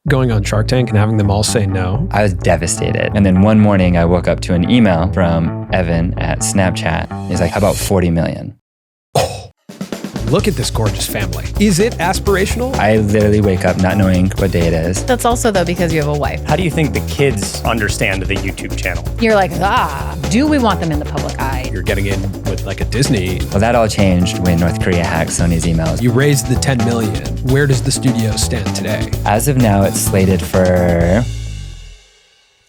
going on Shark Tank and having them all say no? I was devastated. And then one morning I woke up to an email from Evan at Snapchat. He's like, how about 40 million? Look at this gorgeous family. Is it aspirational? I literally wake up not knowing what day it is. That's also, though, because you have a wife. How do you think the kids understand the YouTube channel? You're like, do we want them in the public eye? You're getting in with like a Disney. Well, that all changed when North Korea hacked Sony's emails. You raised the 10 million. Where does the studio stand today? As of now, it's slated for...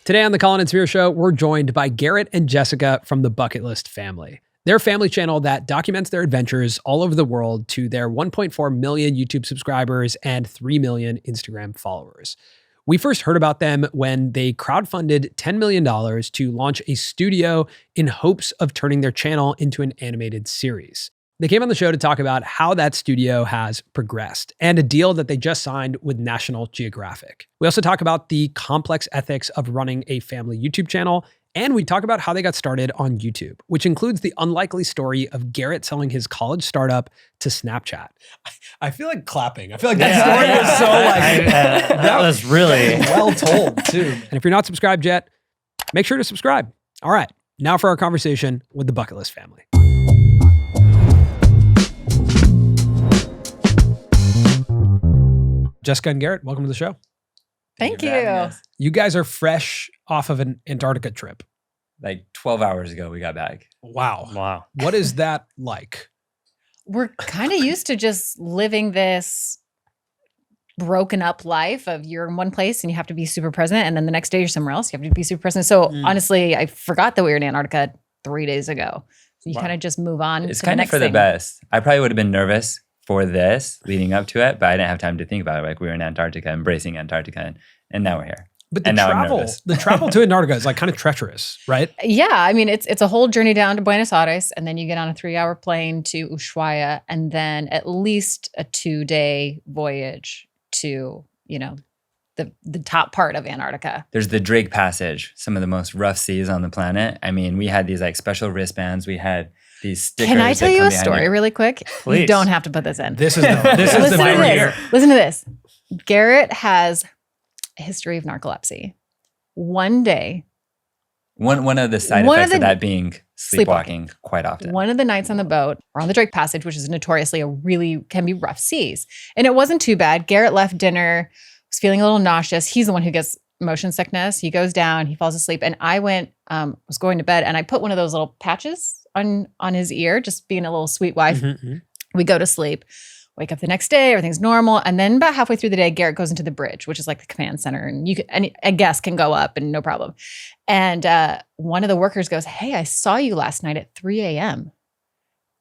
Today on the Colin and Samir Show, we're joined by Garrett and Jessica from the Bucket List family. Their family channel that documents their adventures all over the world to their 1.4 million YouTube subscribers and 3 million Instagram followers. We first heard about them when they crowdfunded $10 million to launch a studio in hopes of turning their channel into an animated series. They came on the show to talk about how that studio has progressed and a deal that they just signed with National Geographic. We also talk about the complex ethics of running a family YouTube channel. And we talk about how they got started on YouTube, which includes the unlikely story of Garrett selling his college startup to Snapchat. I feel like clapping. I feel like that story is so like... that was really well told, too. And if you're not subscribed yet, make sure to subscribe. All right, now for our conversation with the Bucket List family. Jessica and Garrett, welcome to the show. Thank you. You guys are fresh off of an Antarctica trip. Like 12 hours ago, we got back. Wow. What is that like? We're kind of used to just living this broken up life of you're in one place and you have to be super present. And then the next day you're somewhere else. You have to be super present. So honestly, I forgot that we were in Antarctica 3 days ago. So you kind of just move on. It's kind of for the best. I probably would have been nervous for this leading up to it, but I didn't have time to think about it. Like we were in Antarctica, embracing Antarctica, and now we're here. But the travel to Antarctica is like kind of treacherous, right? Yeah, I mean, it's a whole journey down to Buenos Aires, and then you get on a 3-hour plane to Ushuaia, and then at least a 2-day voyage to, the top part of Antarctica. There's the Drake Passage, some of the most rough seas on the planet. I mean, we had these like special wristbands. We had these stickers. Can I tell you a story really quick? Please. You don't have to put this in. This is the why we're here. Listen to this. Garrett has a history of narcolepsy. One day. One of the side effects of that being sleepwalking quite often. One of the nights on the boat, we're on the Drake Passage, which is notoriously can be rough seas. And it wasn't too bad. Garrett left dinner, was feeling a little nauseous. He's the one who gets motion sickness. He goes down, he falls asleep. And I was going to bed and I put one of those little patches on his ear, just being a little sweet wife. Mm-hmm. We go to sleep, wake up the next day, everything's normal. And then about halfway through the day, Garrett goes into the bridge, which is like the command center. And a guest can go up and no problem. And one of the workers goes, "Hey, I saw you last night at 3 a.m.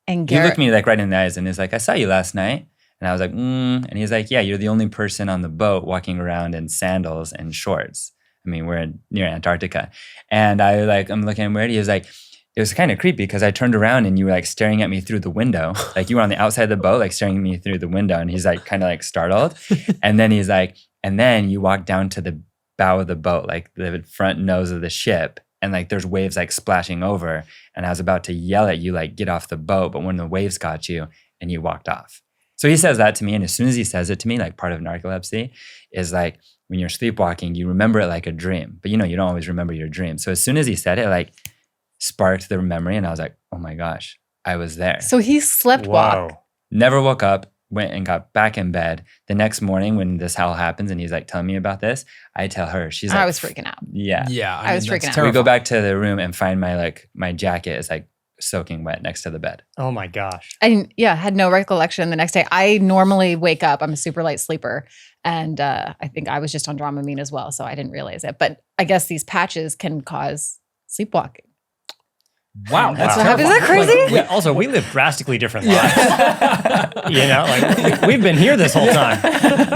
And Garrett— He looked me like right in the eyes and he's like, "I saw you last night." And I was like, And he's like, "Yeah, you're the only person on the boat walking around in sandals and shorts. I mean, we're near Antarctica." And I'm looking weird. He was like, it was kind of creepy because I turned around and you were like staring at me through the window. Like you were on the outside of the boat, like staring at me through the window. And he's like kind of like startled. And then he's like, and then you walk down to the bow of the boat, like the front nose of the ship. And like there's waves like splashing over. And I was about to yell at you, like get off the boat. But when the waves got you and you walked off. So he says that to me. And as soon as he says it to me, like part of narcolepsy is like when you're sleepwalking, you remember it like a dream. But you don't always remember your dream. So as soon as he said it, like sparked the memory and I was like, oh my gosh, I was there. So he slept walk. Never woke up, went and got back in bed. The next morning when this all happens and he's like telling me about this, I tell her, she's like— I was freaking out. Yeah. I was freaking out. We go back to the room and find my jacket is like soaking wet next to the bed. Oh my gosh. I had no recollection the next day. I normally wake up, I'm a super light sleeper. And I think I was just on Dramamine as well. So I didn't realize it. But I guess these patches can cause sleepwalking. Wow, that's Is that crazy? Also, we live drastically different lives. We've been here this whole time.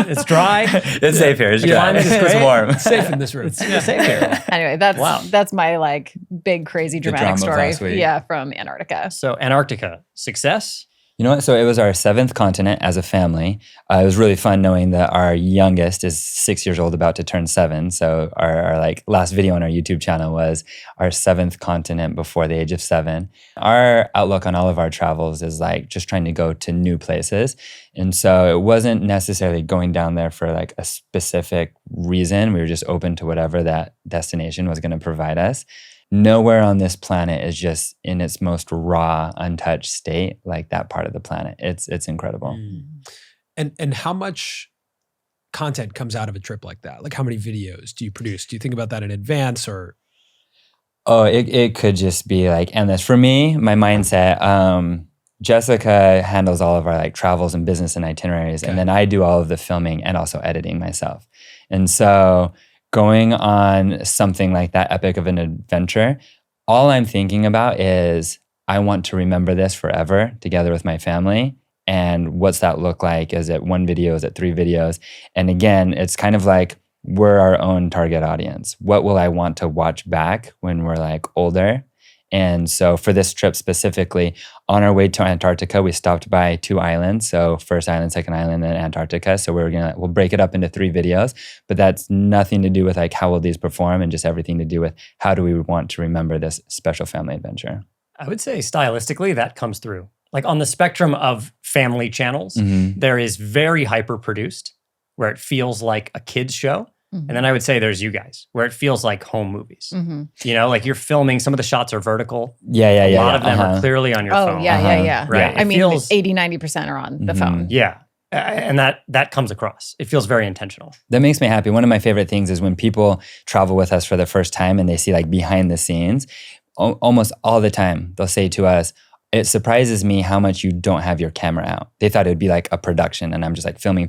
It's dry. It's safe here. It's dry. It's warm. It's safe in this room. It's safe here. Anyway, that's my like big crazy dramatic story. last week. Yeah, from Antarctica. So Antarctica, success? You know what? So it was our 7th continent as a family. It was really fun knowing that our youngest is 6 years old, about to turn 7. So our like last video on our YouTube channel was our 7th continent before the age of 7. Our outlook on all of our travels is like just trying to go to new places. And so it wasn't necessarily going down there for like a specific reason. We were just open to whatever that destination was going to provide us. Nowhere on this planet is just in its most raw, untouched state like that part of the planet. It's incredible. And how much content comes out of a trip like that? Like how many videos do you produce? Do you think about that in advance or? Oh, it could just be like endless. For me, my mindset, Jessica handles all of our like travels and business and itineraries. Okay. And then I do all of the filming and also editing myself. And so going on something like that epic of an adventure, all I'm thinking about is I want to remember this forever together with my family. And what's that look like? Is it 1 video? Is it 3 videos? And again, it's kind of like we're our own target audience. What will I want to watch back when we're like older? And so for this trip specifically, on our way to Antarctica, we stopped by 2 islands. So first island, second island, and Antarctica. So we'll break it up into 3 videos, but that's nothing to do with like how will these perform and just everything to do with how do we want to remember this special family adventure. I would say stylistically that comes through. Like on the spectrum of family channels, Mm-hmm. there is very hyper-produced, where it feels like a kid's show. And then I would say there's you guys, where it feels like home movies. You know, like you're filming, some of the shots are vertical. Yeah. A lot of them are clearly on your phone. Oh, yeah. Right. I It mean, feels- 80, 90% are on the phone. Yeah. And that comes across. It feels very intentional. That makes me happy. One of my favorite things is when people travel with us for the first time and they see like behind the scenes, almost all the time, they'll say to us, it surprises me how much you don't have your camera out. They thought it would be like a production and I'm just like filming.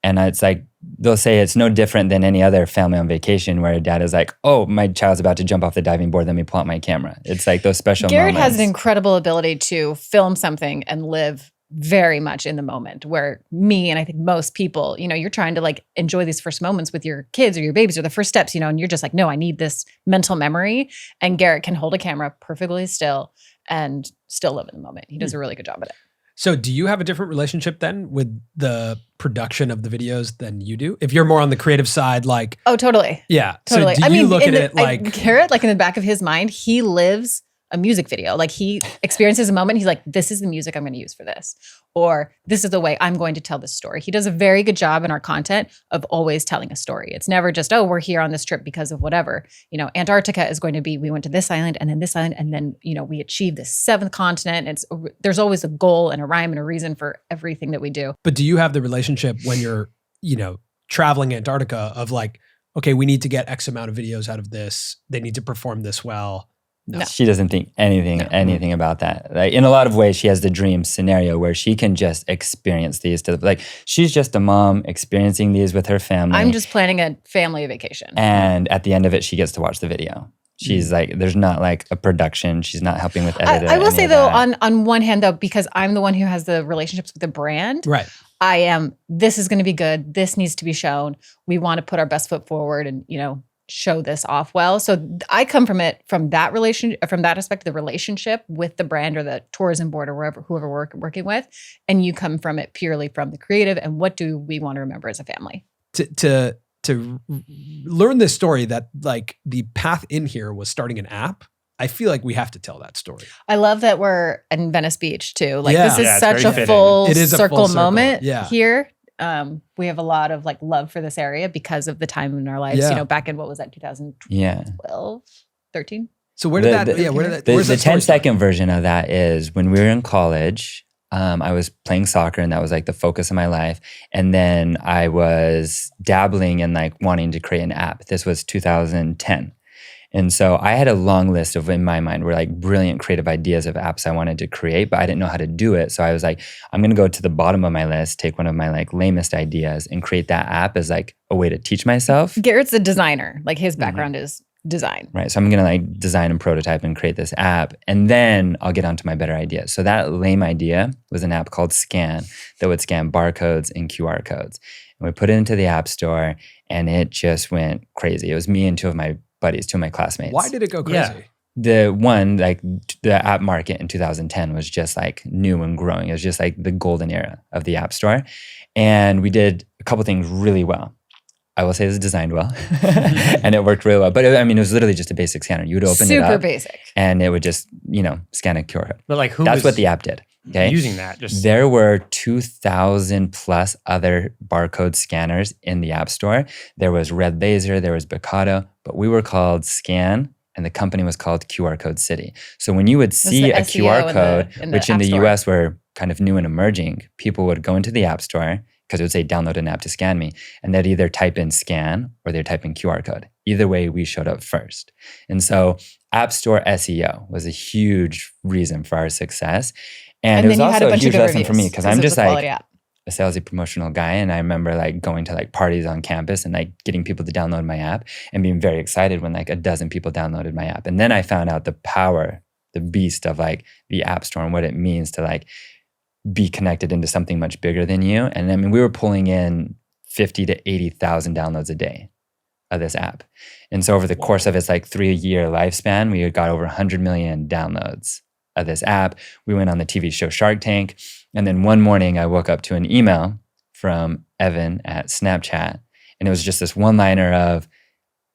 And it's like, they'll say it's no different than any other family on vacation where a dad is like, oh, my child's about to jump off the diving board, let me pull out my camera. It's like those special Garrett moments. has an incredible ability to film something and live very much in the moment, where me and I think most people, you know, you're trying to like enjoy these first moments with your kids or your babies or the first steps, you know, and you're just like, no, I need this mental memory. And Garrett can hold a camera perfectly still and still live in the moment. He does a really good job at it. So do you have a different relationship then with the production of the videos than you do? If you're more on the creative side, like, Oh, totally. yeah. Totally. So do you look at it like like, Garrett, like in the back of his mind, he lives a music video. Like he experiences a moment. He's like, this is the music I'm going to use for this. Or this is the way I'm going to tell this story. He does a very good job in our content of always telling a story. It's never just, oh, we're here on this trip because of whatever. You know, Antarctica is going to be, we went to this island and then this island. And then, you know, we achieved this 7th continent. There's always a goal and a rhyme and a reason for everything that we do. but do you have the relationship when you're, you know, traveling Antarctica of like, okay, we need to get X amount of videos out of this. They need to perform this well. No. She doesn't think anything about that. Like in a lot of ways, she has the dream scenario where she can just experience these like she's just a mom experiencing these with her family. I'm just planning a family vacation. And at the end of it, she gets to watch the video. She's like, there's not like a production. She's not helping with edit. I will say though, on one hand though, because I'm the one who has the relationships with the brand, Right. this is going to be good. This needs to be shown. We want to put our best foot forward and, you know, show this off well. So I come from that aspect of the relationship with the brand or the tourism board or whoever we're working with. And you come from it purely from the creative and what do we want to remember as a family? To learn this story that like the path in here was starting an app, I feel like we have to tell that story. I love that we're in Venice Beach too. Like Yeah. this is Yeah, it's such very a fitting. full It is a full circle circle. moment Yeah. here. We have a lot of like love for this area because of the time in our lives, Yeah. you know, back in what was that, 2012, 13? So where did The- where did that, The where's that story 10-second version of that is when we were in college, I was playing soccer and that was like the focus of my life. And then I was dabbling in like wanting to create an app. This was 2010. And so I had a long list of, in my mind, were like brilliant creative ideas of apps I wanted to create, but I didn't know how to do it. So I was like, I'm going to go to the bottom of my list, take one of my like lamest ideas and create that app as like a way to teach myself. Garrett's a designer. Like his background is design. Right. So I'm going to like design and prototype and create this app. And then I'll get onto my better idea. So that lame idea was an app called Scan that would scan barcodes and QR codes. And we put it into the App Store and it just went crazy. It was me and two of my buddies, two of my classmates. Why did it go crazy? Yeah. the app market in 2010 was just like new and growing. It was just like the golden era of the App Store. And we did a couple things really well. I will say it was designed well and it worked really well. But it was literally just a basic scanner. You would open it up. Super basic. And it would just, scan a QR code. But like That's what the app did. Okay. Using that? There were 2,000 plus other barcode scanners in the App Store. There was Red Laser, there was Bacado, but we were called Scan and the company was called QR Code City. So when you would see a QR code, which in the US were kind of new and emerging, people would go into the App Store because it would say download an app to scan me. And they'd either type in scan or they'd type in QR code. Either way, we showed up first. And so App Store SEO was a huge reason for our success. And it was also a huge lesson for me because I'm just like a salesy promotional guy. And I remember like going to like parties on campus and like getting people to download my app and being very excited when like a dozen people downloaded my app. And then I found out the power, the beast of like the App Store and what it means to like be connected into something much bigger than you. And we were pulling in 50 to 80,000 downloads a day of this app. And so over the course of its like 3-year lifespan, we got over 100 million downloads of this app. We went on the TV show Sharktank. And then one morning I woke up to an email from Evan at Snapchat. And it was just this one-liner of,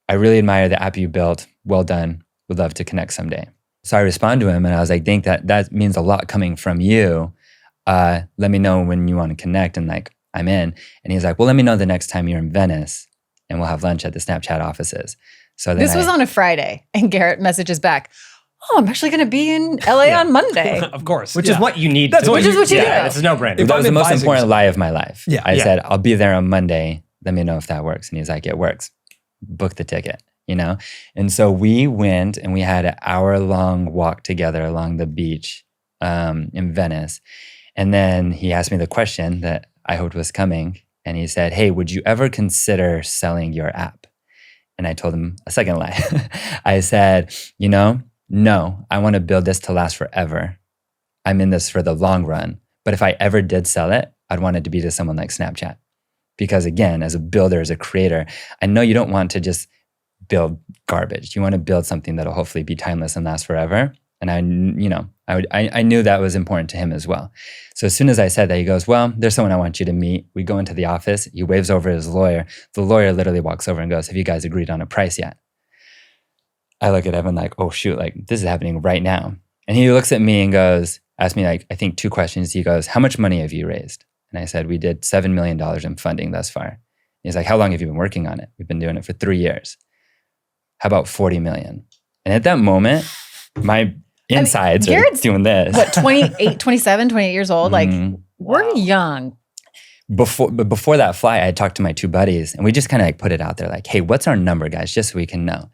I really admire the app you built. Well done. Would love to connect someday. So I responded to him and I was like, think that means a lot coming from you. Let me know when you want to connect and like, I'm in. And he's like, well, let me know the next time you're in Venice and we'll have lunch at the Snapchat offices. So then this was on a Friday and Garrett messages back, oh, I'm actually going to be in LA on Monday. Of course. Which is what you need. Which is what you do. It's a no-brainer. That was the most important lie of my life. Yeah. I said, I'll be there on Monday. Let me know if that works. And he's like, it works. Book the ticket, And so we went and we had an hour-long walk together along the beach in Venice. And then he asked me the question that I hoped was coming. And he said, hey, would you ever consider selling your app? And I told him a second lie. I said, no, I want to build this to last forever. I'm in this for the long run. But if I ever did sell it, I'd want it to be to someone like Snapchat. Because again, as a builder, as a creator, I know you don't want to just build garbage. You want to build something that'll hopefully be timeless and last forever. And I knew that was important to him as well. So as soon as I said that, he goes, well, there's someone I want you to meet. We go into the office. He waves over his lawyer. The lawyer literally walks over and goes, have you guys agreed on a price yet? I look at Evan like, oh shoot, like this is happening right now. And he looks at me and goes, asked me like, I think 2 questions. He goes, how much money have you raised? And I said, we did $7 million in funding thus far. He's like, how long have you been working on it? We've been doing it for 3 years. How about 40 million? And at that moment, my insides are doing this. What, 28 years old? Like, we're young. Before that flight, I had talked to my 2 buddies and we just kind of like put it out there like, hey, what's our number, guys? Just so we can know.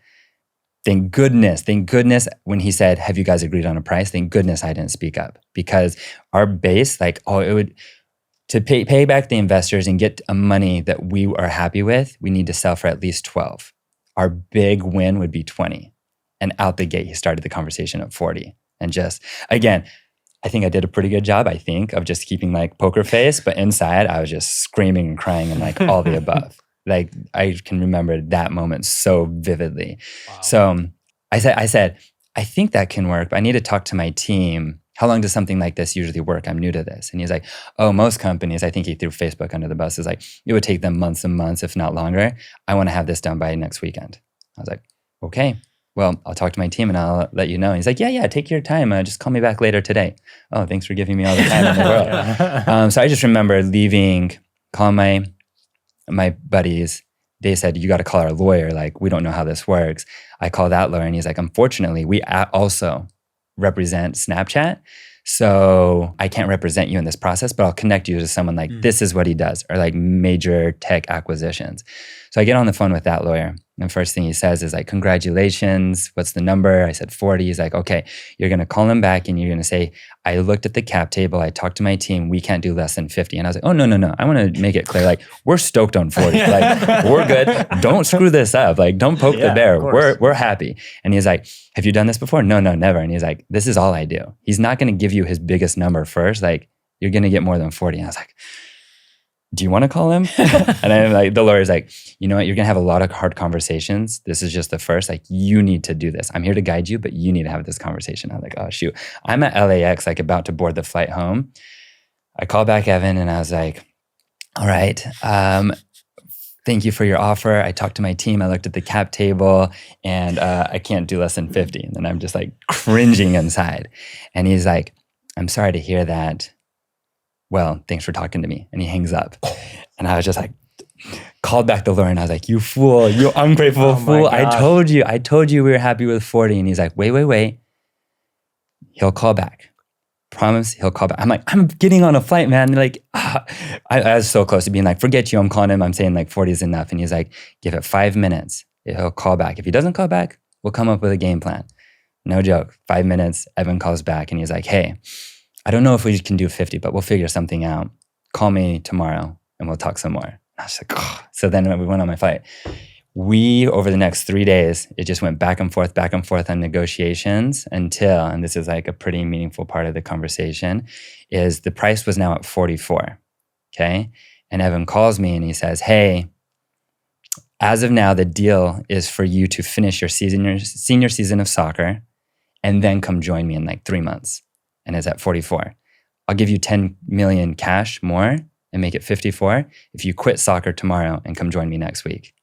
Thank goodness, when he said, have you guys agreed on a price? Thank goodness I didn't speak up because our base, to pay back the investors and get a money that we are happy with, we need to sell for at least 12. Our big win would be 20. And out the gate, he started the conversation at 40. And just, again, I think I did a pretty good job, of just keeping like poker face. But inside, I was just screaming and crying and like all the above. Like I can remember that moment so vividly. Wow. So I said, I think that can work, but I need to talk to my team. How long does something like this usually work? I'm new to this. And he's like, oh, most companies, I think he threw Facebook under the bus, is like, it would take them months and months, if not longer. I want to have this done by next weekend. I was like, okay, well, I'll talk to my team and I'll let you know. And he's like, yeah, take your time. Just call me back later today. Oh, thanks for giving me all the time in the world. So I just remember calling my buddies. They said, you got to call our lawyer. Like, we don't know how this works. I call that lawyer and he's like, unfortunately, we also represent Snapchat. So I can't represent you in this process, but I'll connect you to someone like this is what he does, or like major tech acquisitions. So I get on the phone with that lawyer. And the first thing he says is like, congratulations. What's the number? I said 40. He's like, okay, you're going to call him back and you're going to say, I looked at the cap table. I talked to my team. We can't do less than 50. And I was like, oh, no. I want to make it clear. Like, we're stoked on 40. Like, we're good. Don't screw this up. Like, don't poke the bear. We're happy. And he's like, have you done this before? No, never. And he's like, this is all I do. He's not going to give you his biggest number first. Like, you're going to get more than 40. And I was like, do you want to call him? And then like the lawyer's like, you know what? You're going to have a lot of hard conversations. This is just the first. Like, you need to do this. I'm here to guide you, but you need to have this conversation. I was like, oh, shoot. I'm at LAX, like about to board the flight home. I called back Evan and I was like, all right, thank you for your offer. I talked to my team. I looked at the cap table and I can't do less than 50. And then I'm just like cringing inside. And he's like, I'm sorry to hear that. Well, thanks for talking to me. And he hangs up. And I was just like, called back the lawyer and I was like, you fool, you ungrateful fool. I told you we were happy with 40. And he's like, wait. He'll call back. Promise he'll call back. I'm like, I'm getting on a flight, man. They're like, I was so close to being like, forget you. I'm calling him. I'm saying like 40 is enough. And he's like, give it 5 minutes. He'll call back. If he doesn't call back, we'll come up with a game plan. No joke. 5 minutes. Evan calls back and he's like, hey, I don't know if we can do 50, but we'll figure something out. Call me tomorrow and we'll talk some more. And I was like, oh. So then we went on my flight. We, over the next 3 days, it just went back and forth on negotiations until, and this is like a pretty meaningful part of the conversation, is the price was now at 44, okay? And Evan calls me and he says, hey, as of now, the deal is for you to finish your senior season of soccer and then come join me in like 3 months. And it's at 44. I'll give you 10 million cash more and make it 54 if you quit soccer tomorrow and come join me next week.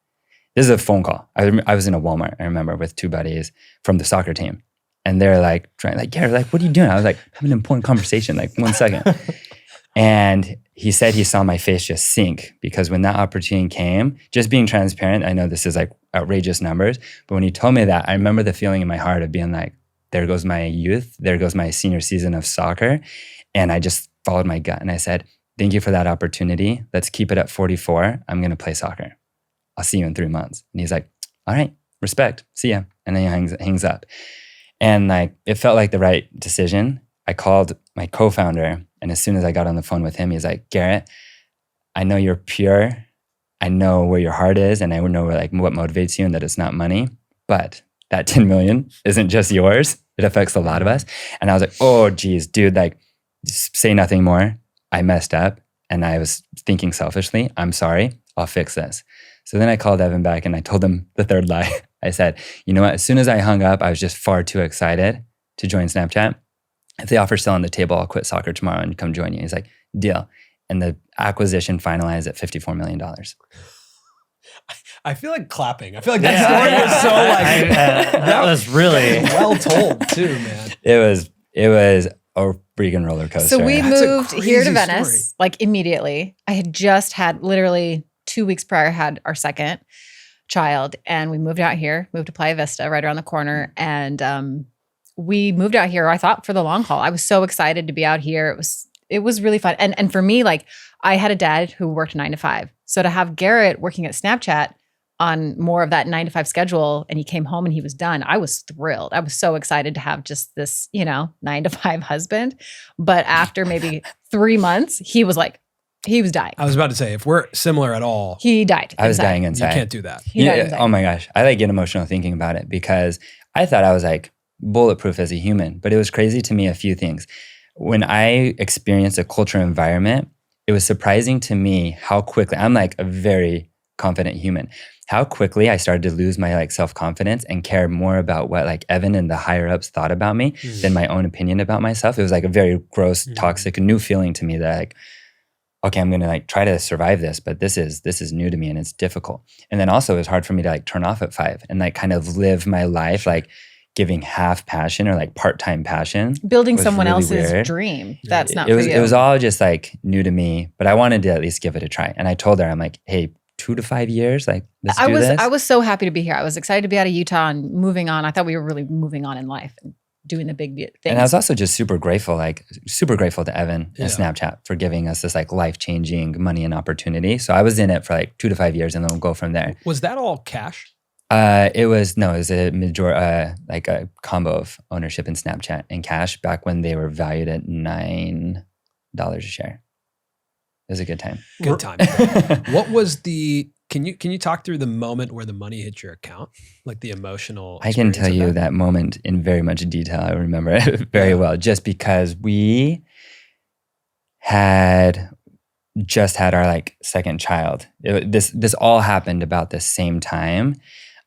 This is a phone call. I was in a Walmart, I remember, with 2 buddies from the soccer team. And they're like, Gary, like, what are you doing? I was like, having an important conversation, like 1 second. And he said he saw my face just sink because when that opportunity came, just being transparent, I know this is like outrageous numbers, but when he told me that, I remember the feeling in my heart of being like, there goes my youth, there goes my senior season of soccer. And I just followed my gut and I said, thank you for that opportunity. Let's keep it at 44. I'm going to play soccer. I'll see you in 3 months. And he's like, all right, respect, see ya. And then he hangs up. And like, it felt like the right decision. I called my co-founder, and as soon as I got on the phone with him, he's like, Garrett, I know you're pure. I know where your heart is, and I know like what motivates you and that it's not money, but that 10 million isn't just yours. It affects a lot of us. And I was like, oh geez, dude, like just say nothing more. I messed up and I was thinking selfishly. I'm sorry. I'll fix this. So then I called Evan back and I told him the third lie. I said, you know what? As soon as I hung up, I was just far too excited to join Snapchat. If the offer's still on the table, I'll quit soccer tomorrow and come join you. He's like, deal. And the acquisition finalized at $54 million. I feel like clapping. I feel like that story was so like that was really well told too, man. It was a freaking roller coaster. So we That's a moved here to crazy Venice story. like immediately. I had just had literally 2 weeks prior had our second child, and we moved out here, moved to Playa Vista right around the corner, and we moved out here. I thought for the long haul. I was so excited to be out here. It was really fun, and for me, like I had a dad who worked 9 to 5, so to have Garrett working at Snapchat on more of that 9 to 5 schedule, and he came home and he was done, I was thrilled. I was so excited to have just this, 9 to 5 husband. But after maybe 3 months, he was dying. I was about to say, if we're similar at all, He died. I was inside. dying you inside. can't do that. He died inside. Oh my gosh. I like get emotional thinking about it because I thought I was like bulletproof as a human, but it was crazy to me a few things. When I experienced a cultural environment, it was surprising to me how quickly, I'm like a very confident human, how quickly I started to lose my like self-confidence and care more about what like Evan and the higher ups thought about me than my own opinion about myself. It was like a very gross, toxic, new feeling to me that like, okay, I'm going to like try to survive this, but this is new to me and it's difficult. And then also it was hard for me to like turn off at 5 and like kind of live my life like giving half passion or like part-time passion. Building was someone really else's weird. dream. That's not It for was you. it was all just like new to me, but I wanted to at least give it a try. And I told her, I'm like, hey, 2 to 5 years, like let's do this. I was so happy to be here. I was excited to be out of Utah and moving on. I thought we were really moving on in life and doing the big things. And I was also just super grateful to Evan Yeah. and Snapchat for giving us this like life-changing money and opportunity. So I was in it for like 2 to 5 years and then we'll go from there. Was that all cash? It was like a combo of ownership in Snapchat and cash back when they were valued at $9 a share. It was a good time. Good time. What was can you talk through the moment where the money hit your account? Like the emotional I can experience tell of you that moment in very much detail. I remember it very well, just because we had just had our like second child. This all happened about the same time.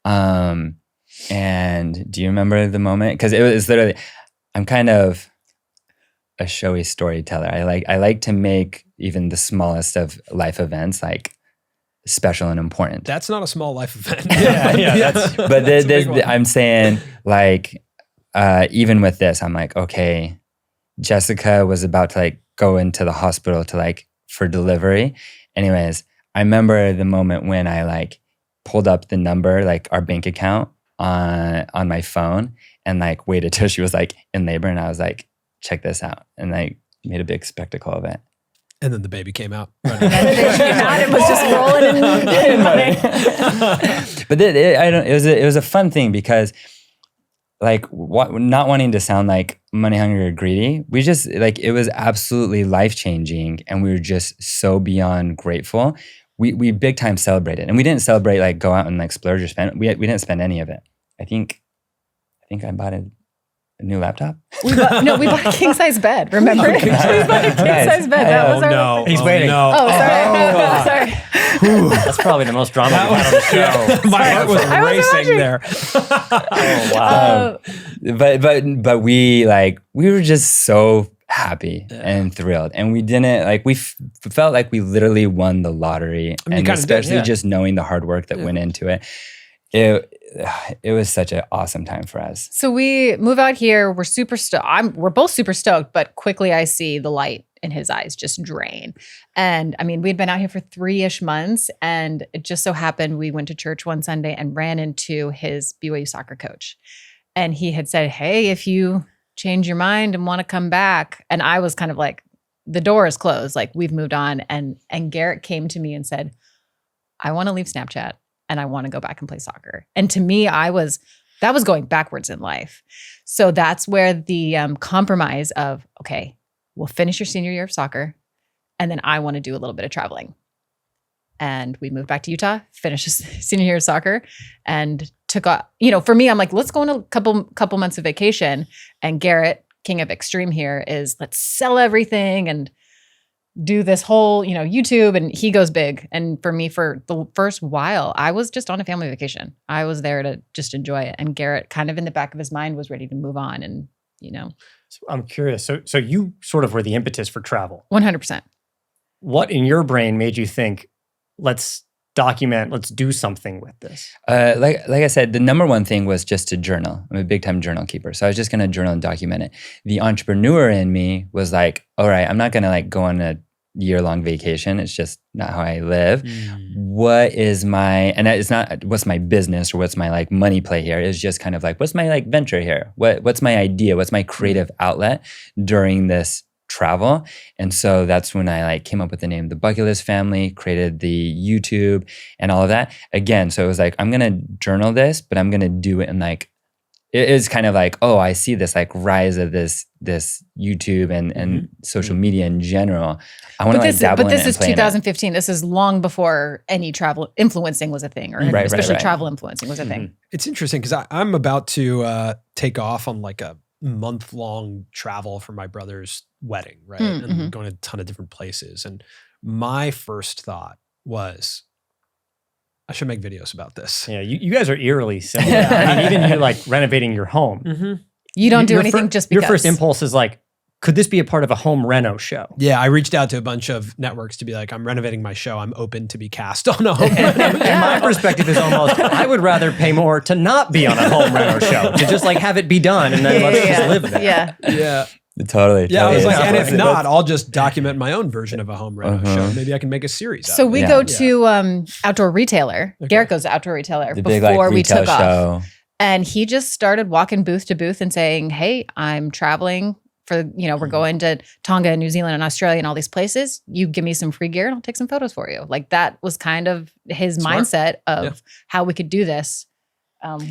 And do you remember the moment? Because it was literally, I'm kind of a showy storyteller. I like to make even the smallest of life events like special and important. That's not a small life event. But I'm saying like, even with this, I'm like, okay, Jessica was about to like go into the hospital to like for delivery. Anyways, I remember the moment when I like pulled up the number, like our bank account on my phone, and like waited till she was like in labor, and I was like, check this out, and like made a big spectacle of it. And then the baby came out. It was just rolling in money. But it was a fun thing because like not wanting to sound like money hungry or greedy, we just like, it was absolutely life changing, and we were just so beyond grateful. We big time celebrated, and we didn't celebrate like go out and like splurge or spend. We didn't spend any of it. I think I bought a new laptop. We bought a king size bed. Remember? We bought a king size bed. That was our no. He's waiting. No. Oh, sorry. Sorry. That's probably the most drama we've had on the show. My heart was racing there. Oh, wow. But we were just so happy and thrilled, and we didn't like we felt like we literally won the lottery. I mean, and especially just knowing the hard work that went into it. It was such an awesome time for us. So we move out here. We're super stoked. We're both super stoked, but quickly I see the light in his eyes just drain. And I mean, we'd been out here for 3-ish months, and it just so happened we went to church one Sunday and ran into his BYU soccer coach. And he had said, hey, if you change your mind and want to come back. And I was kind of like, the door is closed. Like, we've moved on. And Garrett came to me and said, I want to leave Snapchat and I want to go back and play soccer. And to me, that was going backwards in life. So that's where the compromise of, okay, we'll finish your senior year of soccer, and then I want to do a little bit of traveling. And we moved back to Utah, finished senior year of soccer, and took a, for me, I'm like, let's go on a couple months of vacation. And Garrett, king of extreme here, is let's sell everything and do this whole, YouTube, and he goes big. And for me, for the first while, I was just on a family vacation. I was there to just enjoy it. And Garrett, kind of in the back of his mind, was ready to move on. And, So I'm curious. So you sort of were the impetus for travel. 100%. What in your brain made you think, let's document, let's do something with this? Like I said, the number one thing was just to journal. I'm a big time journal keeper. So I was just going to journal and document it. The entrepreneur in me was like, all right, I'm not going to like go on a year-long vacation. It's just not how I live. What is and it's not what's my business or what's my like money play here. It's just kind of like, what's my like venture here? What's my idea? What's my creative outlet during this travel? And so that's when I like came up with the name The Bucket List Family, created the YouTube and all of that. Again, so it was like, I'm going to journal this, but I'm going to do it in like, it is kind of like, oh, I see this like rise of this YouTube and social media in general. I want to like dabble in it. But this is 2015. This is long before any travel influencing was a thing, or especially travel influencing was a thing. It's interesting because I'm about to take off on like a month-long travel for my brother's wedding, right? And going to a ton of different places. And my first thought was, I should make videos about this. Yeah, you guys are eerily similar. I mean, even you like renovating your home. You don't do anything just because. Your first impulse is like, could this be a part of a home reno show? Yeah, I reached out to a bunch of networks to be like, I'm renovating my show. I'm open to be cast on a home reno. And my perspective is almost, I would rather pay more to not be on a home reno show, to just like have it be done and then let's just live there. Yeah. Totally. Yeah, I was like, and if not, I'll just document my own version of a home reno show. Maybe I can make a series out So of it. we go to outdoor retailer. Okay. Garrett goes to outdoor retailer before we took off. And he just started walking booth to booth and saying, hey, I'm traveling for, we're going to Tonga and New Zealand and Australia and all these places. You give me some free gear and I'll take some photos for you. Like that was kind of his mindset of how we could do this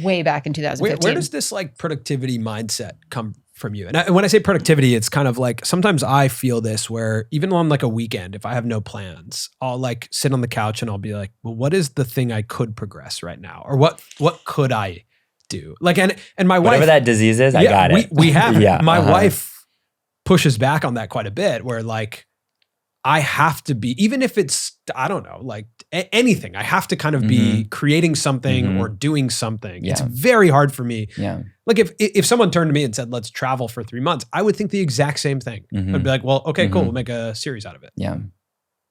way back in 2015. Where does this like productivity mindset come from you? And when I say productivity, it's kind of like, sometimes I feel this where even on like a weekend, if I have no plans, I'll like sit on the couch and I'll be like, well, what is the thing I could progress right now? Or what could I do? Like, and my wife, whatever that disease is, I got it. We have it. My wife pushes back on that quite a bit, where like, I have to be, even if it's, I don't know, like anything, I have to kind of be creating something or doing something. It's very hard for me. Yeah. Like if someone turned to me and said, let's travel for 3 months, I would think the exact same thing. I'd be like, well, okay, cool. We'll make a series out of it. Yeah.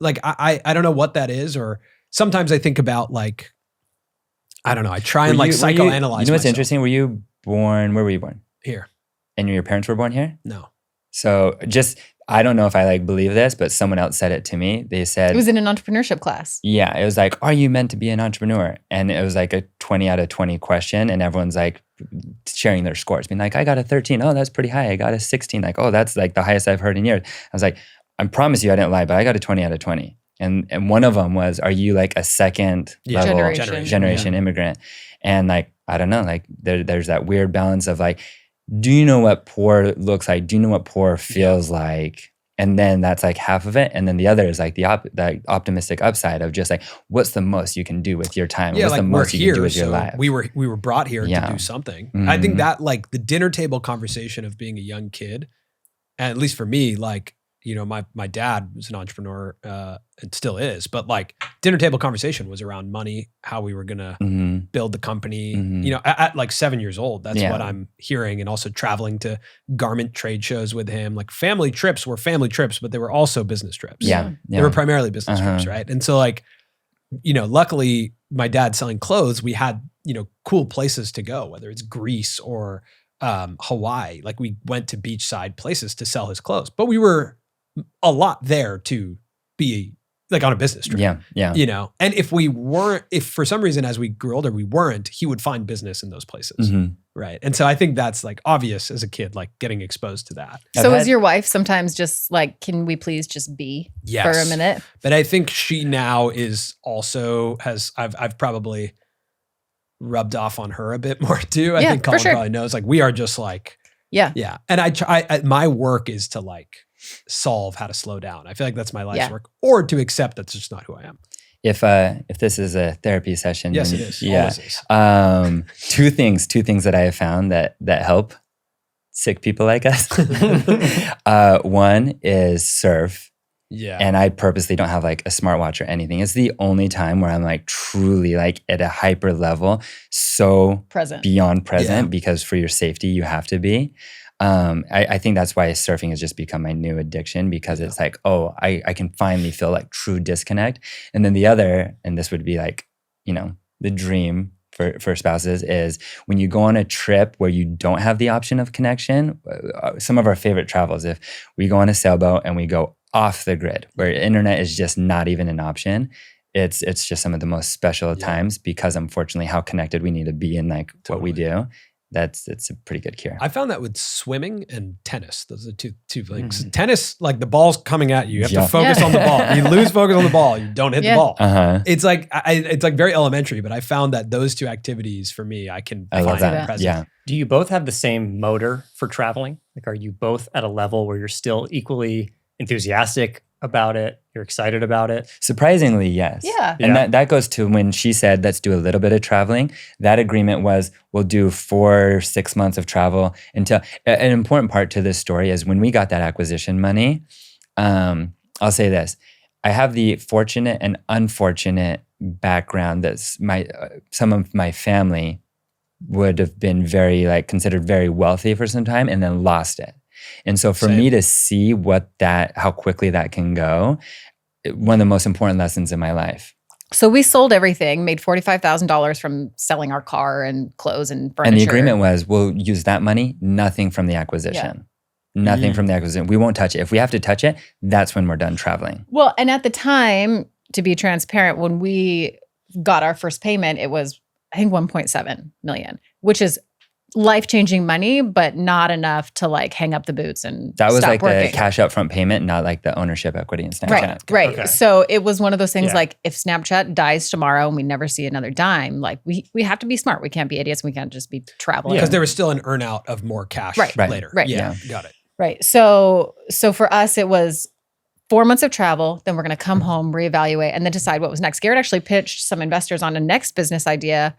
Like, I don't know what that is. Or sometimes I think about like, I don't know. I try and like psychoanalyze You know what's myself. interesting? Where were you born? Here. And your parents were born here? No. So I don't know if I like believe this, but someone else said it to me. They said It was in an entrepreneurship class. Yeah, it was like, are you meant to be an entrepreneur? And it was like a 20 out of 20 question, and everyone's like sharing their scores, being like, I got a 13. Oh, that's pretty high. I got a 16. Like, oh, that's like the highest I've heard in years. I was like, I promise you I didn't lie, but I got a 20 out of 20. And one of them was, are you like a second level generation immigrant? And like, I don't know, like there's that weird balance of like, do you know what poor looks like? Do you know what poor feels like? And then that's like half of it. And then the other is like the optimistic upside of just like, what's the most you can do with your time? Yeah, what's like the most you can do with your so life? We were brought here to do something. I think that like the dinner table conversation of being a young kid, and at least for me, like, you know, my dad was an entrepreneur, and still is, but like dinner table conversation was around money, how we were gonna build the company. You know, at like 7 years old, that's what I'm hearing, and also traveling to garment trade shows with him. Like family trips were family trips, but they were also business trips. They were primarily business trips, right? And so like, you know, luckily my dad selling clothes, we had, you know, cool places to go, whether it's Greece or Hawaii. Like we went to beachside places to sell his clothes, but we were a lot there to be like on a business trip. Yeah. You know, and if for some reason, as we grew older, we weren't, he would find business in those places. Right. And so I think that's like obvious as a kid, like getting exposed to that. So is your wife sometimes just like, can we please just be for a minute? But I think she now is also I've probably rubbed off on her a bit more too. I think Colin probably knows, like we are just like, yeah. And I my work is to like solve how to slow down. I feel like that's my life's work, or to accept that's just not who I am. If this is a therapy session, yes, then, it is. Yeah. Is. Two things that I have found that help sick people like us. One is surf. Yeah. And I purposely don't have like a smartwatch or anything. It's the only time where I'm like truly like at a hyper level, so beyond present, because for your safety, you have to be. I think that's why surfing has just become my new addiction, because it's like, oh, I can finally feel like true disconnect. And then the other, and this would be like, you know, the dream for spouses, is when you go on a trip where you don't have the option of connection. Some of our favorite travels, if we go on a sailboat and we go off the grid, where internet is just not even an option. It's just some of the most special times, because unfortunately how connected we need to be in like what we do. It's a pretty good cure. I found that with swimming and tennis. Those are two things. Tennis, like the ball's coming at you. You have to focus on the ball. You lose focus on the ball, you don't hit the ball. It's like it's like very elementary, but I found that those two activities for me, I love that. Present. Yeah. Do you both have the same motor for traveling? Like, are you both at a level where you're still equally enthusiastic about it? You're excited about it? Surprisingly, yes. Yeah. And that goes to when she said, let's do a little bit of traveling. That agreement was, we'll do 4-6 months of travel until, an important part to this story is when we got that acquisition money, I'll say this, I have the fortunate and unfortunate background that some of my family would have been considered very wealthy for some time and then lost it. And so for me to see how quickly that can go, one of the most important lessons in my life. So we sold everything, made $45,000 from selling our car and clothes and furniture. And the agreement was, we'll use that money, nothing from the acquisition. Nothing from the acquisition. We won't touch it. If we have to touch it, that's when we're done traveling. Well, and at the time, to be transparent, when we got our first payment, it was, I think, 1.7 million, which is life-changing money, but not enough to like hang up the boots and that was stop like working. The cash upfront payment, not like the ownership equity in Snapchat. Right. Okay. So it was one of those things like, if Snapchat dies tomorrow and we never see another dime, like we have to be smart. We can't be idiots. We can't just be traveling. Because there was still an earn out of more cash later. Right. Yeah. Got it. Right. So for us, it was 4 months of travel. Then we're going to come home, reevaluate, and then decide what was next. Garrett actually pitched some investors on a next business idea.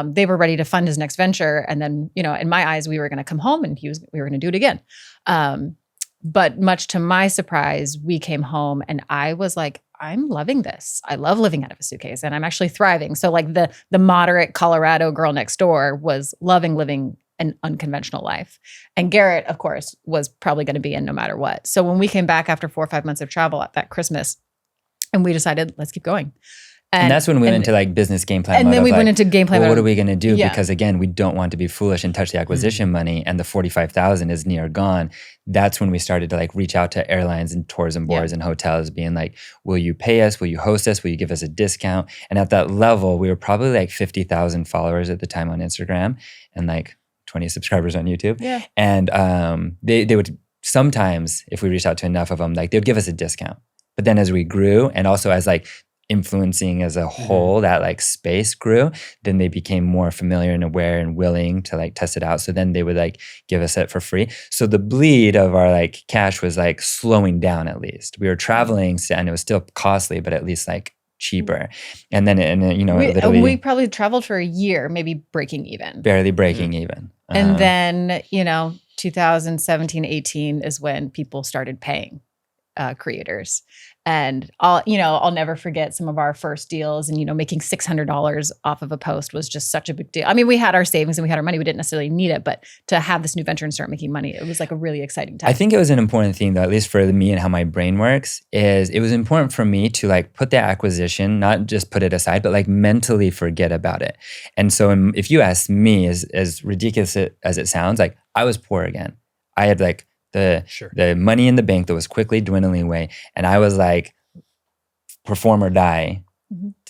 They were ready to fund his next venture. And then, you know, in my eyes, we were going to come home and we were going to do it again. But much to my surprise, we came home and I was like, I'm loving this. I love living out of a suitcase and I'm actually thriving. So like the moderate Colorado girl next door was loving living an unconventional life. And Garrett, of course, was probably going to be in no matter what. So when we came back after 4 or 5 months of travel at that Christmas, and we decided, let's keep going. And that's when we went into like business game plan. And then we went into game plan. Well, what are we going to do? Yeah. Because again, we don't want to be foolish and touch the acquisition money, and the 45,000 is near gone. That's when we started to like reach out to airlines and tours and boards and hotels, being like, "Will you pay us? Will you host us? Will you give us a discount?" And at that level, we were probably like 50,000 followers at the time on Instagram, and like 20 subscribers on YouTube. Yeah. And they would sometimes, if we reached out to enough of them, like they would give us a discount. But then as we grew, and also as like influencing as a whole, that like space grew, then they became more familiar and aware and willing to like test it out. So then they would like give us it for free. So the bleed of our like cash was like slowing down at least. We were traveling and it was still costly, but at least like cheaper. And then, you know, we probably traveled for a year, maybe breaking even. Barely breaking even. And then, you know, 2017, 18 is when people started paying creators. And I'll never forget some of our first deals, and, you know, making $600 off of a post was just such a big deal. I mean, we had our savings and we had our money. We didn't necessarily need it, but to have this new venture and start making money, it was like a really exciting time. I think it was an important thing, though, at least for me and how my brain works, is it was important for me to like put the acquisition, not just put it aside, but like mentally forget about it. And so if you ask me, as ridiculous as it sounds, like I was poor again. I had like the money in the bank that was quickly dwindling away. And I was like, perform or die,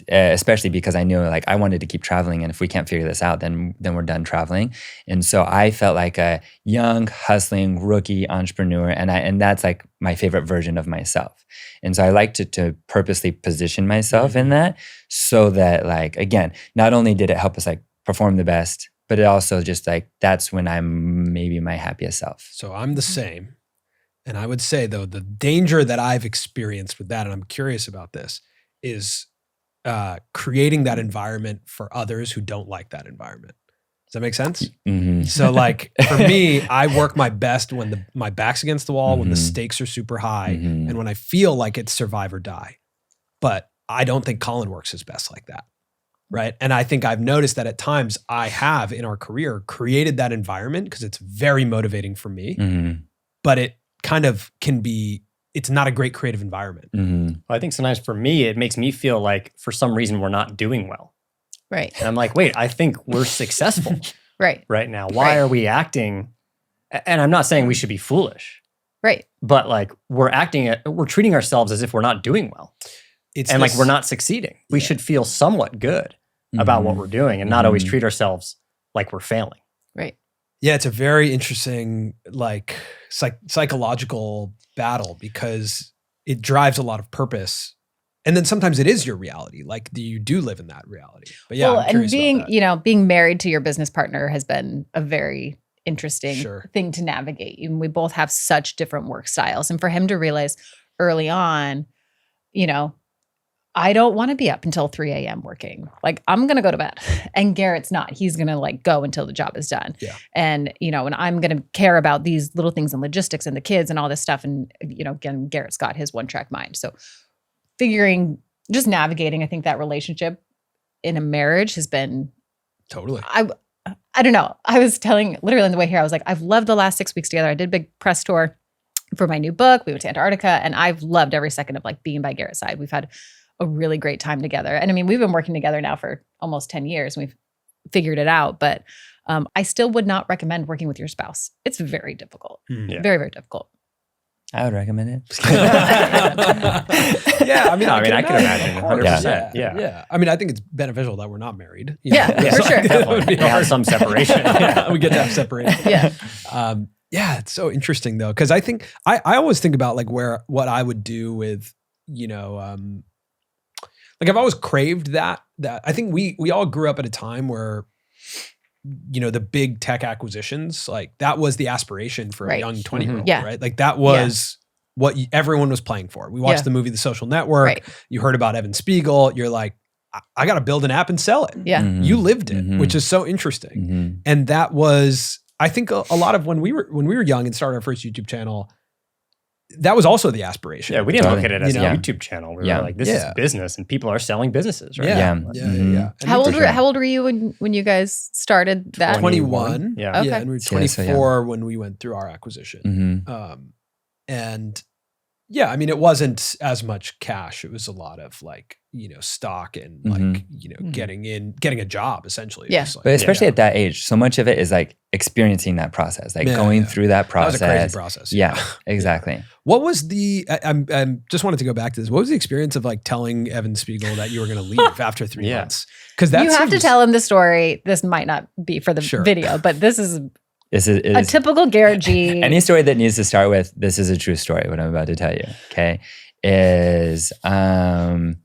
especially because I knew like I wanted to keep traveling. And if we can't figure this out, then we're done traveling. And so I felt like a young, hustling, rookie entrepreneur. And that's like my favorite version of myself. And so I like to purposely position myself in that, so that like, again, not only did it help us like perform the best, but it also just like, that's when I'm maybe my happiest self. So I'm the same. And I would say, though, the danger that I've experienced with that, and I'm curious about this, is creating that environment for others who don't like that environment. Does that make sense? Mm-hmm. So like for me, I work my best when my back's against the wall, when the stakes are super high, and when I feel like it's survive or die. But I don't think Colin works his best like that. Right. And I think I've noticed that at times I have in our career created that environment because it's very motivating for me, but it kind of it's not a great creative environment. Well, I think sometimes for me, it makes me feel like for some reason we're not doing well. Right. And I'm like, wait, I think we're successful right now. Why are we acting? And I'm not saying we should be foolish. Right. But like we're treating ourselves as if we're not doing well. Like we're not succeeding. We should feel somewhat good about what we're doing and not always treat ourselves like we're failing. Right. Yeah, it's a very interesting like psychological battle because it drives a lot of purpose. And then sometimes it is your reality. Like you do live in that reality. But yeah, I'm curious about that. Being married to your business partner has been a very interesting thing to navigate. And we both have such different work styles. And for him to realize early on, you know, I don't want to be up until 3 a.m. working. Like I'm going to go to bed, and Garrett's not. He's going to like go until the job is done. Yeah. And, you know, and I'm going to care about these little things and logistics and the kids and all this stuff. And, you know, again, Garrett's got his one track mind. So just navigating, I think that relationship in a marriage has been totally. I don't know. I was telling literally on the way here, I was like, I've loved the last 6 weeks together. I did a big press tour for my new book. We went to Antarctica, and I've loved every second of like being by Garrett's side. We've had a really great time together. And I mean, we've been working together now for almost 10 years. We've figured it out, but I still would not recommend working with your spouse. It's very difficult. Very, very difficult. I would recommend it. Yeah, I mean, I can imagine 100%. Yeah. I mean, I think it's beneficial that we're not married. For sure. We have some separation. We get to have separation. Yeah, it's so interesting though, because I think I always think about like what I would do with, you know, like I've always craved that I think we all grew up at a time where, you know, the big tech acquisitions, like that was the aspiration for a young 20-year-old, right? Like that was what everyone was playing for. We watched the movie The Social Network. Right. You heard about Evan Spiegel. You're like, I got to build an app and sell it. Yeah. You lived it, which is so interesting. And that was, I think a lot of when we were young and started our first YouTube channel, that was also the aspiration. Yeah, we didn't look at it as You a know? YouTube channel. We Yeah. were like, this is business, and people are selling businesses, right? Yeah. Yeah. Yeah. Mhm. Yeah. And How we- old were you when you guys started that? 21. Yeah. Okay. And we were Yeah, so 24 when we went through our acquisition. Mhm. And yeah, I mean, it wasn't as much cash. It was a lot of like, stock and like, Mhm. getting a job essentially. Yeah. Just like, But especially at that age, so much of it is like experiencing that process, like going through that that process. was a crazy process. Yeah, exactly. What was I'm just wanted to go back to this. What was the experience of like telling Evan Spiegel that you were going to leave after 3 Yeah. months? Because that You have to tell him the story. This might not be for the Sure. video, but this is This a is typical Garrett G. any story that needs to start with "This is a true story." What I'm about to tell you, okay, is I'm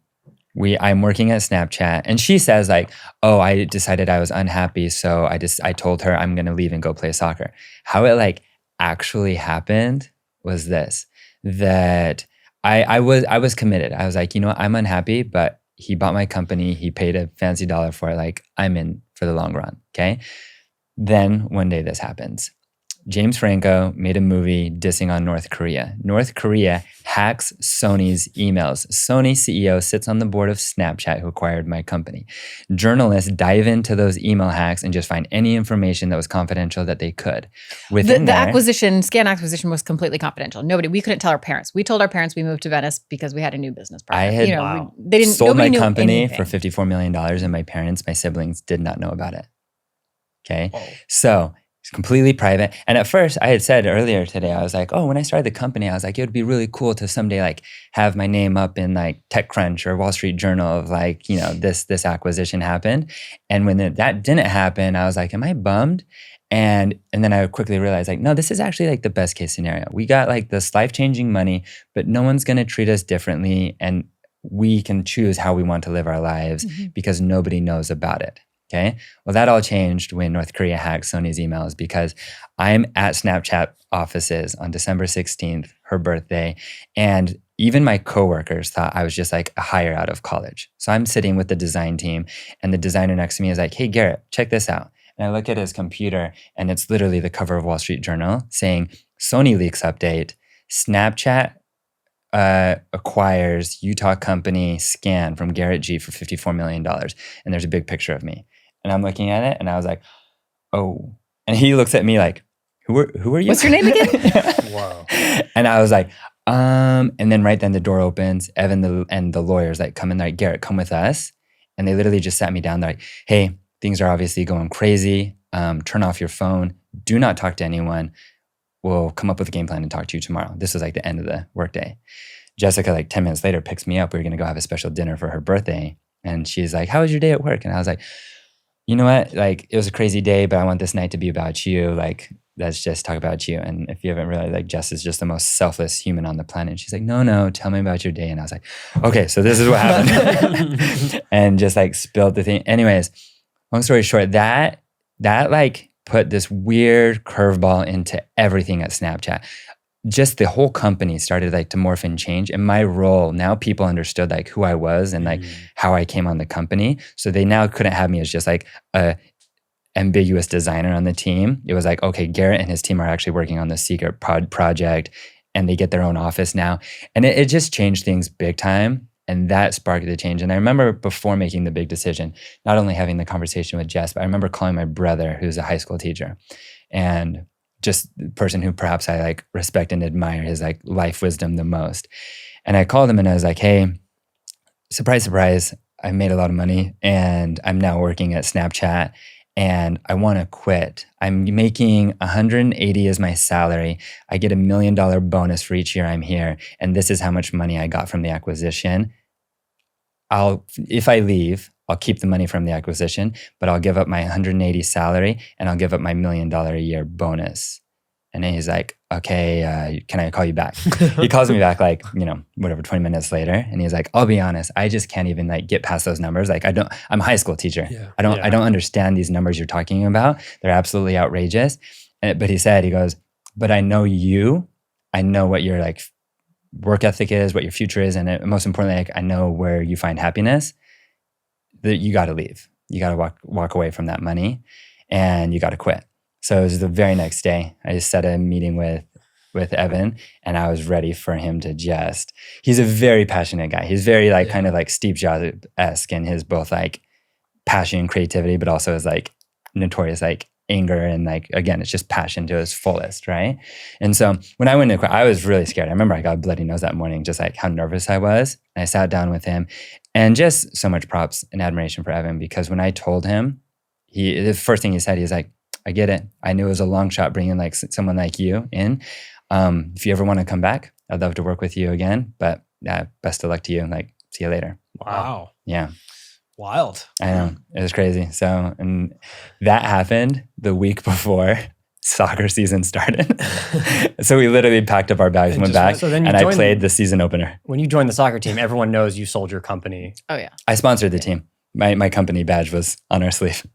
working at Snapchat, and she says like, "Oh, I decided I was unhappy, so I told her I'm going to leave and go play soccer." How it like actually happened was this: that I was committed. I was like, you know what, I'm unhappy, but he bought my company. He paid a fancy dollar for it. Like, I'm in for the long run. Okay. Then one day this happens. James Franco made a movie dissing on North Korea. North Korea hacks Sony's emails. Sony CEO sits on the board of Snapchat, who acquired my company. Journalists dive into those email hacks and just find any information that was confidential that they could. Within The scan acquisition was completely confidential. We couldn't tell our parents. We told our parents we moved to Venice because we had a new business partner. I had they didn't. sold nobody my knew company anything. for $54 million, and my siblings did not know about it. Okay. Oh. So it's completely private. And at first I had said earlier today, I was like, oh, when I started the company, I was like, it would be really cool to someday like have my name up in like TechCrunch or Wall Street Journal of like, this acquisition happened. And when that didn't happen, I was like, am I bummed? And then I quickly realized like, no, this is actually like the best case scenario. We got like this life-changing money, but no one's going to treat us differently. And we can choose how we want to live our lives because nobody knows about it. Okay. Well, that all changed when North Korea hacked Sony's emails because I'm at Snapchat offices on December 16th, her birthday. And even my coworkers thought I was just like a hire out of college. So I'm sitting with the design team and the designer next to me is like, hey, Garrett, check this out. And I look at his computer and it's literally the cover of Wall Street Journal saying Sony leaks update, Snapchat acquires Utah company Scan from Garrett G for $54 million. And there's a big picture of me. And I'm looking at it and I was like, oh. And he looks at me like, who are you? What's your name again? Whoa. And I was like, and then right then the door opens. Evan and the lawyers like come in, they're like, Garrett, come with us. And they literally just sat me down. They're like, hey, things are obviously going crazy. Turn off your phone. Do not talk to anyone. We'll come up with a game plan and talk to you tomorrow. This was like the end of the workday. Jessica, like 10 minutes later, picks me up. We were going to go have a special dinner for her birthday. And she's like, how was your day at work? And I was like, you know what? Like, it was a crazy day, but I want this night to be about you. Like, let's just talk about you. And if you haven't realized, like, Jess is just the most selfless human on the planet. She's like, no, tell me about your day. And I was like, okay, so this is what happened. And just like spilled the thing. Anyways, long story short, that like put this weird curveball into everything at Snapchat. Just the whole company started like to morph and change. And my role, now people understood like who I was and like how I came on the company. So they now couldn't have me as just like a ambiguous designer on the team. It was like, okay, Garrett and his team are actually working on the secret project and they get their own office now. And it just changed things big time. And that sparked the change. And I remember before making the big decision, not only having the conversation with Jess, but I remember calling my brother, who's a high school teacher, and just the person who perhaps I like respect and admire his like life wisdom the most. And I called him and I was like, hey, surprise, surprise, I made a lot of money and I'm now working at Snapchat and I want to quit. I'm making 180 as my salary. I get $1 million bonus for each year I'm here. And this is how much money I got from the acquisition. If I leave, I'll keep the money from the acquisition, but I'll give up my 180 salary and I'll give up my $1 million a year bonus. And then he's like, okay, can I call you back? He calls me back like, 20 minutes later. And he's like, I'll be honest, I just can't even like get past those numbers. Like I'm a high school teacher. Yeah. I don't understand these numbers you're talking about. They're absolutely outrageous. But he goes, but I know you. I know what your like work ethic is, what your future is. And most importantly, like, I know where you find happiness. That you got to leave. You got to walk away from that money and you got to quit. So it was the very next day. I just set a meeting with with Evan, and I was ready for him to just, he's a very passionate guy. He's very like kind of like Steve Jobs-esque in his both like passion and creativity, but also his like notorious like anger and like, again, it's just passion to its fullest, right? And so when I went to, I was really scared. I remember I got a bloody nose that morning, just like how nervous I was. And I sat down with him, and just so much props and admiration for Evan, because when I told him, the first thing he said, he's like, I get it. I knew it was a long shot bringing like someone like you in. If you ever want to come back, I'd love to work with you again, but best of luck to you. Like, see you later. Wow. Yeah. Wild. I know. It was crazy. So, and that happened the week before soccer season started. So we literally packed up our bags and went back, and I played the season opener. When you joined the soccer team, everyone knows you sold your company. Oh, yeah. I sponsored the team. My company badge was on our sleeve.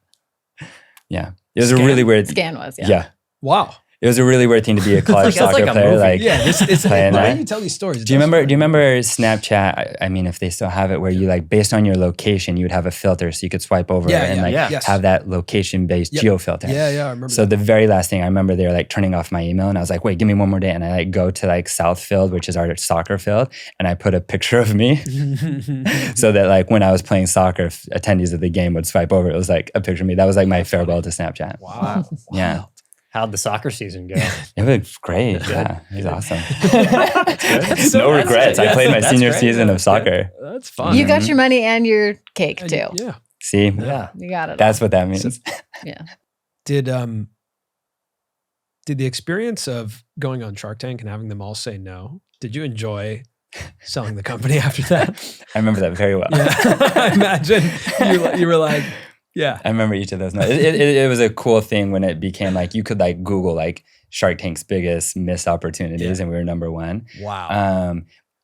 Yeah. It was a really weird... Scan was, Yeah. Wow. It was a really weird thing to be a college soccer player. Like, yeah, it's playing why that. don't you tell these stories? Do you remember Snapchat? I mean, if they still have it, where you like based on your location, you would have a filter so you could swipe over and have that location-based geo filter. Yeah, I remember. So the very last thing I remember, they were like turning off my email, and I was like, "Wait, give me one more day." And I like go to like Southfield, which is our soccer field, and I put a picture of me, so that like when I was playing soccer, if attendees of the game would swipe over, it was like a picture of me. That was like my farewell to Snapchat. Wow. Yeah. How'd the soccer season go? It was great. Yeah, it was awesome. That's No regrets. I played my senior season of soccer. That's fun. You got your money and your cake too. Yeah. See, Yeah. You got it. that's what that means. Yeah. Did the experience of going on Shark Tank and having them all say no, did you enjoy selling the company after that? I remember that very well. Yeah. I imagine you were like, yeah. I remember each of those. It was a cool thing when it became like you could like Google like Shark Tank's biggest missed opportunities, and we were number one. Wow.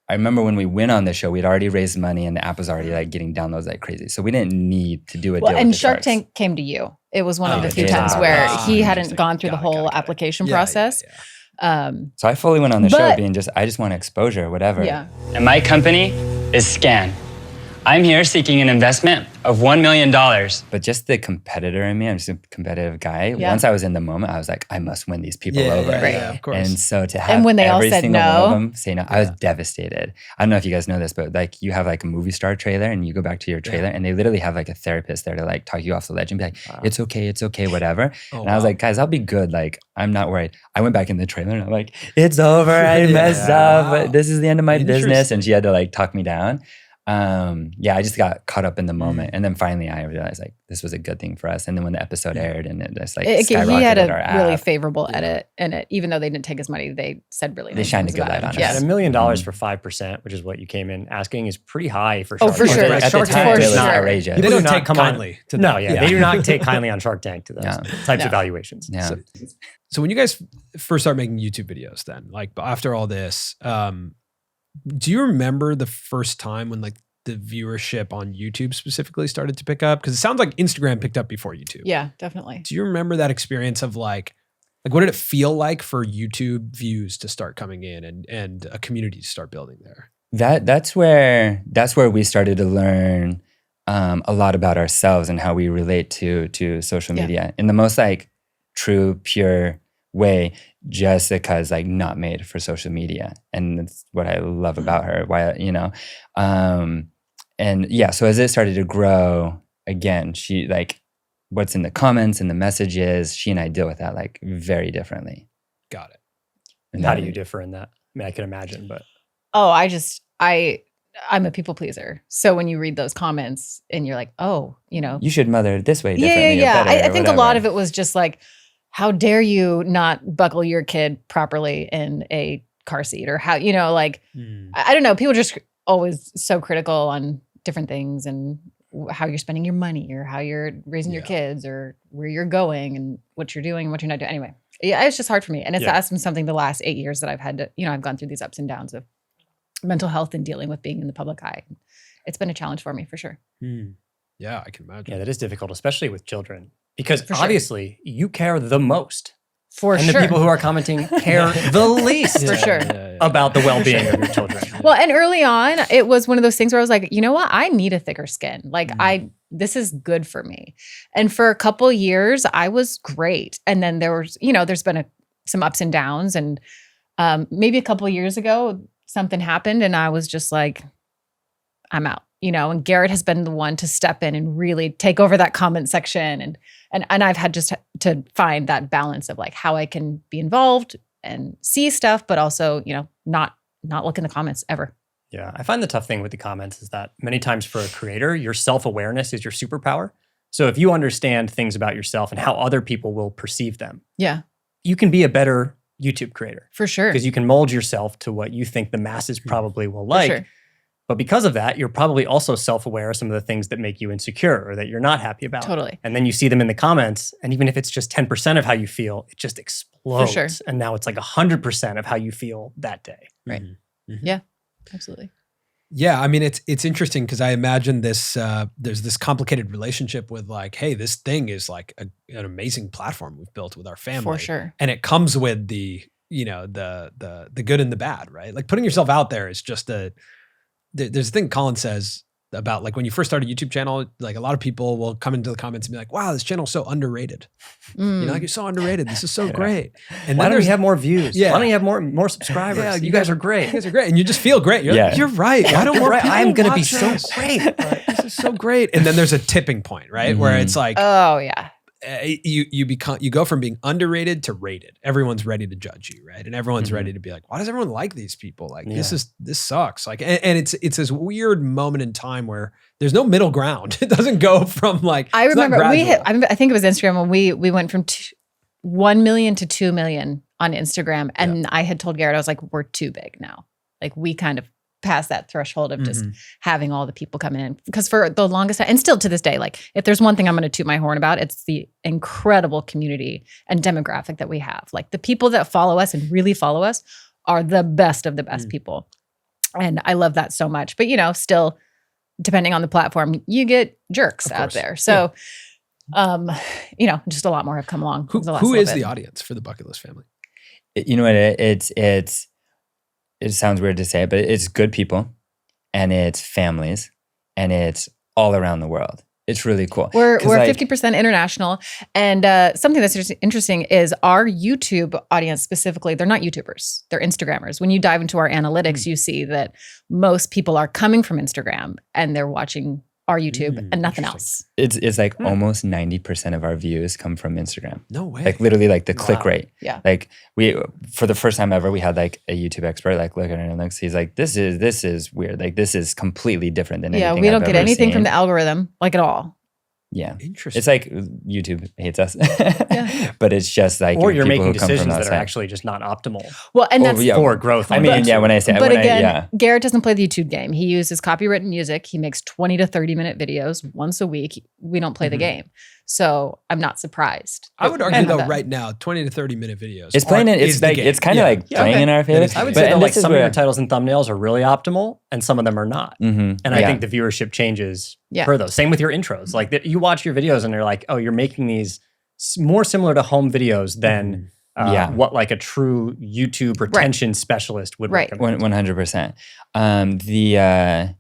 I remember when we went on the show, we'd already raised money, and the app was already like getting downloads like crazy. So we didn't need to do a deal And with the Shark Sharks. Tank came to you. It was one of the few did. times where he hadn't Interesting. gone through the Got it, whole got it. application Yeah, process. So I fully went on the show But- being I just want exposure, whatever. Yeah. And my company is Scan. I'm here seeking an investment of $1 million. But just the competitor in me, I'm just a competitive guy. Yeah. Once I was in the moment, I was like, I must win these people over. Yeah, of course. And so to have when they all every said single one no. of them say no, I was devastated. I don't know if you guys know this, but like you have like a movie star trailer, and you go back to your trailer, and they literally have like a therapist there to like talk you off the ledge and be like, it's okay, whatever. And I was like, guys, I'll be good. Like, I'm not worried. I went back in the trailer and I'm like, it's over. I messed up. Wow. This is the end of my business. Interesting. And she had to like talk me down. I just got caught up in the moment, and then finally I realized like this was a good thing for us. And then when the episode aired, and it just like skyrocketed He had our a app. really favorable edit in it, even though they didn't take his money. They said really They nice shined a things good about light him. on us. And Yes. $1 million for 5%, which is what you came in asking, is pretty high for Shark Oh, for Tank. sure. At the Shark time, Tank it is was not outrageous. They do don't not take come on- kindly to No, that. yeah, they do not take kindly on Shark Tank to those types of valuations. Yeah. So when you guys first started making YouTube videos, then like after all this, do you remember the first time when like the viewership on YouTube specifically started to pick up? Because it sounds like Instagram picked up before YouTube. Yeah, definitely. Do you remember that experience of like what did it feel like for YouTube views to start coming in and a community to start building there? That's where we started to learn a lot about ourselves and how we relate to social media in the most like true, pure way. Jessica's like not made for social media, and that's what I love about her. Why so as it started to grow again, she like what's in the comments and the messages, she and I deal with that like very differently. Got it. And how do you differ in that? I mean, I can imagine, but Oh, I'm a people pleaser. So when you read those comments and you're like, oh, you should mother it this way yeah. differently. or better I or think a lot whatever. of it was just like, how dare you not buckle your kid properly in a car seat, or how, I don't know. People just always so critical on different things and how you're spending your money or how you're raising your kids or where you're going and what you're doing and what you're not doing. Anyway, yeah, it's just hard for me. And that's been something the last 8 years that I've had to, I've gone through these ups and downs of mental health and dealing with being in the public eye. It's been a challenge for me for sure. Yeah, I can imagine. yeah, that is difficult, especially with children, because For sure. obviously you care the most. For And sure. the people who are commenting care the least For sure. about the well-being of your children. Well, and early on, it was one of those things where I was like, you know what? I need a thicker skin. Like this is good for me. And for a couple years, I was great. And then there was, there's been some ups and downs, and Maybe a couple of years ago, something happened and I was just like, I'm out, and Garrett has been the one to step in and really take over that comment section. And I've had just to find that balance of like how I can be involved and see stuff, but also, not look in the comments ever. Yeah. I find the tough thing with the comments is that many times for a creator, your self-awareness is your superpower. So if you understand things about yourself and how other people will perceive them, you can be a better YouTube creator. For sure. Because you can mold yourself to what you think the masses probably will like. For sure. But because of that, you're probably also self-aware of some of the things that make you insecure or that you're not happy about. Totally. And then you see them in the comments, and even if it's just 10% of how you feel, it just explodes. For sure. And now it's like 100% of how you feel that day. Right. Mm-hmm. Yeah, absolutely. Yeah, I mean, it's interesting because I imagine this, there's this complicated relationship with like, hey, this thing is like an amazing platform we've built with our family. For sure. And it comes with the, the good and the bad, right? Like putting yourself out there is just there's a thing Colin says about like when you first start a YouTube channel, like a lot of people will come into the comments and be like, wow, this channel's so underrated. Like you're so underrated. This is so great. And why don't we have more views? Yeah. Why don't you have more subscribers? Yeah, you guys are great. You guys are great. And you just feel great. You're like, you're right. Why don't more people I'm going to be watch so us? great. Like, this is so great. And then there's a tipping point, right? Where it's like, oh yeah, you go from being underrated to rated. Everyone's ready to judge you, right? And everyone's ready to be like, why does everyone like these people? Like this sucks. Like, and it's this weird moment in time where there's no middle ground. It doesn't go from like, I remember I think it was Instagram when we went from 1 million to 2 million on Instagram. And I had told Garrett, I was like, we're too big now. Like we kind of past that threshold of just having all the people come in. Because for the longest time, and still to this day, like if there's one thing I'm going to toot my horn about, it's the incredible community and demographic that we have. Like the people that follow us and really follow us are the best of the best people. And I love that so much. But, still, depending on the platform, you get jerks out there. So, just a lot more have come along. Who is the audience for the Bucket List family? You know what? It sounds weird to say it, but it's good people and it's families and it's all around the world. It's really cool. We're 50% international. And something that's interesting is our YouTube audience specifically, they're not YouTubers, they're Instagrammers. When you dive into our analytics, you see that most people are coming from Instagram and they're watching our YouTube and nothing else. It's like almost 90% of our views come from Instagram. No way. Like literally like the click rate. Yeah. Like for the first time ever, we had like a YouTube expert like look at our analytics. He's like, this is weird. Like this is completely different than anything we don't I've get ever anything seen. from the algorithm, like at all. Yeah. Interesting. It's like YouTube hates us. But it's just like or you're people making who come from decisions that outside. are actually just not optimal. Well, and that's for growth. I mean, when I say but again, Garrett doesn't play the YouTube game. He uses copywritten music. He makes 20 to 30 minute videos once a week. We don't play the game. So I'm not say I would argue though right now, 20 to 30 minute videos. It's playing it. It's like it's kind of like playing in our favor. I would say that like some of your titles and thumbnails are really optimal and some of them are not. And I think the viewership changes per those. Same with your intros. Like you watch your videos and they're like, oh, you're making these more similar to home videos than what like a true YouTube retention specialist would recommend. 100%.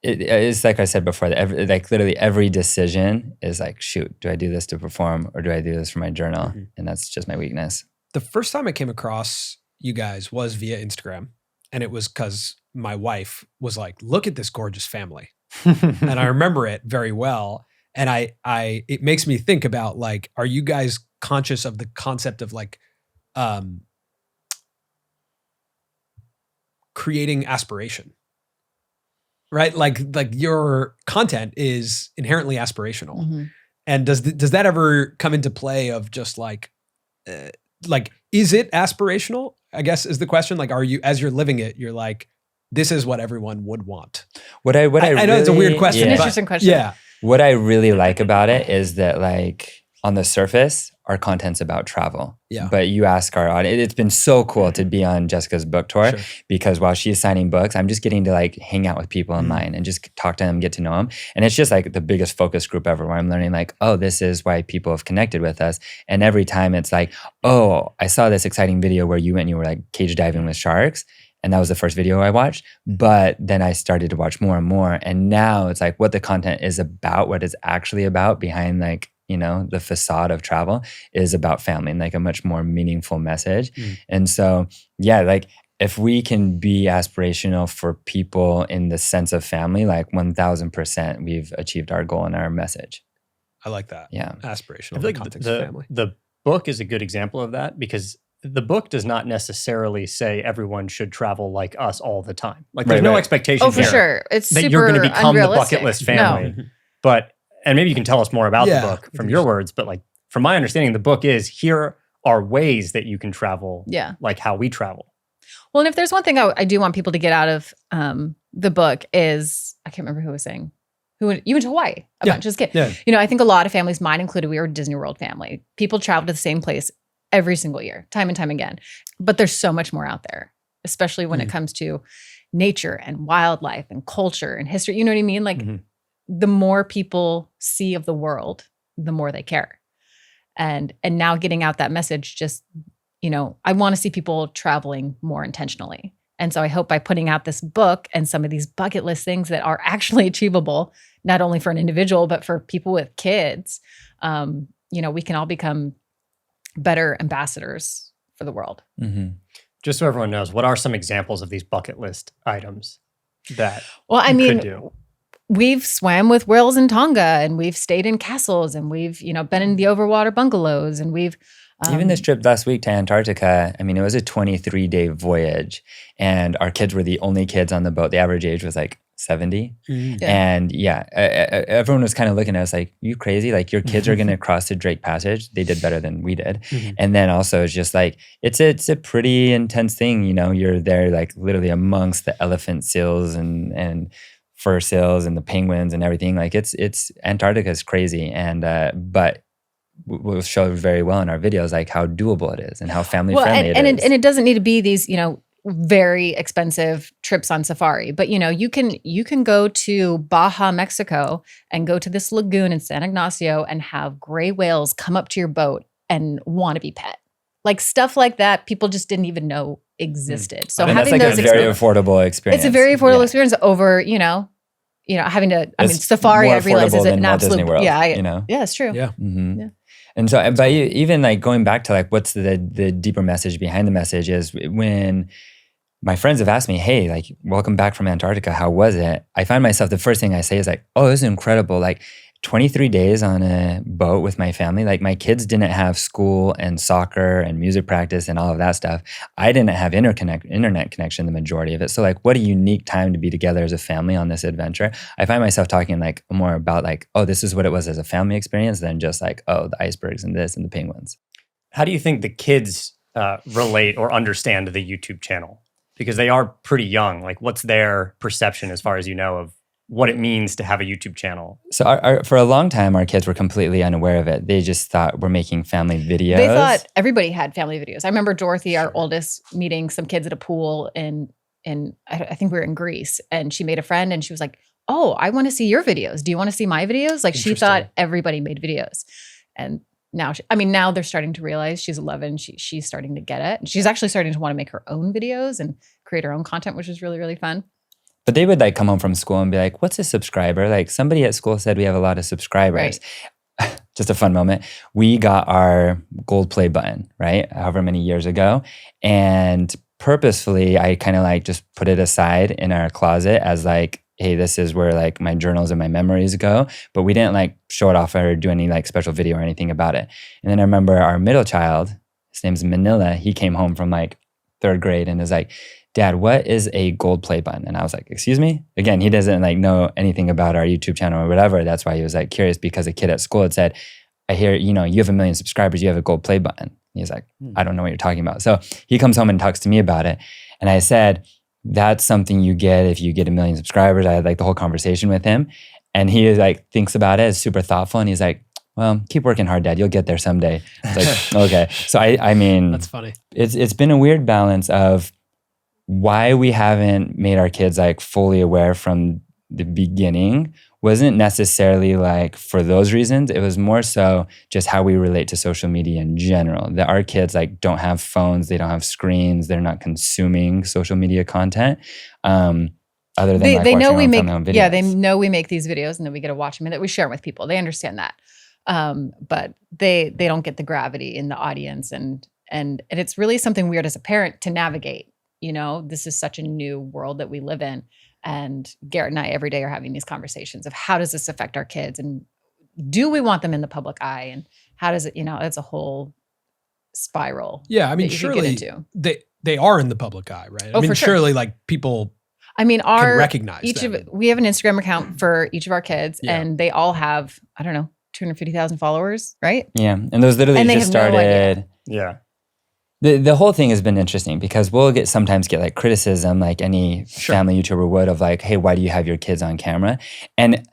It's like I said before, literally every decision is like, shoot, do I do this to perform or do I do this for my journal? And that's just my weakness. The first time I came across you guys was via Instagram. And it was because my wife was like, look at this gorgeous family. And I remember it very well. And it makes me think about like, are you guys conscious of the concept of like creating aspiration? Right? Like your content is inherently aspirational. And does that ever come into play of just like is it aspirational? I guess is the question. Like, are you, as you're living it, you're like, this is what everyone would want. I know it's a weird question. It's an interesting question. Yeah. What I really like about it is that like on the surface, our content's about travel. Yeah. But you ask our audience, it's been so cool to be on Jessica's book tour because while she's signing books, I'm just getting to like hang out with people online and just talk to them, get to know them. And it's just like the biggest focus group ever where I'm learning like, oh, this is why people have connected with us. And every time it's like, oh, I saw this exciting video where you went and you were like cage diving with sharks. And that was the first video I watched. But then I started to watch more and more. And now it's like what the content is about, what it's actually about behind like, the facade of travel is about family and like a much more meaningful message. And so, yeah, like if we can be aspirational for people in the sense of family, like 1000%, we've achieved our goal and our message. I like that. Yeah. Aspirational I in feel the like context of family. the book is a good example of that, because the book does not necessarily say everyone should travel like us all the time. Like there's no expectation for here sure. It's that super you're going to become the unrealistic. bucket list family. No. But, and maybe you can tell us more about the book from your words, but like from my understanding, the book is, here are ways that you can travel like how we travel. Well, and if there's one thing I do want people to get out of the book is, I can't remember who was saying, you went to Hawaii a bunch as kids. Yeah. I think a lot of families, mine included, we were a Disney World family. People travel to the same place every single year, time and time again. But there's so much more out there, especially when it comes to nature and wildlife and culture and history. You know what I mean? Like the more people see of the world, the more they care. And now getting out that message, just, I want to see people traveling more intentionally. And so I hope by putting out this book and some of these bucket list things that are actually achievable, not only for an individual, but for people with kids, we can all become better ambassadors for the world. Just so everyone knows, what are some examples of these bucket list items that could do? We've swam with whales in Tonga, and we've stayed in castles, and we've, been in the overwater bungalows, and we've even this trip last week to Antarctica, I mean, it was a 23-day voyage, and our kids were the only kids on the boat. The average age was like 70. And everyone was kind of looking at us like, you crazy? Like your kids are going to cross the Drake Passage. They did better than we did. And then also it's just like, it's a pretty intense thing. You're there like literally amongst the elephant seals and fur seals and the penguins and everything. Like it's Antarctica is crazy. And, but we'll show very well in our videos, like how doable it is and how family friendly it is. And it doesn't need to be these, very expensive trips on safari, but you can go to Baja, Mexico, and go to this lagoon in San Ignacio and have gray whales come up to your boat and want to be pet. Like stuff like that, people just didn't even know existed. So having that's like a very affordable experience. It's a very affordable experience over, having to. Safari. I realize is an absolute. Disney World, yeah, it's true. Yeah. Yeah. And so, but even like going back to like what's the deeper message behind the message is when my friends have asked me, hey, like, welcome back from Antarctica. How was it? I find myself, the first thing I say is like, oh, it was incredible. Like 23 days on a boat with my family. Like my kids didn't have school and soccer and music practice and all of that stuff. I didn't have internet connection the majority of it. So like what a unique time to be together as a family on this adventure. I find myself talking like more about like, oh, this is what it was as a family experience than just like, oh, the icebergs and this and the penguins. How do you think the kids relate or understand the YouTube channel? Because they are pretty young. Like what's their perception as far as of what it means to have a YouTube channel? So for a long time, our kids were completely unaware of it. They just thought we're making family videos. They thought everybody had family videos. I remember Dorothy, our oldest, meeting some kids at a pool in I think we were in Greece, and she made a friend and she was like, oh, I want to see your videos. Do you want to see my videos? Like she thought everybody made videos. And now, now they're starting to realize she's 11. She's starting to get it. She's actually starting to want to make her own videos and create her own content, which is really, really fun. But they would like come home from school and be like, what's a subscriber? Like somebody at school said we have a lot of subscribers. Right. Just a fun moment. We got our gold play button, right? However many years ago. And purposefully, I kind of like just put it aside in our closet as like, hey, this is where like my journals and my memories go. But we didn't like show it off or do any like special video or anything about it. And then I remember our middle child, his name's Manila. He came home from like 3rd grade and is like, Dad, what is a gold play button? And I was like, excuse me? Again, he doesn't like know anything about our YouTube channel or whatever. That's why he was like curious, because a kid at school had said, I hear, you have 1 million subscribers, you have a gold play button. He's like, I don't know what you're talking about. So he comes home and talks to me about it. And I said, that's something you get if you get 1 million subscribers. I had like the whole conversation with him. And he is like, thinks about it, is super thoughtful. And he's like, well, keep working hard, Dad. You'll get there someday. It's like, okay. So I mean, that's funny. It's been a weird balance of why we haven't made our kids like fully aware from the beginning wasn't necessarily like for those reasons. It was more so just how we relate to social media in general. That our kids like don't have phones, they don't have screens, they're not consuming social media content. Other than they know we make videos. Yeah, they know we make these videos and then we get to watch them and that we share them with people. They understand that. But they don't get the gravity in the audience, and it's really something weird as a parent to navigate. You know, this is such a new world that we live in, and Garrett and I every day are having these conversations of how does this affect our kids, and do we want them in the public eye, and how does it? You know, it's a whole spiral. Yeah, I mean, surely they are in the public eye, right? I mean, surely like people. I mean, can recognize we have an Instagram account for each of our kids, and they all have, I don't know, 250,000 followers, right? Yeah, and those literally just started. Yeah. The whole thing has been interesting because we'll sometimes get like criticism, like any family YouTuber would, of like, hey, why do you have your kids on camera? And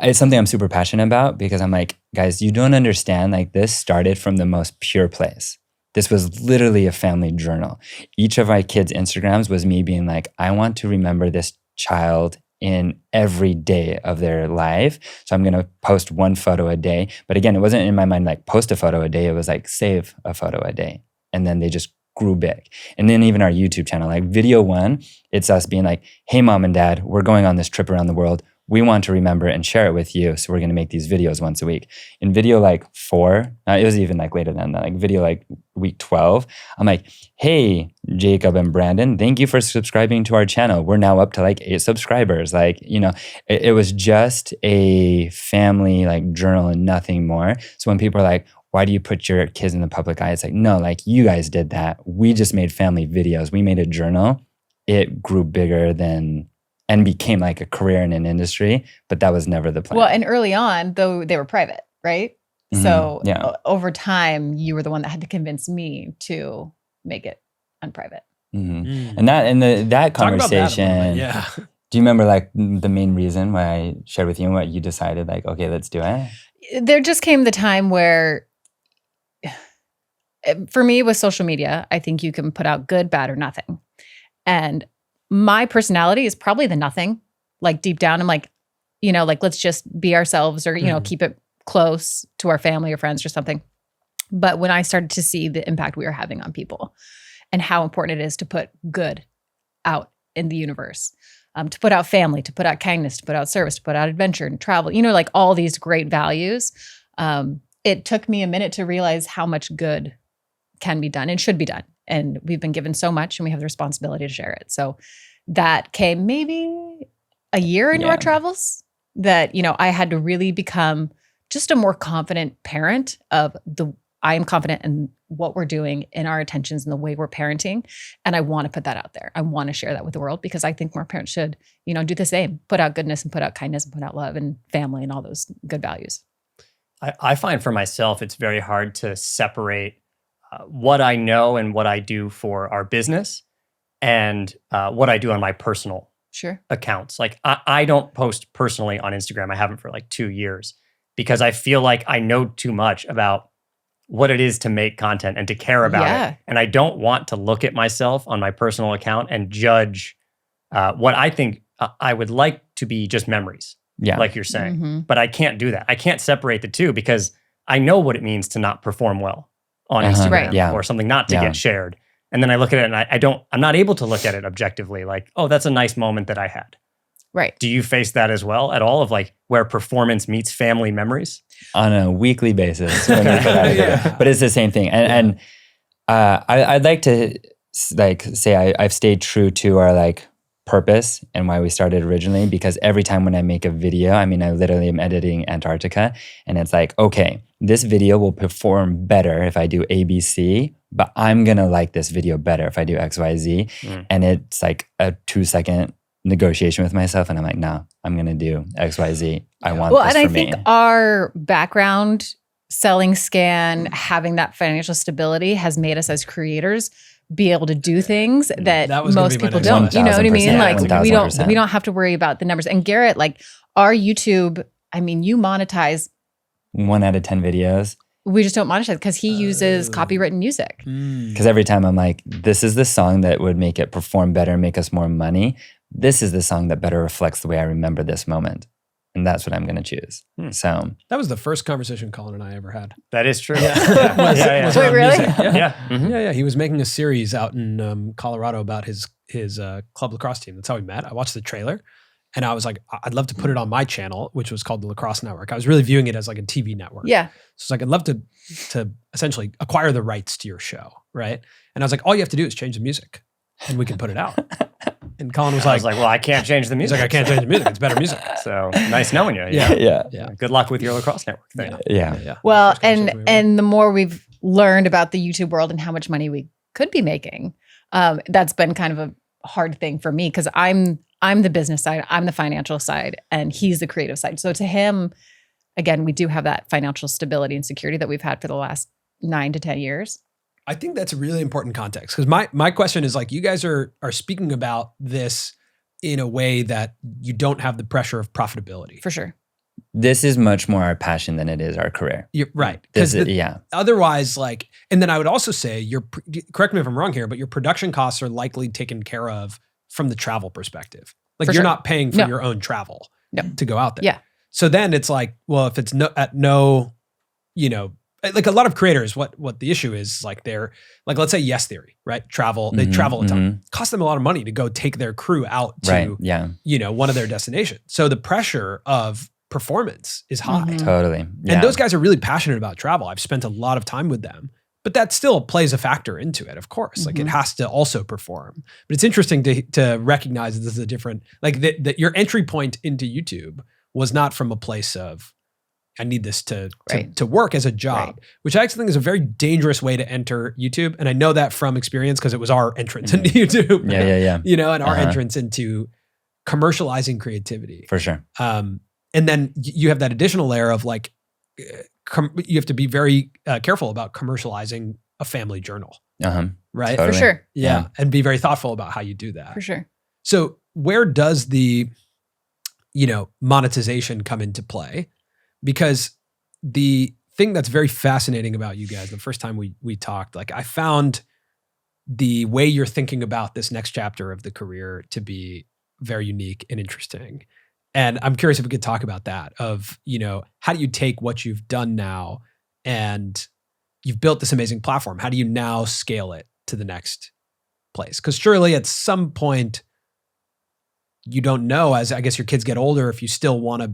it's something I'm super passionate about because I'm like, guys, you don't understand. Like, this started from the most pure place. This was literally a family journal. Each of my kids' Instagrams was me being like, I want to remember this child in every day of their life. So I'm going to post one photo a day. But again, it wasn't in my mind like post a photo a day. It was like save a photo a day. And then they just grew big. And then even our YouTube channel, like video 1, it's us being like, hey, mom and dad, we're going on this trip around the world. We want to remember and share it with you. So we're going to make these videos once a week. In video like 4, it was even like later than that, like video like week 12, I'm like, hey, Jacob and Brandon, thank you for subscribing to our channel. We're now up to like 8 subscribers. Like, you know, it was just a family like journal and nothing more. So when people are like, why do you put your kids in the public eye? It's like, no, like you guys did that. We just made family videos. We made a journal. It grew bigger than and became like a career in an industry, but that was never the plan. Well, and early on, though, they were private, right? Mm-hmm. So over time, you were the one that had to convince me to make it unprivate. Mm-hmm. And that conversation, yeah. Do you remember like the main reason why I shared with you and what you decided like, okay, let's do it? There just came the time where, for me with social media, I think you can put out good, bad, or nothing. And my personality is probably the nothing. Like deep down, I'm like, you know, like let's just be ourselves or, you know, keep it close to our family or friends or something. But when I started to see the impact we were having on people and how important it is to put good out in the universe, to put out family, to put out kindness, to put out service, to put out adventure and travel, you know, like all these great values. It took me a minute to realize how much good can be done and should be done. And we've been given so much and we have the responsibility to share it. So that came maybe a year into our travels that, you know, I had to really become just a more confident parent I am confident in what we're doing in our attentions and the way we're parenting. And I want to put that out there. I want to share that with the world because I think more parents should, you know, do the same, put out goodness and put out kindness and put out love and family and all those good values. I find for myself, it's very hard to separate what I know and what I do for our business and what I do on my personal accounts. Like I don't post personally on Instagram. I haven't for like 2 years because I feel like I know too much about what it is to make content and to care about it. And I don't want to look at myself on my personal account and judge what I think I would like to be just memories, like you're saying. Mm-hmm. But I can't do that. I can't separate the two because I know what it means to not perform well on Instagram or something not to get shared. And then I look at it and I'm not able to look at it objectively like, oh, that's a nice moment that I had. Right. Do you face that as well at all of like where performance meets family memories? On a weekly basis. When we put out but it's the same thing. And I'd like to like say I've stayed true to our like purpose and why we started originally, because every time when I make a video, I mean, I literally am editing Antarctica and it's like, okay, this video will perform better if I do ABC, but I'm going to like this video better if I do XYZ. And it's like a 2-second negotiation with myself. And I'm like, no, I'm going to do XYZ. I want this for me. And I think our background, selling Scan, having that financial stability has made us as creators be able to do things that most people don't. You know what I mean? Like we don't have to worry about the numbers. And Garrett, like our YouTube, I mean, you monetize 1 out of 10 videos. We just don't monetize because he uses copywritten music. Because every time I'm like, this is the song that would make it perform better, make us more money. This is the song that better reflects the way I remember this moment. And that's what I'm going to choose. So that was the first conversation Colin and I ever had. That is true. Was Wait, really? Yeah. He was making a series out in Colorado about his club lacrosse team. That's how we met. I watched the trailer And I was like, I'd love to put it on my channel, which was called the Lacrosse Network. I was really viewing it as like a TV network. Yeah. So it's like, I'd love to essentially acquire the rights to your show, right? And I was like, all you have to do is change the music and we can put it out. And Colin was like, well, I can't change the music. He's like, I can't change the music. It's better music. So nice knowing you. Yeah. Good luck with your Lacrosse Network thing. Yeah. Well, and the more we've learned about the YouTube world and how much money we could be making, that's been kind of a hard thing for me because I'm the business side, I'm the financial side, and he's the creative side. So to him, again, we do have that financial stability and security that we've had for the last 9 to 10 years. I think that's a really important context because my question is like, you guys are speaking about this in a way that you don't have the pressure of profitability. For sure. This is much more our passion than it is our career. You're right. Otherwise, like, and then I would also say, correct me if I'm wrong here, but your production costs are likely taken care of from the travel perspective. Like you're not paying for your own travel to go out there. Yeah. So then it's like, well, if it's like a lot of creators, what the issue is like they're like, let's say Yes Theory, right? They travel a ton. It costs them a lot of money to go take their crew out to, one of their destinations. So the pressure of performance is high. Totally. Yeah. And those guys are really passionate about travel. I've spent a lot of time with them, but that still plays a factor into it, of course. Like it has to also perform. But it's interesting to recognize that this is a different, like that your entry point into YouTube was not from a place of, I need this to work as a job, which I actually think is a very dangerous way to enter YouTube. And I know that from experience because it was our entrance into YouTube. And our entrance into commercializing creativity. For sure. And then you have that additional layer of like, you have to be very careful about commercializing a family journal. Right? Totally. For sure. Yeah. And be very thoughtful about how you do that. For sure. So where does the, monetization come into play? Because the thing that's very fascinating about you guys, the first time we talked, like I found the way you're thinking about this next chapter of the career to be very unique and interesting. And I'm curious if we could talk about that of, how do you take what you've done now and you've built this amazing platform? How do you now scale it to the next place? Because surely at some point, you don't know as I guess your kids get older if you still want to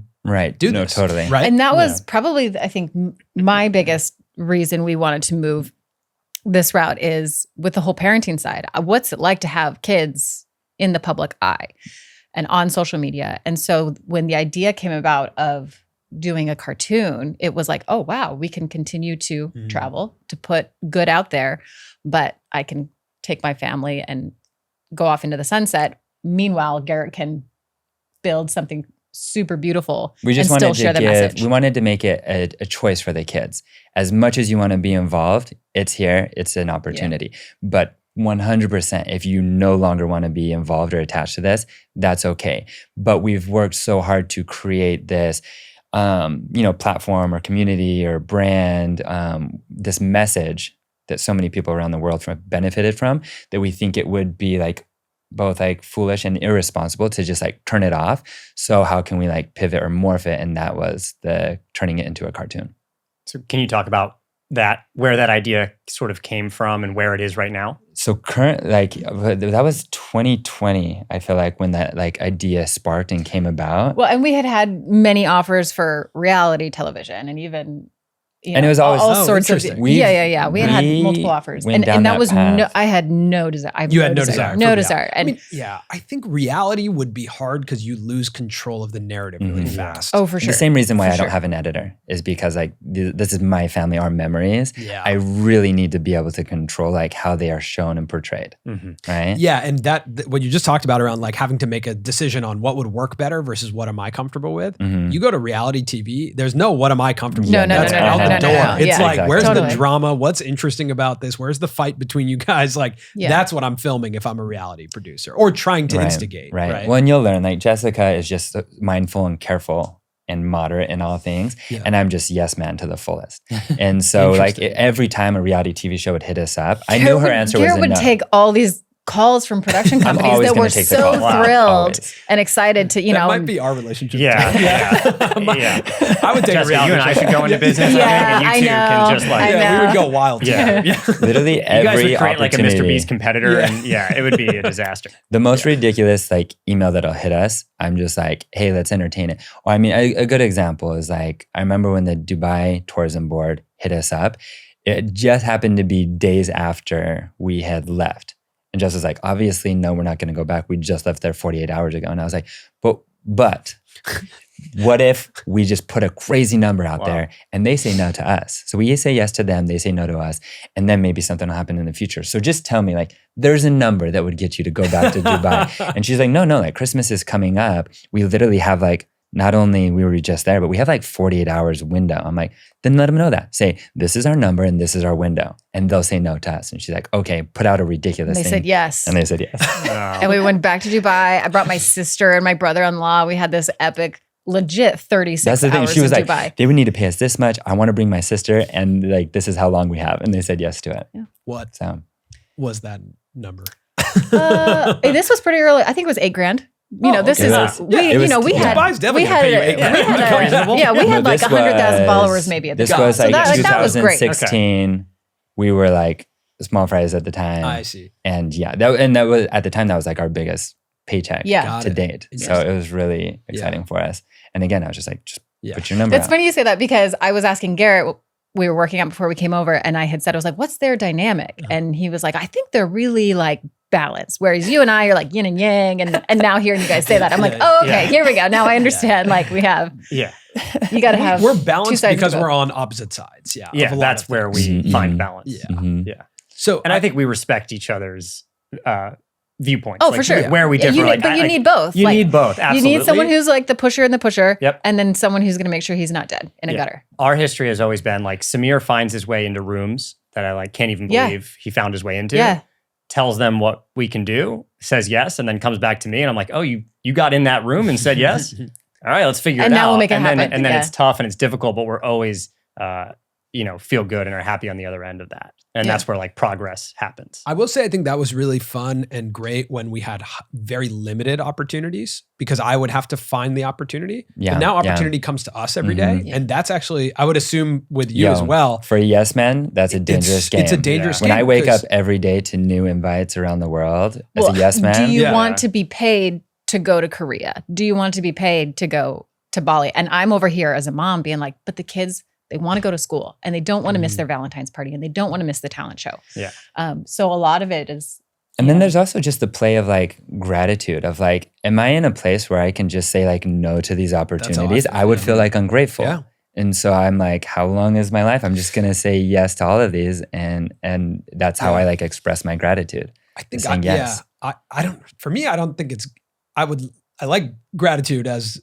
do this. Totally. Right. And that was probably, I think, my biggest reason we wanted to move this route is with the whole parenting side. What's it like to have kids in the public eye and on social media? And so when the idea came about of doing a cartoon, it was like, oh, wow, we can continue to travel, to put good out there, but I can take my family and go off into the sunset. Meanwhile, Garrett can build something super beautiful and still share the message. We wanted to make it a choice for the kids. As much as you want to be involved, it's here, it's an opportunity. But 100%, if you no longer want to be involved or attached to this, that's okay. But we've worked so hard to create this, platform or community or brand, this message that so many people around the world benefited from, that we think it would be like both like foolish and irresponsible to just like turn it off. So how can we like pivot or morph it? And that was the turning it into a cartoon. So can you talk about that, where that idea sort of came from and where it is right now? So that was 2020, I feel like, when that like idea sparked and came about. Well, and we had many offers for reality television and even and it was always all sorts of We had multiple offers, and that was I had no desire. You had no desire. No desire. And I think reality would be hard because you lose control of the narrative really fast. Oh, for sure. The same reason why I don't have an editor is because like this is my family, our memories. Yeah. I really need to be able to control like how they are shown and portrayed. Right? Yeah, and what you just talked about around like having to make a decision on what would work better versus what am I comfortable with. You go to reality TV, there's no what am I comfortable with. That's out the door. It's like, exactly. Where's the drama? What's interesting about this? Where's the fight between you guys? Like, that's what I'm filming if I'm a reality producer or trying to instigate. Right. Well, and you'll learn, like Jessica is just mindful and careful and moderate in all things. Yeah. And I'm just yes man to the fullest. And so like every time a reality TV show would hit us up, I knew her answer was Garrett would enough. take all these calls from production companies always that gonna were take the so call. Wow, thrilled always. and excited to, that might be our relationship. Yeah. too. Yeah. I would take Jessica, a reality you and I show. should go into business. Yeah, I think, and you two I can know. just like, I Yeah, we know. would go wild. Yeah. Literally you guys every would create like a Mr. opportunity. Beast competitor, Yeah. and it would be a disaster. The most ridiculous like email that'll hit us, I'm just like, hey, let's entertain it. Or I mean, a good example is like, I remember when the Dubai Tourism Board hit us up. It just happened to be days after we had left. And Jess was like, obviously, no, we're not going to go back. We just left there 48 hours ago. And I was like, but what if we just put a crazy number out there and they say no to us? So we say yes to them, they say no to us, and then maybe something will happen in the future. So just tell me, like, there's a number that would get you to go back to Dubai. And she's like, no, like Christmas is coming up. We literally have like, not only we were just there, but we have like 48 hours window. I'm like, then let them know that. Say, this is our number and this is our window. And they'll say no to us. And she's like, okay, put out a ridiculous And they thing. said yes. And they said yes. And we went back to Dubai. I brought my sister and my brother-in-law. We had this epic, legit 36 That's the thing. hours She was in like, Dubai. they would need to pay us this much. I want to bring my sister. And like, this is how long we have. And they said yes to it. Yeah. What So was that number? This was pretty early. I think it was $8,000. You know, this okay. is It was- we had Dubai's definitely we gonna had pay you $8,000. we had No, like this 100,000 was- followers maybe at the This time. was So like that was great. 2016. We were like small fries at the time. I see. And yeah, that was at the time, that was like our biggest paycheck Yeah. Got to it. date. So it was really exciting for us. And again, I was just like, just put your number It's out. funny you say that because I was asking Garrett, we were working out before we came over, and I had said, I was like, what's their dynamic? And he was like, I think they're really like balanced. Whereas you and I are like yin and yang. And now hearing you guys say that, I'm like, oh, okay, here we go. Now I understand. Like we have, Yeah. you got to have. We're two balanced sides because of it. we're on opposite sides. Yeah. Yeah. of a lot That's of where things. we find balance. Yeah. Mhm. Yeah. So And I think we respect each other's viewpoints. Oh, like, for sure. Where we Yeah, differ. you need, like, but you like, need both. You Like, need both. Absolutely. You need someone who's like the pusher and the pusher. Yep. And then someone who's going to make sure he's not dead in a Yeah. gutter. Our history has always been like Samir finds his way into rooms that I like can't even Yeah. believe he found his way into. Yeah. Tells them what we can do, says yes, and then comes back to me and I'm like, oh, you got in that room and said yes? All right, let's figure And it now out. we'll make it and then, happen. And then Yeah. it's tough and it's difficult, but we're always feel good and are happy on the other end of that. And Yeah. that's where like progress happens. I will say I think that was really fun and great when we had very limited opportunities because I would have to find the opportunity. Yeah, But now yeah. opportunity comes to us every day. Mhm. And that's actually, I would assume with you Yo, as well. For a yes man, that's a dangerous game. It's a dangerous When game. I wake up because- every day to new invites around the world as a yes man, Do you Yeah. want to be paid to go to Korea? Do you want to be paid to go to Bali? And I'm over here as a mom being like, but the kids, they want to go to school and they don't want to miss their Valentine's party and they don't want to miss the talent show. Yeah. So a lot of it is. And then there's also just the play of like gratitude of like, am I in a place where I can just say like no to these opportunities? feel, I would yeah. feel like ungrateful. Yeah. And so I'm like, how long is my life? I'm just gonna say yes to all of these, and that's how Yeah. I like express my gratitude. I think saying yes. I don't, for me, I don't think it's, I like gratitude as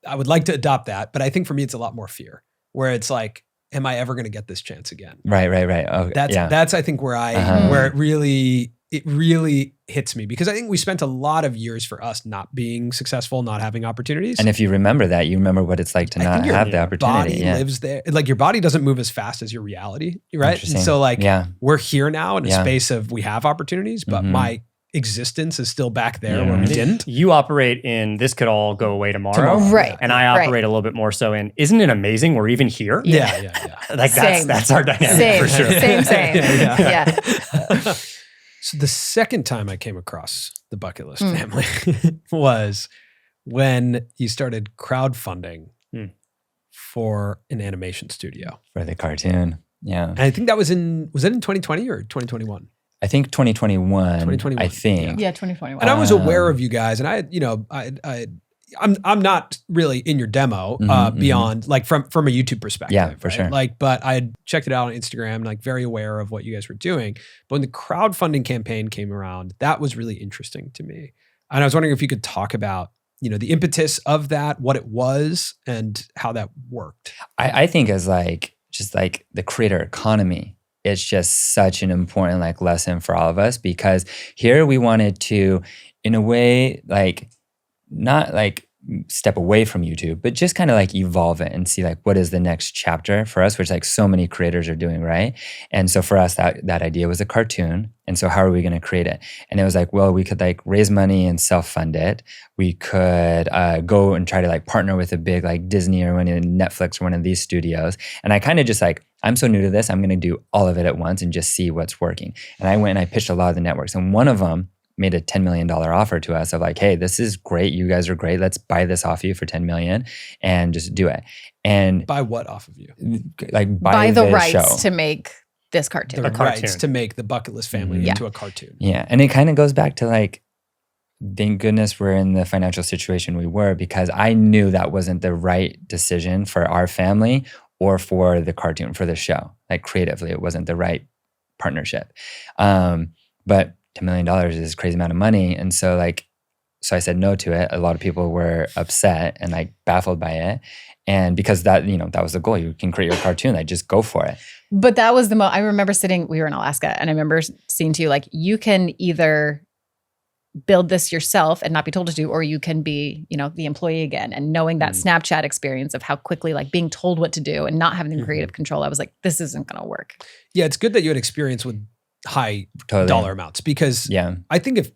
I would like to adopt that, but I think for me, it's a lot more fear where it's like, am I ever going to get this chance again? Right. Oh, That's I think where Uh-huh. where it really hits me because I think we spent a lot of years for us not being successful, not having opportunities. And if you remember that, you remember what it's like to I not think your have the opportunity. body Yeah. lives there. Like your body doesn't move as fast as your reality, right? And Interesting. so like Yeah. we're here now in a Yeah. space of we have opportunities, but Mhm. my existence is still back there Yeah. where we didn't. You operate in this could all go away tomorrow. Right. And I operate a little bit more so in, isn't it amazing we're even here? Yeah. Like Same. that's our dynamic Same. for sure. Same. Yeah. Yeah. So the second time I came across the Bucket List family was when you started crowdfunding for an animation studio. For the cartoon. Yeah. And I think that was it in 2020 or 2021? I think 2021. 2021, I think. Yeah, 2021. And I was aware of you guys, and I'm not really in your demo beyond like from a YouTube perspective. Yeah, for right? sure. Like, but I had checked it out on Instagram, like very aware of what you guys were doing. But when the crowdfunding campaign came around, that was really interesting to me. And I was wondering if you could talk about, the impetus of that, what it was, and how that worked. I think as like just like the creator economy, it's just such an important like lesson for all of us because here we wanted to, in a way, like not like step away from YouTube, but just kind of like evolve it and see like what is the next chapter for us, which like so many creators are doing, right? And so for us, that idea was a cartoon. And so how are we going to create it? And it was like, well, we could like raise money and self-fund it. We could go and try to like partner with a big like Disney or Netflix or one of these studios. And I kind of just like, I'm so new to this, I'm going to do all of it at once and just see what's working. And I went and I pitched a lot of the networks. And one of them made a $10 million offer to us of like, hey, this is great. You guys are great. Let's buy this off you for $10 million and just do it. And buy what off of you? Like buy the rights show. to make this cartoon. The rights to make the Bucket List family into a cartoon. Yeah. And it kind of goes back to like, thank goodness we're in the financial situation we were, because I knew that wasn't the right decision for our family or for the cartoon, for the show. Like creatively, it wasn't the right partnership. But $10 million is a crazy amount of money. And so I said no to it. A lot of people were upset and like baffled by it. And because that was the goal. You can create your cartoon, like just go for it. But that was I remember we were in Alaska and I remember saying to you, like, you can either build this yourself and not be told to do, or you can be, the employee again. And knowing that Snapchat experience of how quickly like being told what to do and not having the creative control, I was like, this isn't going to work. Yeah. It's good that you had experience with high dollar amounts, because I think if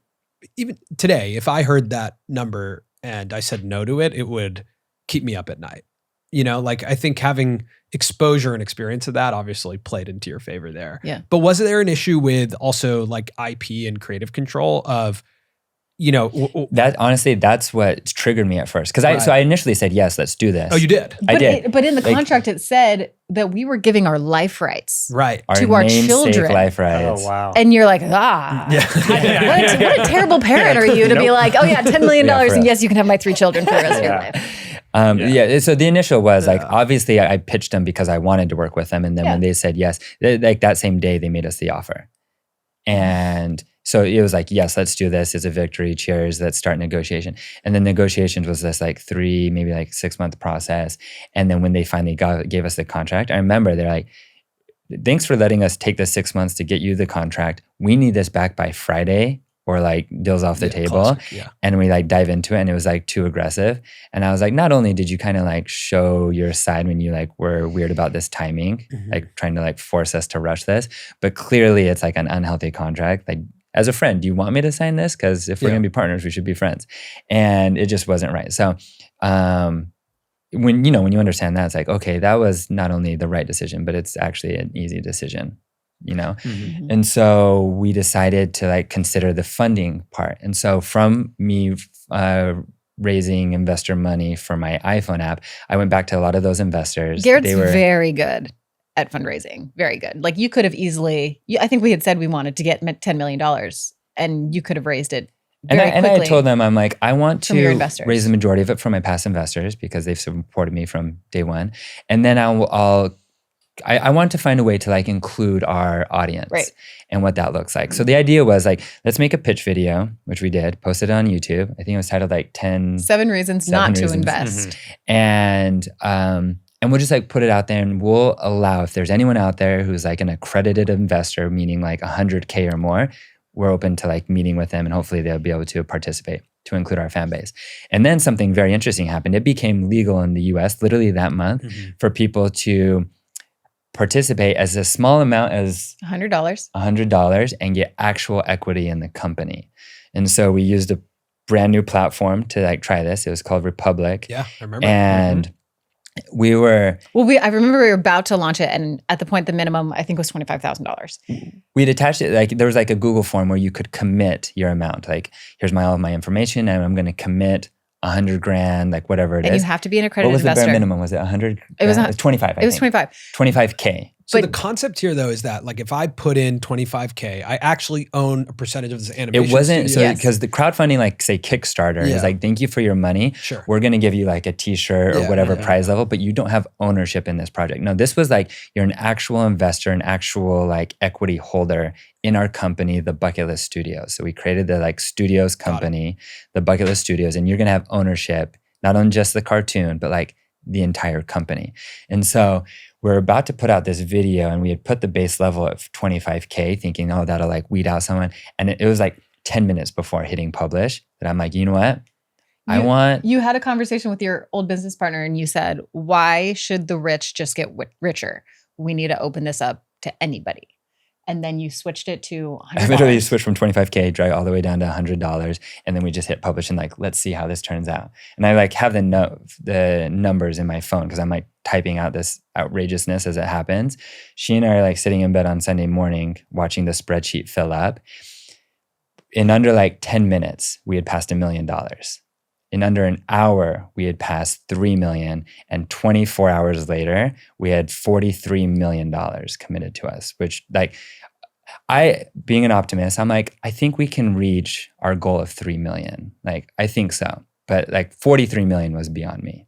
even today, if I heard that number and I said no to it, it would keep me up at night. Like I think having exposure and experience of that obviously played into your favor there. Yeah. But was there an issue with also like IP and creative control of, that honestly, that's what triggered me at first. Because I initially said, yes, let's do this. Oh, you did? I did. But in the contract, it said that we were giving our life rights to our children. Life rights. Oh, wow. And you're like, what a terrible parent are you to be like, oh yeah, $10 million and yes, you can have my 3 children for the rest of your life. So the initial was like, obviously I pitched them because I wanted to work with them. And then when they said yes, like that same day they made us the offer. And so it was like, yes, let's do this. It's a victory. Cheers. Let's start negotiation. And then negotiations was this like 3, maybe like 6-month process. And then when they finally gave us the contract, I remember they're like, thanks for letting us take the 6 months to get you the contract. We need this back by Friday, or like deals off the table. Classic, And we like dive into it and it was like too aggressive. And I was like, not only did you kind of like show your side when you like were weird about this timing, like trying to like force us to rush this, but clearly it's like an unhealthy contract. Like, as a friend, do you want me to sign this? Because if we're going to be partners, we should be friends. And it just wasn't right. So when you understand that, it's like, okay, that was not only the right decision, but it's actually an easy decision, And so we decided to like consider the funding part. And so from me raising investor money for my iPhone app, I went back to a lot of those investors. Garrett's very good at fundraising. Very good. Like you could have easily, I think we had said we wanted to get $10 million and you could have raised it very quickly. And I told them, I'm like, I want to raise the majority of it from my past investors because they've supported me from day one. And then I want to find a way to like include our audience and what that looks like. So the idea was like, let's make a pitch video, which we did, posted it on YouTube. I think it was titled like 7 reasons not to invest. And we'll just like put it out there and we'll allow, if there's anyone out there who's like an accredited investor, meaning like 100K or more, we're open to like meeting with them and hopefully they'll be able to participate to include our fan base. And then something very interesting happened. It became legal in the US literally that month for people to participate as a small amount as $100 and get actual equity in the company. And so we used a brand new platform to like try this. It was called Republic. Yeah, I remember. And we were... I remember we were about to launch it and at the point the minimum I think was $25,000. We'd attached it, like there was like a Google form where you could commit your amount. Like here's all of my information and I'm going to commit $100,000, like whatever it is. And you have to be an accredited investor. What was the bare minimum? Was it 100? It was 25. It was 25. 25K. So the concept here though is that like if I put in 25K, I actually own a percentage of this animation. It wasn't because the crowdfunding, like say Kickstarter, is like thank you for your money. Sure. We're going to give you like a T-shirt or whatever prize level, but you don't have ownership in this project. No, this was like you're an actual investor, an actual like equity holder in our company, the Bucket List Studios. So we created the like studios company, the Bucket List Studios, and you're going to have ownership not on just the cartoon, but like the entire company. And so we're about to put out this video and we had put the base level at 25K thinking, oh, that'll like weed out someone. And it was like 10 minutes before hitting publish that I'm like, you know what? You had a conversation with your old business partner and you said, why should the rich just get richer? We need to open this up to anybody. And then you switched it to $100. I literally switched from $25K, drag all the way down to $100. And then we just hit publish and like, let's see how this turns out. And I like have the numbers in my phone because I'm like typing out this outrageousness as it happens. She and I are like sitting in bed on Sunday morning, watching the spreadsheet fill up. In under like 10 minutes, we had passed $1 million. In under an hour, we had passed 3 million. And 24 hours later, we had $43 million committed to us, which like, being an optimist, I'm like, I think we can reach our goal of 3 million. Like, I think so. But like 43 million was beyond me.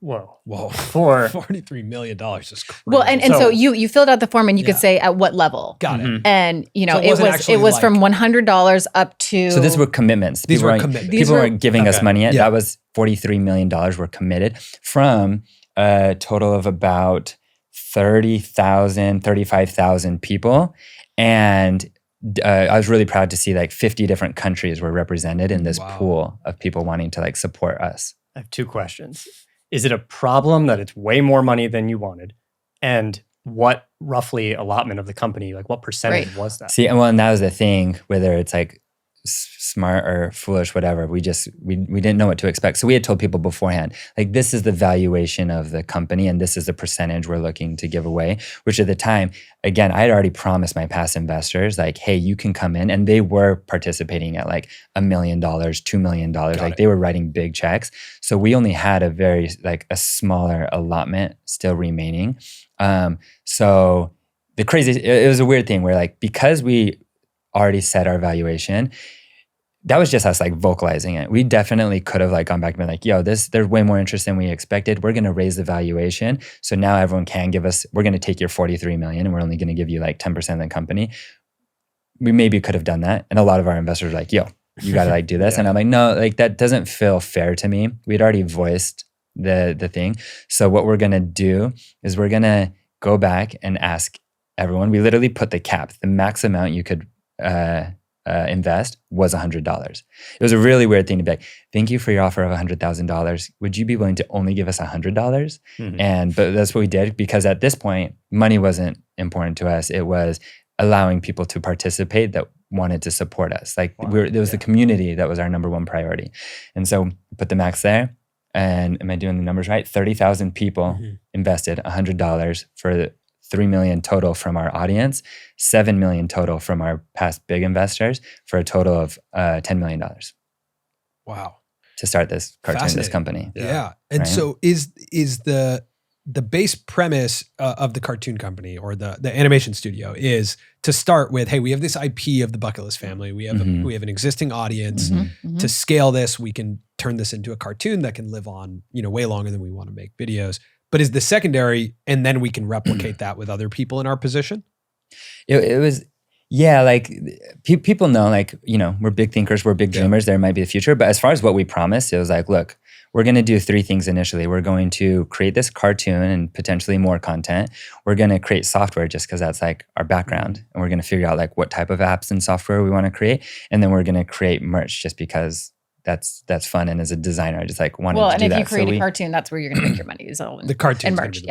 Whoa. For $43 million is crazy. Well, and so you filled out the form and you could say at what level. Got it. And you know, So it was from $100 up to. So these were commitments. These were commitments. People weren't giving us money yet. Yeah. That was $43 million were committed from a total of about 30,000, 35,000 people. And I was really proud to see like 50 different countries were represented in this pool of people wanting to like support us. I have 2 questions. Is it a problem that it's way more money than you wanted? And what roughly allotment of the company, like what percentage was that? See, well, and that was the thing, whether it's like smart or foolish, whatever, we didn't know what to expect. So we had told people beforehand, like, this is the valuation of the company and this is the percentage we're looking to give away, which at the time, again, I had already promised my past investors, like, hey, you can come in. And they were participating at like $1 million, $2 million. They were writing big checks. So we only had a smaller allotment still remaining. So it was a weird thing where like, because we already set our valuation, that was just us like vocalizing it. We definitely could have like gone back and been like, yo, there's way more interest than we expected. We're going to raise the valuation. So now everyone can we're going to take your 43 million and we're only going to give you like 10% of the company. We maybe could have done that. And a lot of our investors were like, yo, you got to like do this. Yeah. And I'm like, no, like that doesn't feel fair to me. We'd already voiced the thing. So what we're going to do is we're going to go back and ask everyone. We literally put the cap, the max amount you could invest was $100. It was a really weird thing to be like, thank you for your offer of $100,000. Would you be willing to only give us $100? Mm-hmm. But that's what we did, because at this point, money wasn't important to us. It was allowing people to participate that wanted to support us. Like there was the community that was our number one priority. And so we put the max there. And am I doing the numbers right? 30,000 people invested $100 for 3 million total from our audience, 7 million total from our past big investors, for a total of $10 million. Wow. To start this cartoon, this company. Yeah. And so is the base premise of the cartoon company or the animation studio is to start with, hey, we have this IP of the Bucket List family. We have we have an existing audience. To scale this, we can turn this into a cartoon that can live on, way longer than we want to make videos. But is the secondary, and then we can replicate that with other people in our position? It was, like people know, like, we're big thinkers, we're big dreamers, there might be a future. But as far as what we promised, it was like, look, we're going to do 3 things initially. We're going to create this cartoon and potentially more content. We're going to create software just because that's like our background. And we're going to figure out like what type of apps and software we want to create. And then we're going to create merch just because that's fun. And as a designer, I just like wanted to do that. Well, and if you create a cartoon, that's where you're going to make your money. So the cartoon and merch,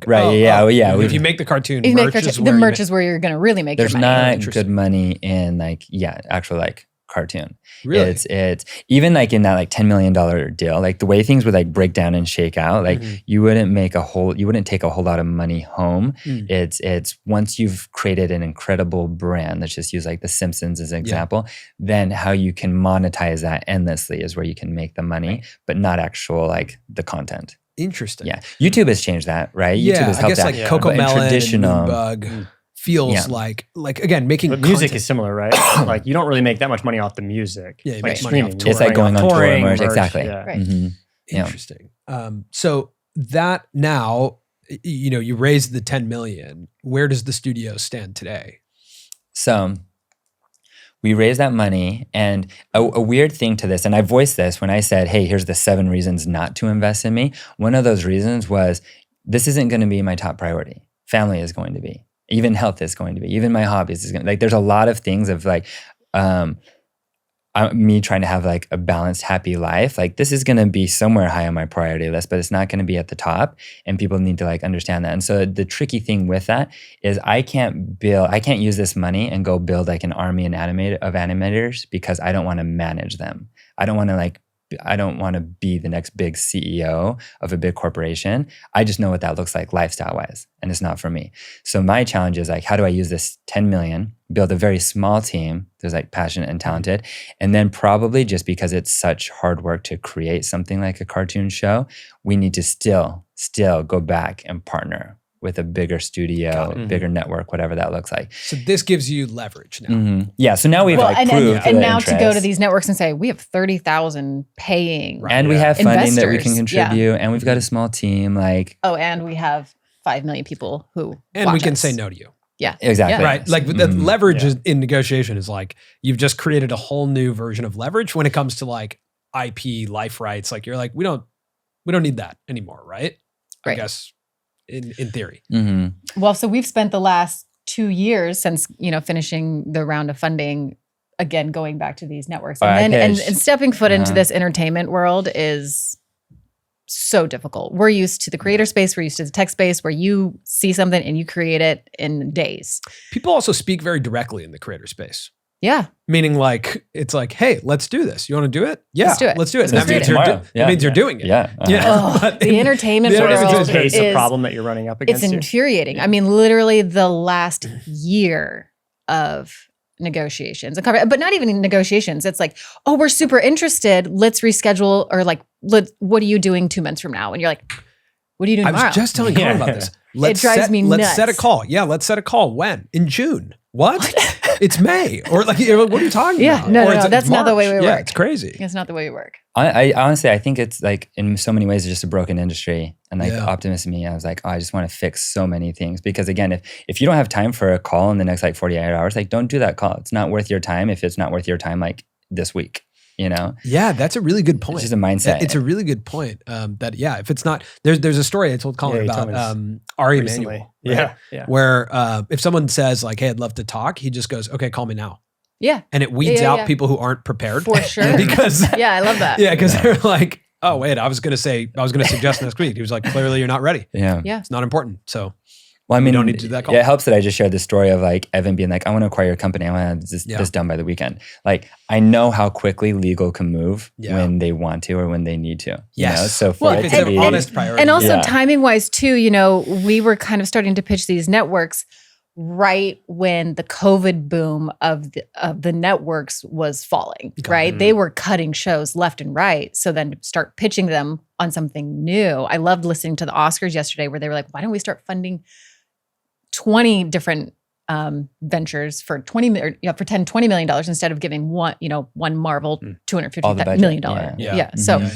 Right. If you make the cartoon, the merch is where you're going to really make your money. There's not good money in actual like cartoon. Really? It's even like in that like $10 million deal, like the way things would like break down and shake out, like you wouldn't take a whole lot of money home. It's once you've created an incredible brand, let's just use like The Simpsons as an example, then how you can monetize that endlessly is where you can make the money, but not actual like the content. Interesting. Yeah. YouTube has changed that, right? Yeah, YouTube has helped I guess like Coco Melon and Moonbug feels like again, making but music is similar, right? Like you don't really make that much money off the music. Yeah, like streaming. It's like going on tour merch. Exactly. Yeah. Right. Interesting. So that now, you raised the 10 million. Where does the studio stand today? So we raised that money, and a weird thing to this, and I voiced this when I said, hey, here's the 7 reasons not to invest in me. One of those reasons was, this isn't going to be my top priority. Family is going to be. Even health is going to be. Even my hobbies is going to be. Like, there's a lot of things of like, me trying to have like a balanced, happy life, like this is going to be somewhere high on my priority list, but it's not going to be at the top, and people need to like understand that. And so the tricky thing with that is I can't use this money and go build like an army of animators because I don't want to manage them. I don't want to be the next big CEO of a big corporation. I just know what that looks like lifestyle-wise, and it's not for me. So my challenge is like, how do I use this 10 million, build a very small team that's like passionate and talented, and then probably just because it's such hard work to create something like a cartoon show, we need to still go back and partner with a bigger studio, bigger network, whatever that looks like. So this gives you leverage now. Yeah, so now we've proved and now interest. to go to these networks and say, we have 30,000 paying and we have funding investors. that we can contribute, and we've got a small team. Like, and we have 5 million people who and watch we can us. say no to you. Yeah, exactly. Yeah. Right. Like the leverage in negotiation is like, you've just created a whole new version of leverage when it comes to like IP, life rights. Like you're like, we don't need that anymore. Right. I guess in theory. Well, so we've spent the last 2 years since, finishing the round of funding, again, going back to these networks. And stepping foot into this entertainment world is so difficult. We're used to the creator space. We're used to the tech space where you see something and you create it in days. People also speak very directly in the creator space. Yeah. Meaning like, it's like, hey, let's do this. You want to do it? Yeah, let's do it. That means you're doing it. Yeah. The entertainment world is a problem that you're running up against. It's infuriating. I mean, literally the last year of negotiations, but not even negotiations. It's like, oh, we're super interested. Let's reschedule, or like, what are you doing 2 months from now? And you're like, what are you doing tomorrow? I was just telling Colin about this. It drives me nuts. Let's set a call. Yeah, let's set a call. When? In June. What? It's May. Or like, what are you talking about? No, that's not the way we work. Yeah, it's crazy. It's not the way we work. I honestly, I think it's like in so many ways, it's just a broken industry. And like the optimist in me, I was like, I just want to fix so many things. Because again, if you don't have time for a call in the next like 48 hours, like don't do that call. It's not worth your time if it's not worth your time like this week. Yeah, that's a really good point. It's just a mindset. It's a really good point. If it's not, there's a story I told Colin about Ari Emanuel. Right? Yeah. Where if someone says like, hey, I'd love to talk, he just goes, okay, call me now. Yeah. And it weeds out people who aren't prepared. For sure. Because I love that. Yeah, because they're like, oh wait, I was gonna suggest next week. He was like, clearly you're not ready. Yeah. It's not important. So well, I mean, we don't need to do that call. Yeah, it helps that I just shared the story of like Evan being like, I want to acquire your company. I want to have this done by the weekend. Like, I know how quickly legal can move when they want to or when they need to. Yes. So for it's an honest priority. And also timing wise too, we were kind of starting to pitch these networks right when the COVID boom of the networks was falling, right? They were cutting shows left and right. So then start pitching them on something new. I loved listening to the Oscars yesterday where they were like, why don't we start funding 20 different ventures for $20 million instead of giving one Marvel $250 million. So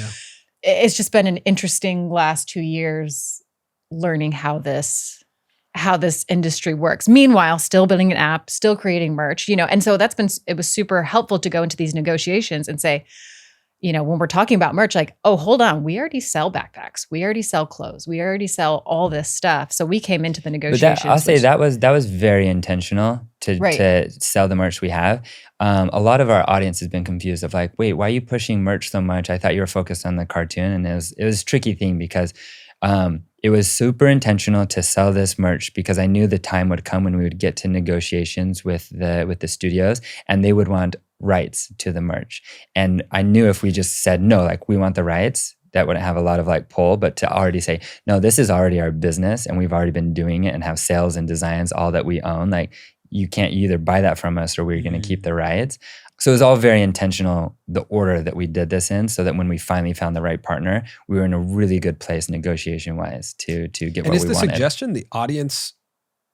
it's just been an interesting last 2 years learning how this industry works. Meanwhile, still building an app, still creating merch, and so it was super helpful to go into these negotiations and say, when we're talking about merch, like, oh, hold on, we already sell backpacks, we already sell clothes, we already sell all this stuff. So we came into the negotiations. But I'll say that was very intentional to sell the merch we have. A lot of our audience has been confused of like, wait, why are you pushing merch so much? I thought you were focused on the cartoon, and it was a tricky thing because it was super intentional to sell this merch because I knew the time would come when we would get to negotiations with the studios and they would want rights to the merch. And I knew if we just said, no, like we want the rights, that wouldn't have a lot of like pull, but to already say, no, this is already our business and we've already been doing it and have sales and designs, all that we own. Like you can't either buy that from us or we're going to keep the rights. So it was all very intentional, the order that we did this in, so that when we finally found the right partner, we were in a really good place negotiation-wise to get what we wanted. And is the suggestion the audience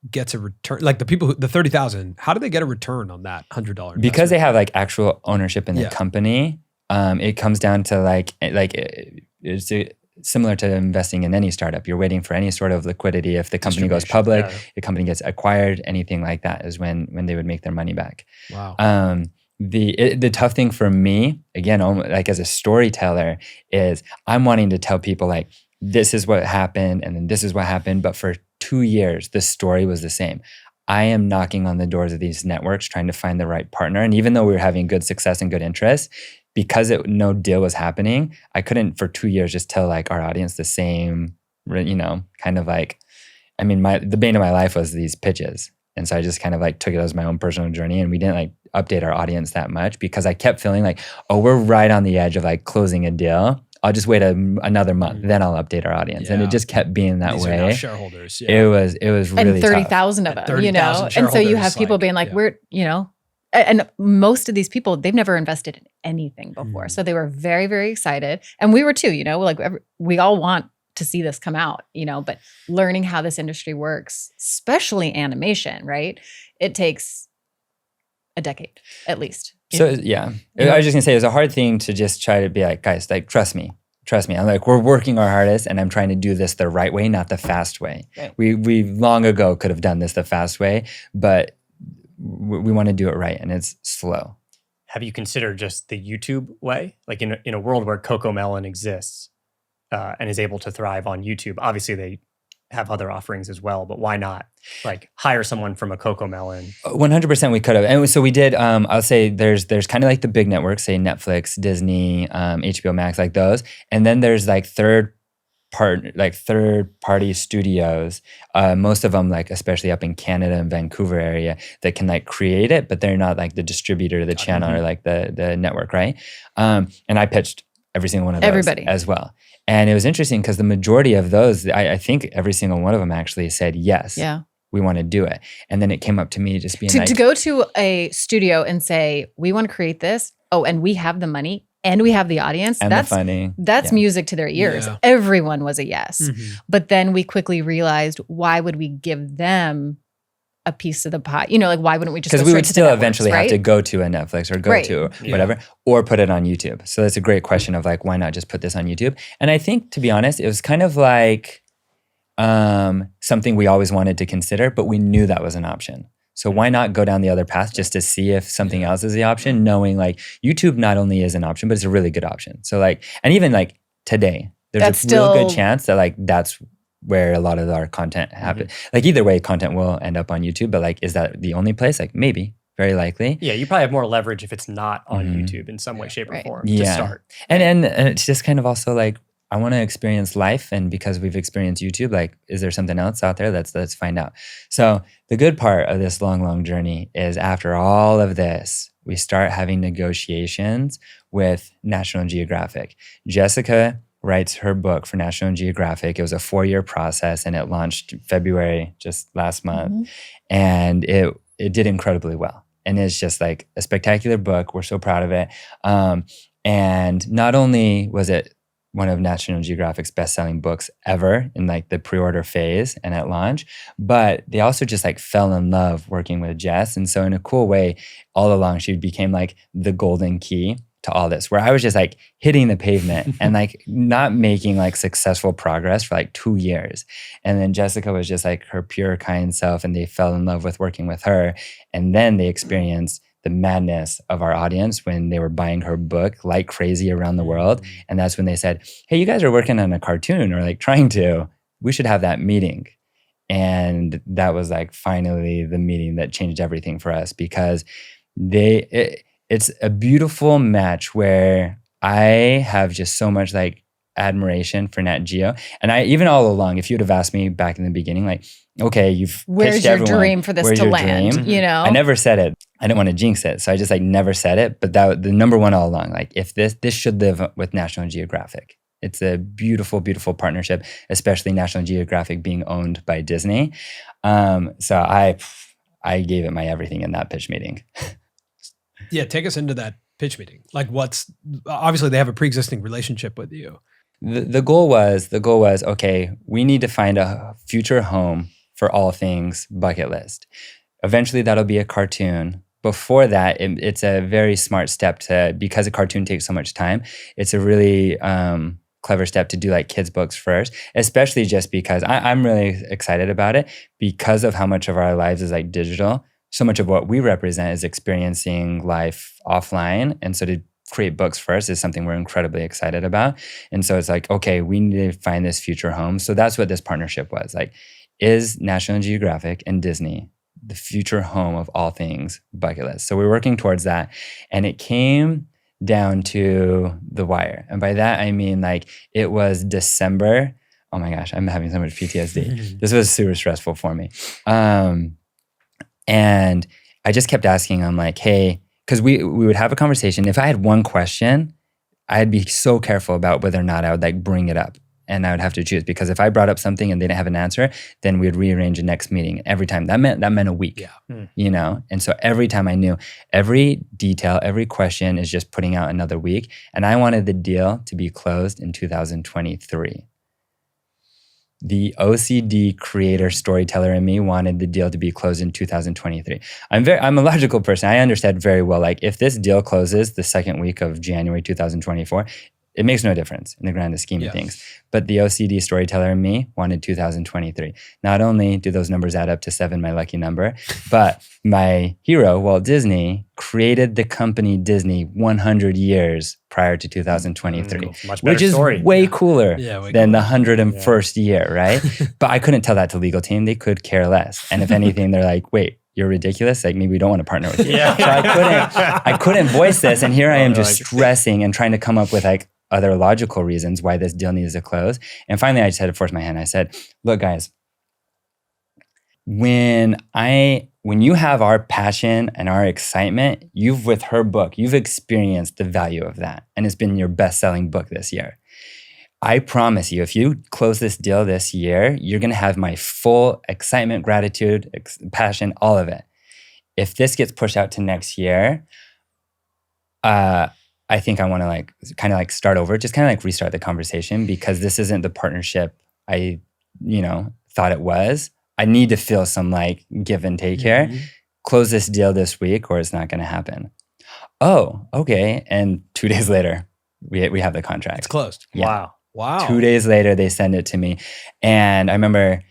gets a return? Like the people, the 30,000, how do they get a return on that $100 investment? Because they have like actual ownership in the company, it comes down to it's similar to investing in any startup. You're waiting for any sort of liquidity. If the company goes public, the company gets acquired, anything like that is when they would make their money back. Wow. The tough thing for me, again, like as a storyteller, is I'm wanting to tell people like, this is what happened and then this is what happened. But for 2 years, the story was the same. I am knocking on the doors of these networks trying to find the right partner. And even though we were having good success and good interest, because no deal was happening, I couldn't for 2 years just tell like our audience the same, kind of like, I mean, the bane of my life was these pitches. And so I just kind of like took it as my own personal journey, and we didn't like update our audience that much because I kept feeling like, oh, we're right on the edge of like closing a deal. I'll just wait another month, then I'll update our audience. Yeah. And it just kept being that These way. Are now shareholders. Yeah. It was really and 30,000 of them, 30,000 and so you have people being like, we're, and most of these people, they've never invested in anything before. So they were very, very excited. And we were too, like we all want to see this come out, but learning how this industry works, especially animation, right? It takes a decade at least. So yeah, I was just gonna say it was a hard thing to just try to be like, guys, like trust me. I'm like, we're working our hardest, and I'm trying to do this the right way, not the fast way. Right. We long ago could have done this the fast way, but we want to do it right, and it's slow. Have you considered just the YouTube way, like in a world where CoComelon exists and is able to thrive on YouTube? Obviously, they have other offerings as well, but why not like hire someone from a CoComelon? 100% we could have. And so we did, I'll say there's kind of like the big networks, say Netflix, Disney, HBO Max, like those. And then there's like third party studios, most of them like especially up in Canada and Vancouver area that can like create it, but they're not like the distributor, the channel, or like the network, right? And I pitched every single one of those as well. And it was interesting because the majority of those, I think every single one of them actually said, yes, we want to do it. And then it came up to me just being to go to a studio and say, we want to create this. Oh, and we have the money and we have the audience. And that's the funding. That's music to their ears. Yeah. Everyone was a yes. But then we quickly realized, why would we give them a piece of the pie? Like, why wouldn't we just? Because we would still eventually have to go to a Netflix or go to whatever, or put it on YouTube. So that's a great question of like, why not just put this on YouTube? And I think, to be honest, it was kind of like something we always wanted to consider, but we knew that was an option. So why not go down the other path just to see if something else is the option, knowing like YouTube not only is an option, but it's a really good option. So like, and even like today, there's a real good chance that like that's where a lot of our content happens. Like either way, content will end up on YouTube, but like, is that the only place? Like maybe, very likely. Yeah, you probably have more leverage if it's not on YouTube in some way, shape, or form to start. And it's just kind of also like, I want to experience life, and because we've experienced YouTube, like, is there something else out there? Let's find out. So the good part of this long journey is after all of this, we start having negotiations with National Geographic. Jessica writes her book for National Geographic. It was a 4-year process, and it launched February, just last month. And it did incredibly well. And it's just like a spectacular book. We're so proud of it. And not only was it one of National Geographic's best-selling books ever in like the pre-order phase and at launch, but they also just like fell in love working with Jess. And so in a cool way, all along, she became like the golden key to all this, where I was just like hitting the pavement and like not making like successful progress for like 2 years. And then Jessica was just like her pure, kind self, and they fell in love with working with her. And then they experienced the madness of our audience when they were buying her book like crazy around the world. And that's when they said, hey, you guys are working on a cartoon, or like trying to, we should have that meeting. And that was like finally the meeting that changed everything for us, because it's a beautiful match where I have just so much like admiration for Nat Geo. And I, even all along, if you'd have asked me back in the beginning, like, okay, you've where's your dream for this to land? I never said it. I didn't want to jinx it. So I just like never said it. But that the number one all along, like if this should live with National Geographic. It's a beautiful, beautiful partnership, especially National Geographic being owned by Disney. So I gave it my everything in that pitch meeting. Yeah, take us into that pitch meeting. Like obviously they have a pre-existing relationship with you. The goal was, okay, we need to find a future home for all things bucket list. Eventually that'll be a cartoon. Before that, it's a very smart step because a cartoon takes so much time, it's a really clever step to do like kids books first, especially just because I'm really excited about it because of how much of our lives is like digital. So much of what we represent is experiencing life offline. And so to create books first is something we're incredibly excited about. And so it's like, okay, we need to find this future home. So that's what this partnership was. Like, is National Geographic and Disney the future home of all things bucket list. So we're working towards that. And it came down to the wire. And by that, I mean like it was December. Oh my gosh, I'm having so much PTSD. This was super stressful for me. And I just kept asking, I'm like, hey, because we would have a conversation. If I had one question, I'd be so careful about whether or not I would like bring it up. And I would have to choose, because if I brought up something and they didn't have an answer, then we'd rearrange a next meeting. Every time that meant a week, you know? And so every time I knew every detail, every question is just putting out another week. And I wanted the deal to be closed in 2023. The OCD creator storyteller in me wanted the deal to be closed in 2023. I'm a logical person. I understand very well, like if this deal closes the second week of January 2024, it makes no difference in the grand scheme of things. But the OCD storyteller in me wanted 2023. Not only do those numbers add up to 7, my lucky number, but my hero, Walt Disney, created the company Disney 100 years prior to 2023, which is way cooler than the 101st year, right? But I couldn't tell that to legal team. They could care less. And if anything, they're like, wait, you're ridiculous. Like maybe we don't want to partner with you. So I couldn't voice this. And here I am just stressing and trying to come up with like other logical reasons why this deal needs to close. And finally, I just had to force my hand. I said, look, guys, when you have our passion and our excitement, with her book, you've experienced the value of that. And it's been your best-selling book this year. I promise you, if you close this deal this year, you're going to have my full excitement, gratitude, passion, all of it. If this gets pushed out to next year, I think I want to like kind of like start over, just kind of like restart the conversation, because this isn't the partnership I, thought it was. I need to feel some like give and take here. Close this deal this week or it's not going to happen. Oh, okay. And 2 days later, we have the contract. It's closed. Yeah. Wow. 2 days later, they send it to me. And I remember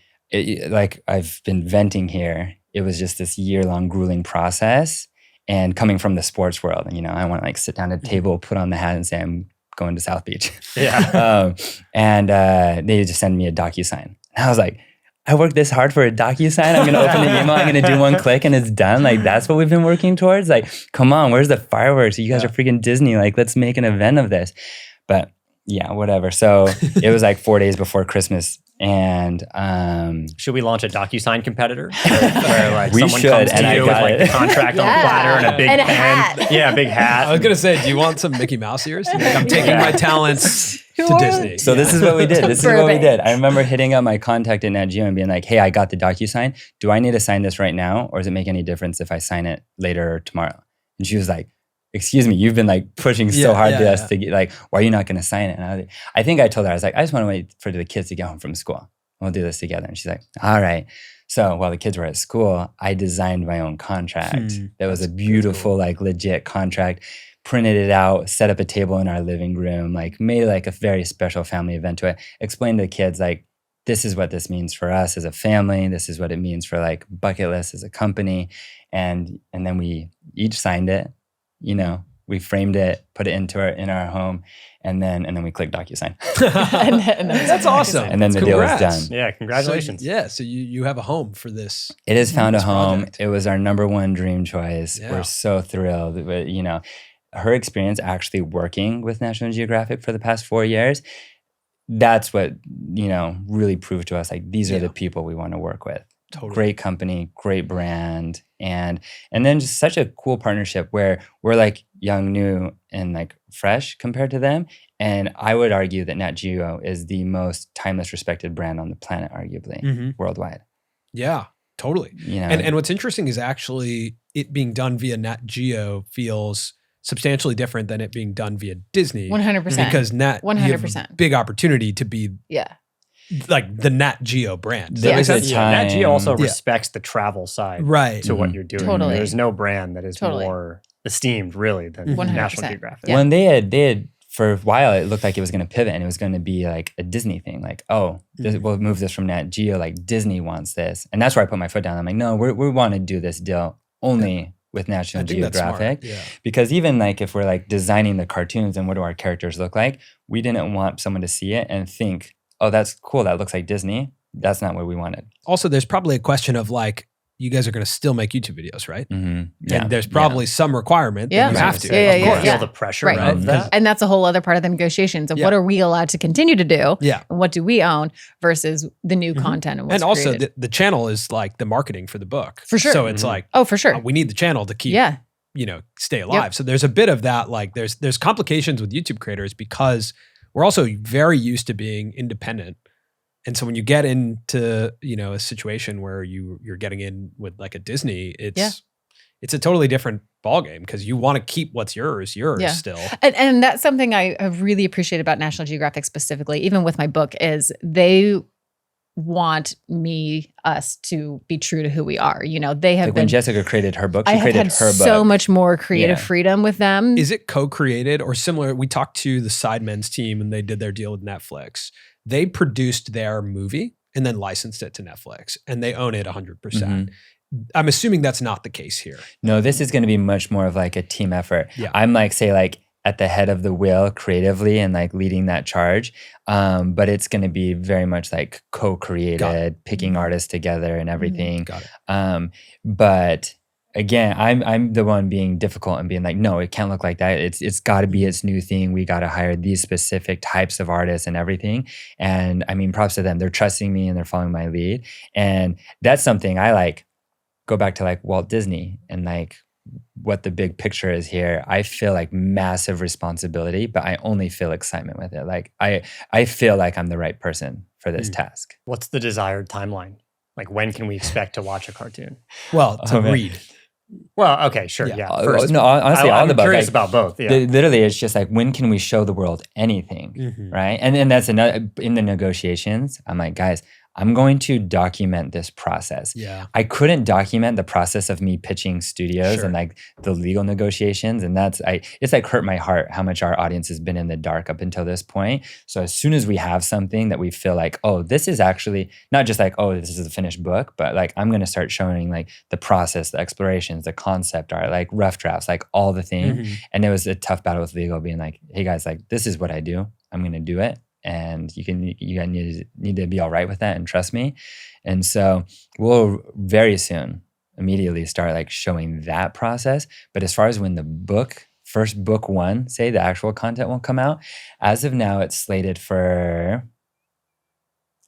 like I've been venting here. It was just this year-long grueling process. And coming from the sports world, I want to like sit down at a table, put on the hat and say, I'm going to South Beach. And they just send me a DocuSign. And I was like, I worked this hard for a DocuSign. I'm going to open the email. I'm going to do one click and it's done. Like, that's what we've been working towards. Like, come on, where's the fireworks? You guys are freaking Disney. Like, let's make an event of this. But yeah, whatever. So it was like 4 days before Christmas. And should we launch a DocuSign competitor? Where like we someone should, comes to and you with like the contract on a platter and a big pen. Hat. Yeah, a big hat. I was going to say, do you want some Mickey Mouse ears? Like, I'm taking my talents to Disney. So this is what we did. I remember hitting up my contact at Nat Geo and being like, hey, I got the DocuSign. Do I need to sign this right now? Or does it make any difference if I sign it later or tomorrow? And she was like, excuse me, you've been like pushing so hard to us to get like, why are you not going to sign it? And I think I told her, I was like, I just want to wait for the kids to get home from school. We'll do this together. And she's like, all right. So while the kids were at school, I designed my own contract. That was a beautiful, like legit contract, printed it out, set up a table in our living room, like made like a very special family event to it, explained to the kids, like, this is what this means for us as a family. This is what it means for like Bucket List as a company. And then we each signed it. We framed it, put it in our home, and then we clicked DocuSign. and that's awesome. And then the deal was done. Yeah, congratulations. So you have a home for this. It has found a home. Project. It was our number one dream choice. Yeah. We're so thrilled. But, her experience actually working with National Geographic for the past 4 years, that's what, really proved to us, like, these are the people we want to work with. Totally. Great company, great brand, and then just such a cool partnership where we're like young, new, and like fresh compared to them. And I would argue that Nat Geo is the most timeless, respected brand on the planet, arguably worldwide. Yeah, totally. And what's interesting is actually it being done via Nat Geo feels substantially different than it being done via Disney. 100%. Because Nat, 100%. you have a big opportunity to be like the Nat Geo brand. There was a time, Nat Geo also respects the travel side to what you're doing. Totally. There's no brand that is more esteemed really than 100%. National Geographic. When they had for a while, it looked like it was going to pivot and it was going to be like a Disney thing. Like, we'll move this from Nat Geo. Like Disney wants this. And that's where I put my foot down. I'm like, no, we want to do this deal only with National Geographic. Because even like if we're like designing the cartoons and what do our characters look like, we didn't want someone to see it and think, oh, that's cool. That looks like Disney. That's not what we wanted. Also, there's probably a question of like, you guys are going to still make YouTube videos, right? Yeah. And there's probably some requirement that Yeah. you have to. Yeah, Of course. Feel the pressure Right. of that. And that's a whole other part of the negotiations of Yeah. what are we allowed to continue to do Yeah. and what do we own versus the new content and what's And also created. the channel is like the marketing for the book. For sure. So it's like, Oh, for sure. we need the channel to keep, Yeah. stay alive. So there's a bit of that, like there's complications with YouTube creators because we're also very used to being independent. And so when you get into, a situation where you're getting in with like a Disney, it's a totally different ballgame because you want to keep what's yours still. And that's something I really appreciate about National Geographic specifically, even with my book, is they want us to be true to who we are. They have like when Jessica created her book, I she have created had her book. so much more creative freedom with them. Is it co-created or similar? We talked to the Sidemen's team and they did their deal with Netflix. They produced their movie and then licensed it to Netflix and they own it 100%. I'm assuming that's not the case here. No, this is going to be much more of like a team effort. Yeah. I'm like, say like at the head of the wheel creatively and like leading that charge. But it's going to be very much like co-created, picking artists together and everything. Got it. But again, I'm the one being difficult and being like, no, it can't look like that. It's got to be its new thing. We got to hire these specific types of artists and everything. And I mean, props to them. They're trusting me and they're following my lead. And that's something I like. Go back to like Walt Disney and like what the big picture is here. I feel like massive responsibility, but I only feel excitement with it. Like I feel like I'm the right person for this task. What's the desired timeline? Like when can we expect to watch a cartoon? Well, to read. Well, okay, sure. Yeah. First, no, honestly, I'm about curious like, about both. Yeah. Literally, it's just like, when can we show the world anything, right? And then that's another, in the negotiations, I'm like, guys, I'm going to document this process. Yeah. I couldn't document the process of me pitching studios Sure. and like the legal negotiations. And it's like hurt my heart how much our audience has been in the dark up until this point. So as soon as we have something that we feel like, oh, this is actually not just like, oh, this is a finished book, but like I'm going to start showing like the process, the explorations, the concept art, like rough drafts, like all the things. And it was a tough battle with legal being like, hey guys, like this is what I do. I'm going to do it. And you guys need to be all right with that and trust me. And so we'll very soon immediately start like showing that process. But as far as when the first book one, say the actual content will come out, as of now, it's slated for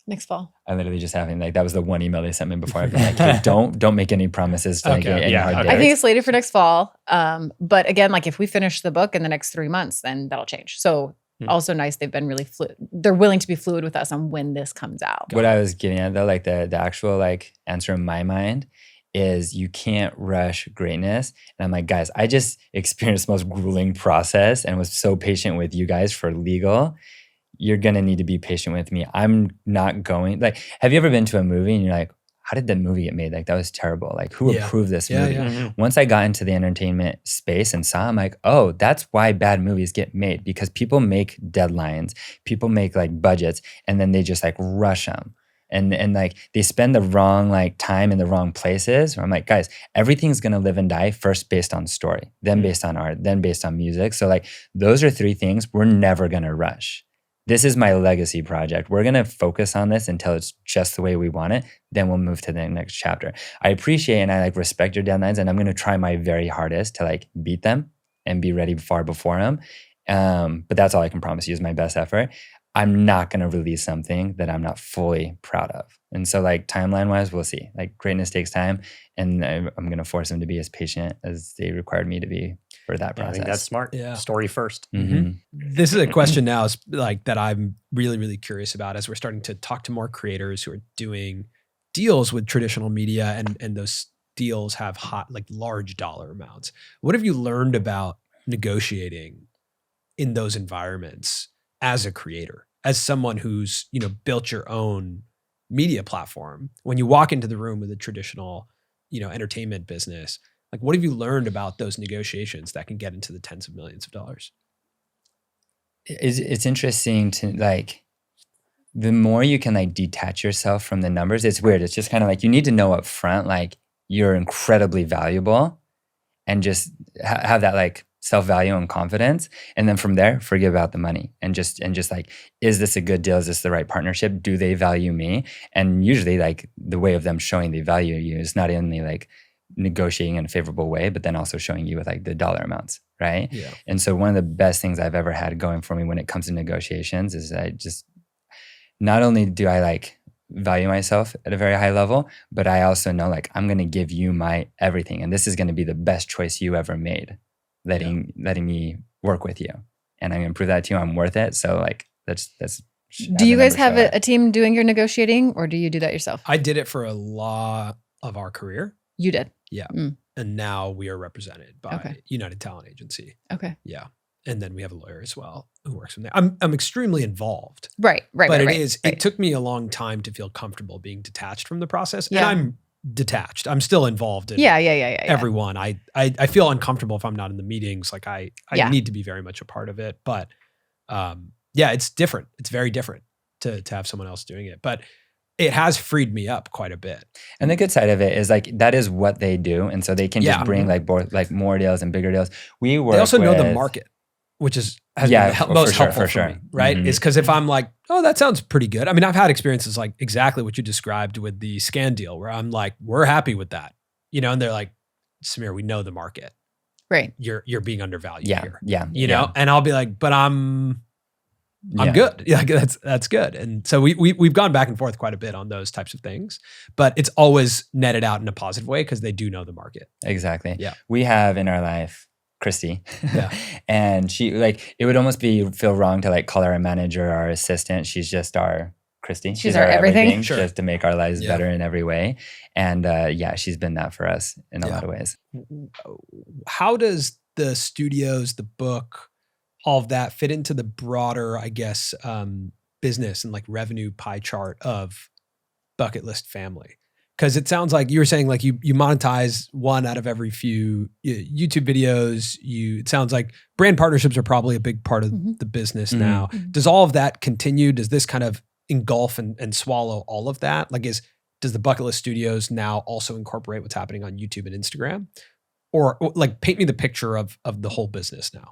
next fall. I literally just having like, that was the one email they sent me before. I've been like, hey, don't make any promises. To Okay. any hard I dates. think it's slated for next fall. But again, like if we finish the book in the next 3 months, then that'll change. So also nice. They've been really fluid. They're willing to be fluid with us on when this comes out. What I was getting at though, like the actual like answer in my mind is you can't rush greatness. And I'm like, guys, I just experienced the most grueling process and was so patient with you guys for legal. You're going to need to be patient with me. I'm not going, like, have you ever been to a movie and you're like, how did that movie get made? Like, that was terrible. Like, who approved this movie? Yeah. Once I got into the entertainment space and saw, I'm like, oh, that's why bad movies get made, because people make deadlines, people make like budgets, and then they just like rush them. And like they spend the wrong like time in the wrong places. I'm like, guys, everything's gonna live and die first based on story, then based on art, then based on music. So like those are three things we're never gonna rush. This is my legacy project. We're going to focus on this until it's just the way we want it. Then we'll move to the next chapter. I appreciate and I like respect your deadlines, and I'm going to try my very hardest to like beat them and be ready far before them. But that's all I can promise you is my best effort. I'm not going to release something that I'm not fully proud of. And so like timeline wise, we'll see. Like greatness takes time, and I'm going to force them to be as patient as they required me to be for that process. I think that's smart. Yeah. Story first. This is a question now is like that I'm really, really curious about as we're starting to talk to more creators who are doing deals with traditional media, and those deals have like large dollar amounts. What have you learned about negotiating in those environments as a creator, as someone who's, built your own media platform? When you walk into the room with a traditional, entertainment business, like what have you learned about those negotiations that can get into the tens of millions of dollars? It's interesting to like, the more you can like detach yourself from the numbers, it's weird. It's just kind of like, you need to know up front, like you're incredibly valuable, and just have that like self-value and confidence. And then from there, forget about the money and just like, is this a good deal? Is this the right partnership? Do they value me? And usually like the way of them showing they value you is not only like negotiating in a favorable way, but then also showing you with like the dollar amounts, right? Yeah. And so one of the best things I've ever had going for me when it comes to negotiations is I just, not only do I like value myself at a very high level, but I also know like I'm going to give you my everything. And this is going to be the best choice you ever made, letting me work with you. And I'm going to prove that to you. I'm worth it. So like, that's. Do you guys have a team doing your negotiating, or do you do that yourself? I did it for a lot of our career. You did? Yeah. And now we are represented by United Talent Agency. Okay. Yeah. And then we have a lawyer as well who works from there. I'm extremely involved. Right. But it took me a long time to feel comfortable being detached from the process. Yeah. And I'm detached. I'm still involved in everyone. I feel uncomfortable if I'm not in the meetings. Like I need to be very much a part of it. But it's different. It's very different to have someone else doing it. But it has freed me up quite a bit. And the good side of it is like that is what they do, and so they can just bring like more deals and bigger deals. They also know the market, which has been the most helpful for me, right? Is because if I'm like, oh, that sounds pretty good. I mean, I've had experiences like exactly what you described with the scan deal, where I'm like, we're happy with that, and they're like, Samir, we know the market, right? You're being undervalued here, you know, and I'll be like, but I'm good. Yeah, that's good. And so we've gone back and forth quite a bit on those types of things, but it's always netted out in a positive way because they do know the market. Exactly. Yeah. We have in our life Christy, and she like it would almost feel wrong to like call her a manager or our assistant. She's just our Christy. She's our everything. Sure. Just to make our lives better in every way. And she's been that for us in a lot of ways. How does the studios, the book, all of that fit into the broader, I guess, business and like revenue pie chart of Bucket List Family? Because it sounds like you were saying like you monetize one out of every few YouTube videos. It sounds like brand partnerships are probably a big part of the business now. Does all of that continue? Does this kind of engulf and swallow all of that? Like does the Bucket List Studios now also incorporate what's happening on YouTube and Instagram? Or like paint me the picture of the whole business now.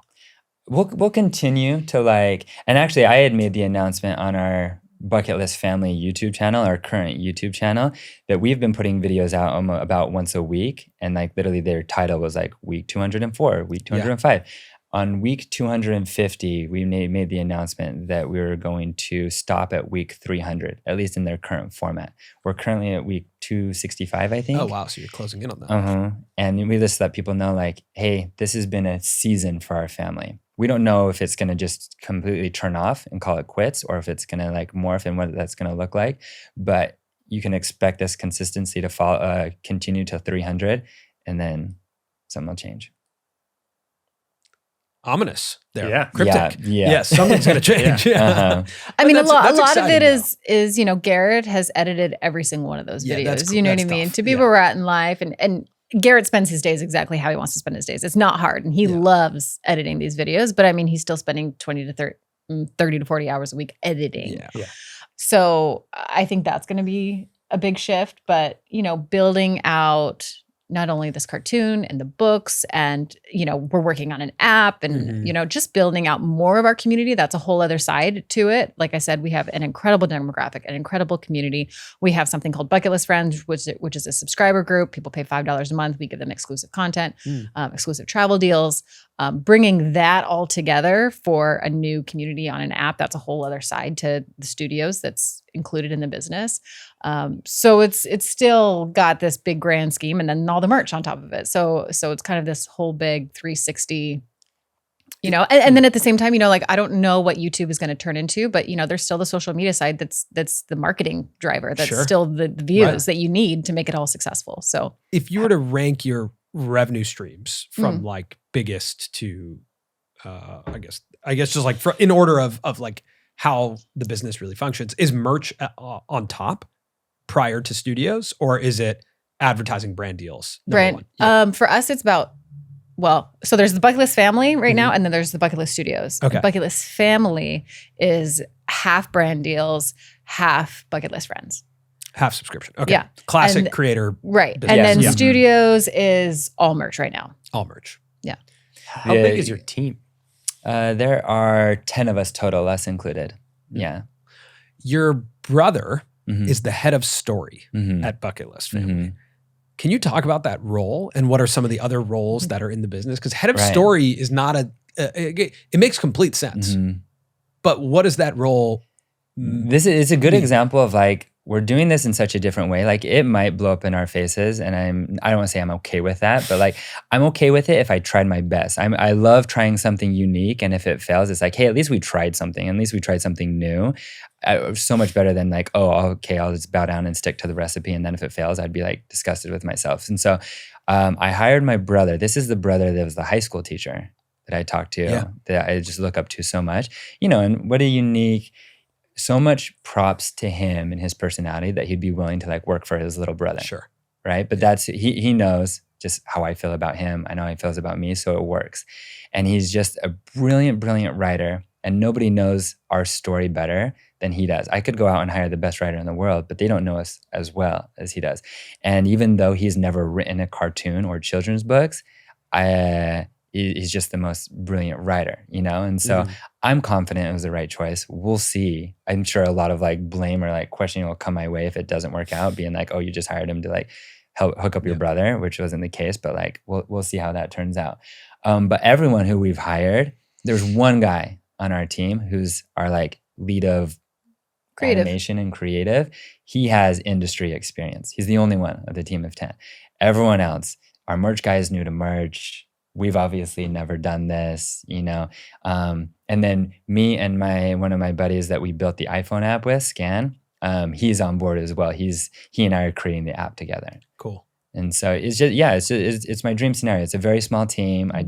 We'll continue to like, and actually I had made the announcement on our Bucket List Family YouTube channel, our current YouTube channel, that we've been putting videos out about once a week. And like literally their title was like week 204, week 205. Yeah. On week 250, we made the announcement that we were going to stop at week 300, at least in their current format. We're currently at week 265, I think. Oh, wow. So you're closing in on that. And we just let people know like, hey, this has been a season for our family. We don't know if it's going to just completely turn off and call it quits, or if it's going to like morph and what that's going to look like. But you can expect this consistency to continue to 300, and then something will change. Ominous there. Yeah. Cryptic. Yeah. Something's going to change. I mean, a lot of it is, Garrett has edited every single one of those videos. You know what I mean? Tough. To be where we're at in life. And Garrett spends his days exactly how he wants to spend his days. It's not hard. And he loves editing these videos, but I mean, he's still spending 30 to 40 hours a week editing. Yeah. So I think that's going to be a big shift, but, building out not only this cartoon and the books and, we're working on an app and, just building out more of our community. That's a whole other side to it. Like I said, we have an incredible demographic, an incredible community. We have something called Bucket List Friends, which is a subscriber group. People pay $5 a month. We give them exclusive content, exclusive travel deals. Bringing that all together for a new community on an app, that's a whole other side to the studios that's included in the business. So it's still got this big grand scheme and then all the merch on top of it. So it's kind of this whole big 360, and then at the same time, like I don't know what YouTube is going to turn into, but there's still the social media side that's the marketing driver. That's still the views that you need to make it all successful. So if you were to rank your revenue streams from like biggest to I guess just like in order of like how the business really functions, is merch on top prior to studios, or is it advertising, brand deals? Brand. For us, it's about, so there's the Bucket List Family right now, and then there's the Bucket List Studios. Okay. The Bucket List Family is half brand deals, half Bucket List Friends. Half subscription. Okay. Yeah. Classic creator. Right. business. And then studios is all merch right now. All merch. Yeah. How big is your team? There are 10 of us total, us included. Yeah. Your brother is the head of story at Bucket List Family. Can you talk about that role and what are some of the other roles that are in the business? Because head of story is not it makes complete sense. But what is that role? This is a good example of like, we're doing this in such a different way. Like it might blow up in our faces and I don't want to say I'm okay with that, but like I'm okay with it if I tried my best. I love trying something unique. And if it fails, it's like, hey, at least we tried something. At least we tried something new. So much better than like, oh, okay, I'll just bow down and stick to the recipe. And then if it fails, I'd be like disgusted with myself. And so I hired my brother. This is the brother that was the high school teacher that I talked to, that I just look up to so much. And what a unique... So much props to him and his personality that he'd be willing to like work for his little brother. Sure. Right. But that's, he knows just how I feel about him. I know how he feels about me. So it works. And he's just a brilliant, brilliant writer. And nobody knows our story better than he does. I could go out and hire the best writer in the world, but they don't know us as well as he does. And even though he's never written a cartoon or children's books, he's just the most brilliant writer, And so I'm confident it was the right choice. We'll see. I'm sure a lot of like blame or like questioning will come my way if it doesn't work out, being like, oh, you just hired him to like help hook up your brother, which wasn't the case, but like, we'll see how that turns out. But everyone who we've hired, there's one guy on our team who's our like lead of animation and creative. He has industry experience. He's the only one of the team of 10. Everyone else, our merch guy is new to merch. We've obviously never done this, And then me and one of my buddies that we built the iPhone app with, Scan, he's on board as well. He and I are creating the app together. Cool. And so it's just, it's my dream scenario. It's a very small team. I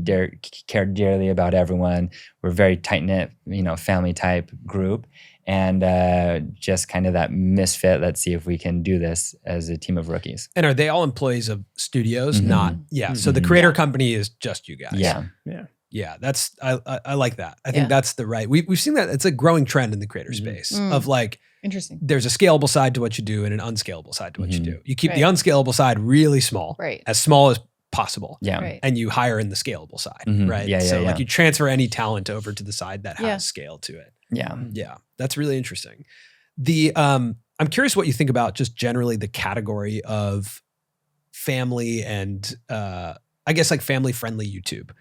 care dearly about everyone. We're a very tight-knit, family type group. And just kind of that misfit. Let's see if we can do this as a team of rookies. And are they all employees of studios? Not, So the creator company is just you guys. Yeah. That's I like that. I think that's the right. We've seen that. It's a growing trend in the creator space of like, interesting. There's a scalable side to what you do and an unscalable side to what you do. You keep the unscalable side really small, as small as possible. And you hire in the scalable side, right? Like you transfer any talent over to the side that has scale to it. Yeah. That's really interesting. I'm curious what you think about just generally the category of family and I guess like family friendly YouTube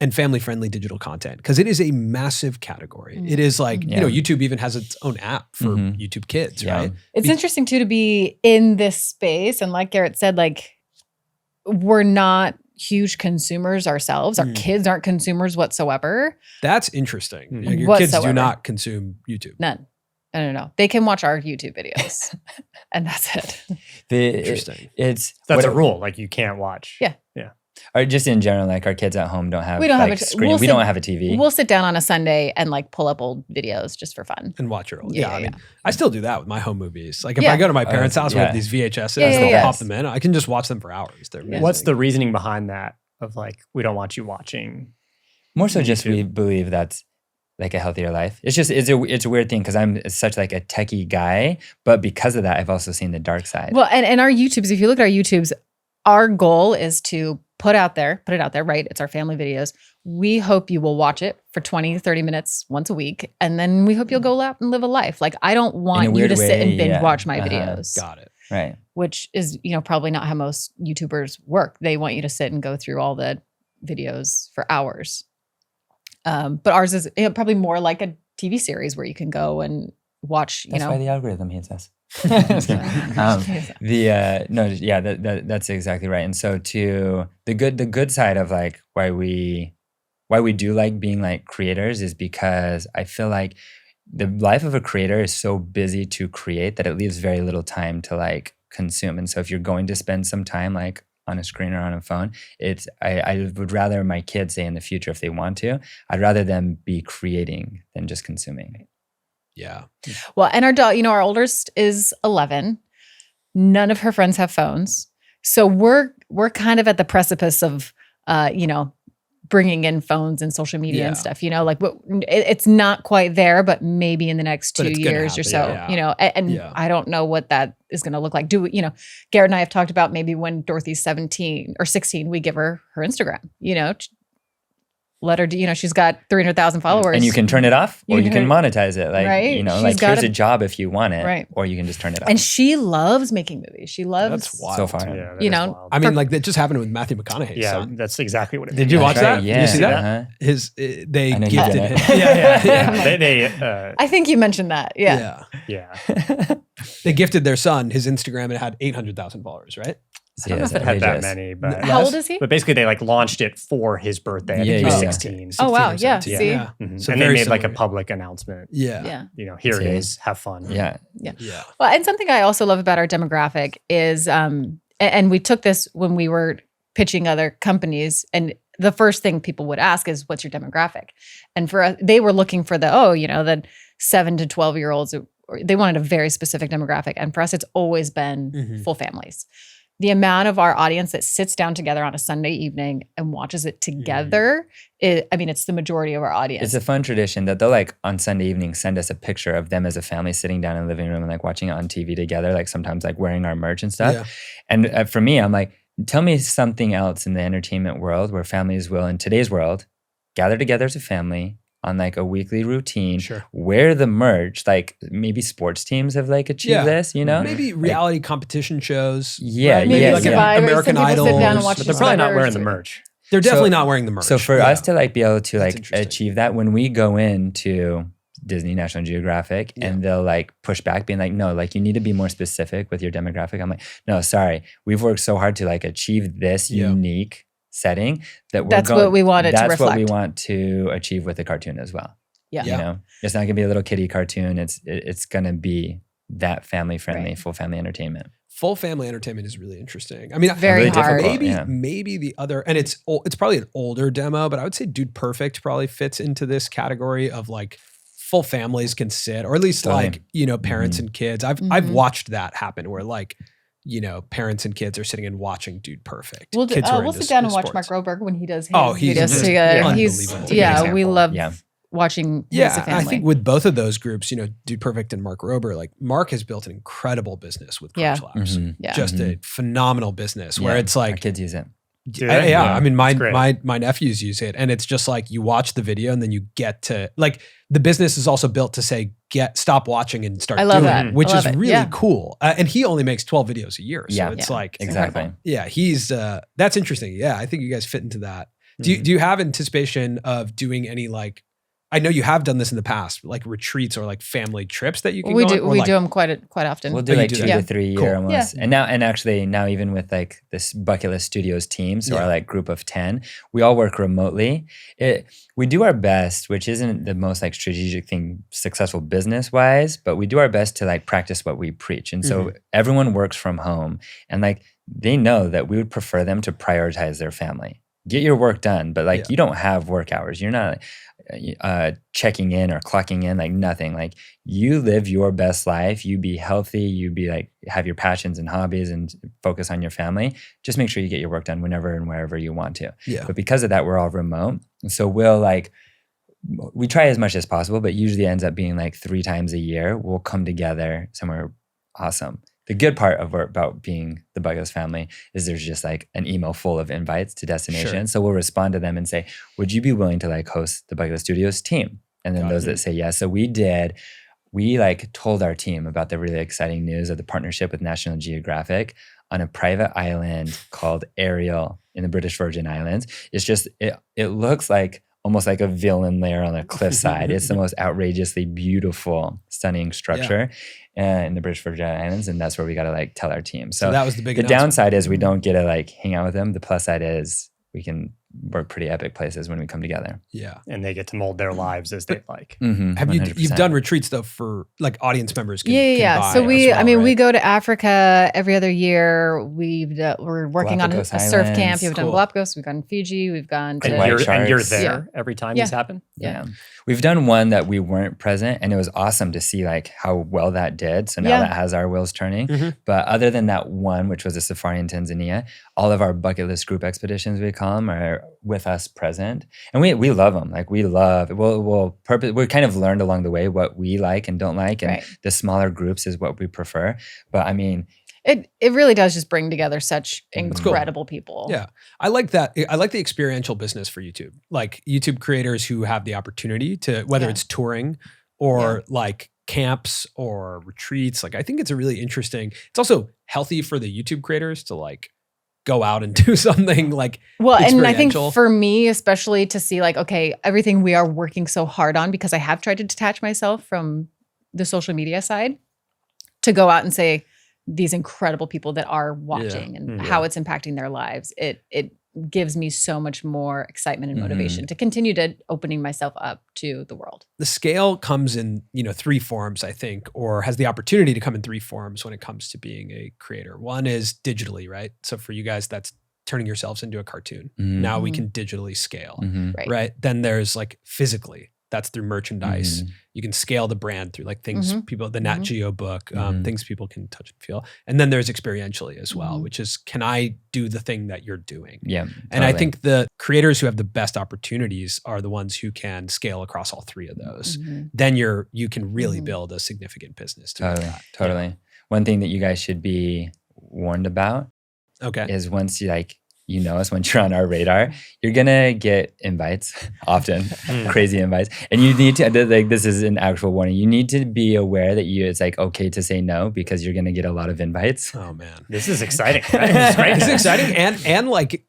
and family friendly digital content. Cause it is a massive category. It is like, YouTube even has its own app for YouTube Kids, right? It's interesting too, to be in this space. And like Garrett said, like we're not huge consumers ourselves. Our kids aren't consumers whatsoever. That's interesting. Like your kids do not consume YouTube. None. No. They can watch our YouTube videos and that's it. Interesting. That's a rule. Like you can't watch. Yeah. Or just in general, like our kids at home don't have we don't like have a screen. We don't have a TV. We'll sit down on a Sunday and like pull up old videos just for fun. And watch your old. I mean, I still do that with my home movies. Like if I go to my parents' house, we have these VHSs, they'll pop them in. I can just watch them for hours. They're amazing. What's the reasoning behind that of like, we don't want you watching? More so just we believe that's like a healthier life. It's just, it's a weird thing because I'm such like a techie guy, but because of that, I've also seen the dark side. Well, and our YouTubes, if you look at our YouTubes, our goal is to put it out there, right? It's our family videos. We hope you will watch it for 20, 30 minutes once a week. And then we hope you'll go out and live a life. Like I don't want you to sit and binge watch my videos. Got it. Right. Which is, probably not how most YouTubers work. They want you to sit and go through all the videos for hours. But ours is probably more like a TV series where you can go and watch, That's why the algorithm hates us. That's exactly right. And so to the good side of like why we do like being like creators is because I feel like the life of a creator is so busy to create that it leaves very little time to like consume. And so if you're going to spend some time like on a screen or on a phone, I would rather my kids say in the future, if they want to, I'd rather them be creating than just consuming. Yeah. Well, and our daughter, our oldest is 11. None of her friends have phones. So we're kind of at the precipice of, bringing in phones and social media and stuff, like it's not quite there, but maybe in the next 2 years or so, I don't know what that is going to look like. Garrett and I have talked about maybe when Dorothy's 17 or 16, we give her Instagram, let her do, she's got 300,000 followers. And you can turn it off or you can monetize it. Like, right? Here's a job if you want it, right. or you can just turn it off. And she loves making movies. She loves. That's wild. So far. Yeah, I mean, like that just happened with Matthew McConaughey's son. That's exactly what it is. Did you watch that? Yeah. Did you see that? Uh-huh. They I know gifted he did him. it. I think you mentioned that. Yeah. They gifted their son his Instagram and it had 800,000 followers, right? I don't know if it had that many, but how old is he? But basically, they like launched it for his birthday. I think he was 16. Oh wow! Yeah. 17. See. Yeah. Mm-hmm. So and they made similar. like a public announcement. Yeah. Here it is. Have fun. Yeah. Well, and something I also love about our demographic is, and we took this when we were pitching other companies, and the first thing people would ask is, "What's your demographic?" And for us, they were looking for the 7 to 12-year-olds. They wanted a very specific demographic, and for us, it's always been full families. The amount of our audience that sits down together on a Sunday evening and watches it together, it's the majority of our audience. It's a fun tradition that they'll like on Sunday evening send us a picture of them as a family sitting down in the living room and like watching it on TV together, like sometimes like wearing our merch and stuff. Yeah. And for me, I'm like, tell me something else in the entertainment world where families will, in today's world, gather together as a family on like a weekly routine, wear the merch, like maybe sports teams have like achieved this, Maybe reality competition shows. Yeah, right? Maybe like American Idol. But they're probably not wearing the merch. They're definitely not wearing the merch. So for us to like be able to like achieve that, when we go into Disney, National Geographic, and they'll like push back being like, no, like you need to be more specific with your demographic. I'm like, no, sorry. We've worked so hard to like achieve this unique setting that's what we want it to reflect. That's what we want to achieve with the cartoon as well. Yeah. It's not gonna be a little kiddie cartoon. It's gonna be that family friendly, full family entertainment. Full family entertainment is really interesting. I mean, very really hard. Maybe the other, and it's probably an older demo, but I would say Dude Perfect probably fits into this category of like full families can sit, or at least like parents and kids. I've watched that happen where like, parents and kids are sitting and watching Dude Perfect. We'll sit down and watch Mark Roberg when he does his videos together. We love watching him as a family. I think with both of those groups, Dude Perfect and Mark Rober, like Mark has built an incredible business with Crunch Labs. Just a phenomenal business where it's like our kids use it. I mean, my nephews use it, and it's just like you watch the video and then you get to like the business is also built to say stop watching and start doing it, which is really cool. And he only makes 12 videos a year, so it's like exactly. Yeah, he's that's interesting. Yeah, I think you guys fit into that. Do you have anticipation of doing any like? I know you have done this in the past, like retreats or like family trips that you can go on? We do them quite often. We'll do like 2 to 3 year almost. And actually now even with like this Bucket List Studios team, so our like group of 10, we all work remotely. We do our best, which isn't the most like strategic thing, successful business wise, but we do our best to like practice what we preach. And so everyone works from home, and like they know that we would prefer them to prioritize their family. Get your work done, but like you don't have work hours. You're not checking in or clocking in, like nothing. Like you live your best life. You be healthy. You be like have your passions and hobbies and focus on your family. Just make sure you get your work done whenever and wherever you want to. Yeah. But because of that, we're all remote. So we try as much as possible, but usually ends up being like 3 times a year. We'll come together somewhere awesome. The good part about being the Bucket List family is there's just like an email full of invites to destinations. Sure. So we'll respond to them and say, would you be willing to like host the Bucket List Studios team? And then those that say yes. So we like told our team about the really exciting news of the partnership with National Geographic on a private island called Ariel in the British Virgin Islands. It's just, it looks like almost like a villain lair on a cliffside. It's the most outrageously beautiful, stunning structure in the British Virgin Islands, and that's where we got to like tell our team. So that was the big. The downside is we don't get to like hang out with them. The plus side is we can work pretty epic places when we come together. Yeah, and they get to mold their lives as they like. Have you've done retreats though for like audience members? Can buy so we, as well, we go to Africa every other year. We're working on a surf camp. We've done Galapagos. We've gone to Fiji. We've gone to and you're there every time these happen. Yeah. We've done one that we weren't present, and it was awesome to see like how well that did. So now that has our wheels turning. But other than that one, which was a safari in Tanzania, all of our bucket list group expeditions, we call them, are with us present. And we love them. Like we kind of learned along the way what we like and don't like. And the smaller groups is what we prefer. But I mean, It really does just bring together such incredible people. Yeah. I like that. I like the experiential business for YouTube. Like YouTube creators who have the opportunity to, whether it's touring or like camps or retreats. Like I think it's a really interesting, it's also healthy for the YouTube creators to like go out and do something like and I think for me, especially to see like, okay, everything we are working so hard on, because I have tried to detach myself from the social media side, to go out and say these incredible people that are watching and how it's impacting their lives. It gives me so much more excitement and motivation to continue to opening myself up to the world. The scale comes in, 3 forms, I think, or has the opportunity to come in 3 forms when it comes to being a creator. One is digitally, right? So for you guys, that's turning yourselves into a cartoon. Now we can digitally scale, right? Then there's like physically, that's through merchandise. You can scale the brand through like things people, the Nat Geo book, things people can touch and feel. And then there's experientially as well, which is, can I do the thing that you're doing? Yeah. And I think the creators who have the best opportunities are the ones who can scale across all 3 of those. Then you can really build a significant business. Totally. Yeah. One thing that you guys should be warned about is once you once you're on our radar, you're gonna get invites often, crazy invites, and you need to this is an actual warning. You need to be aware that it's like okay to say no because you're gonna get a lot of invites. Oh man, this is exciting. This is exciting and like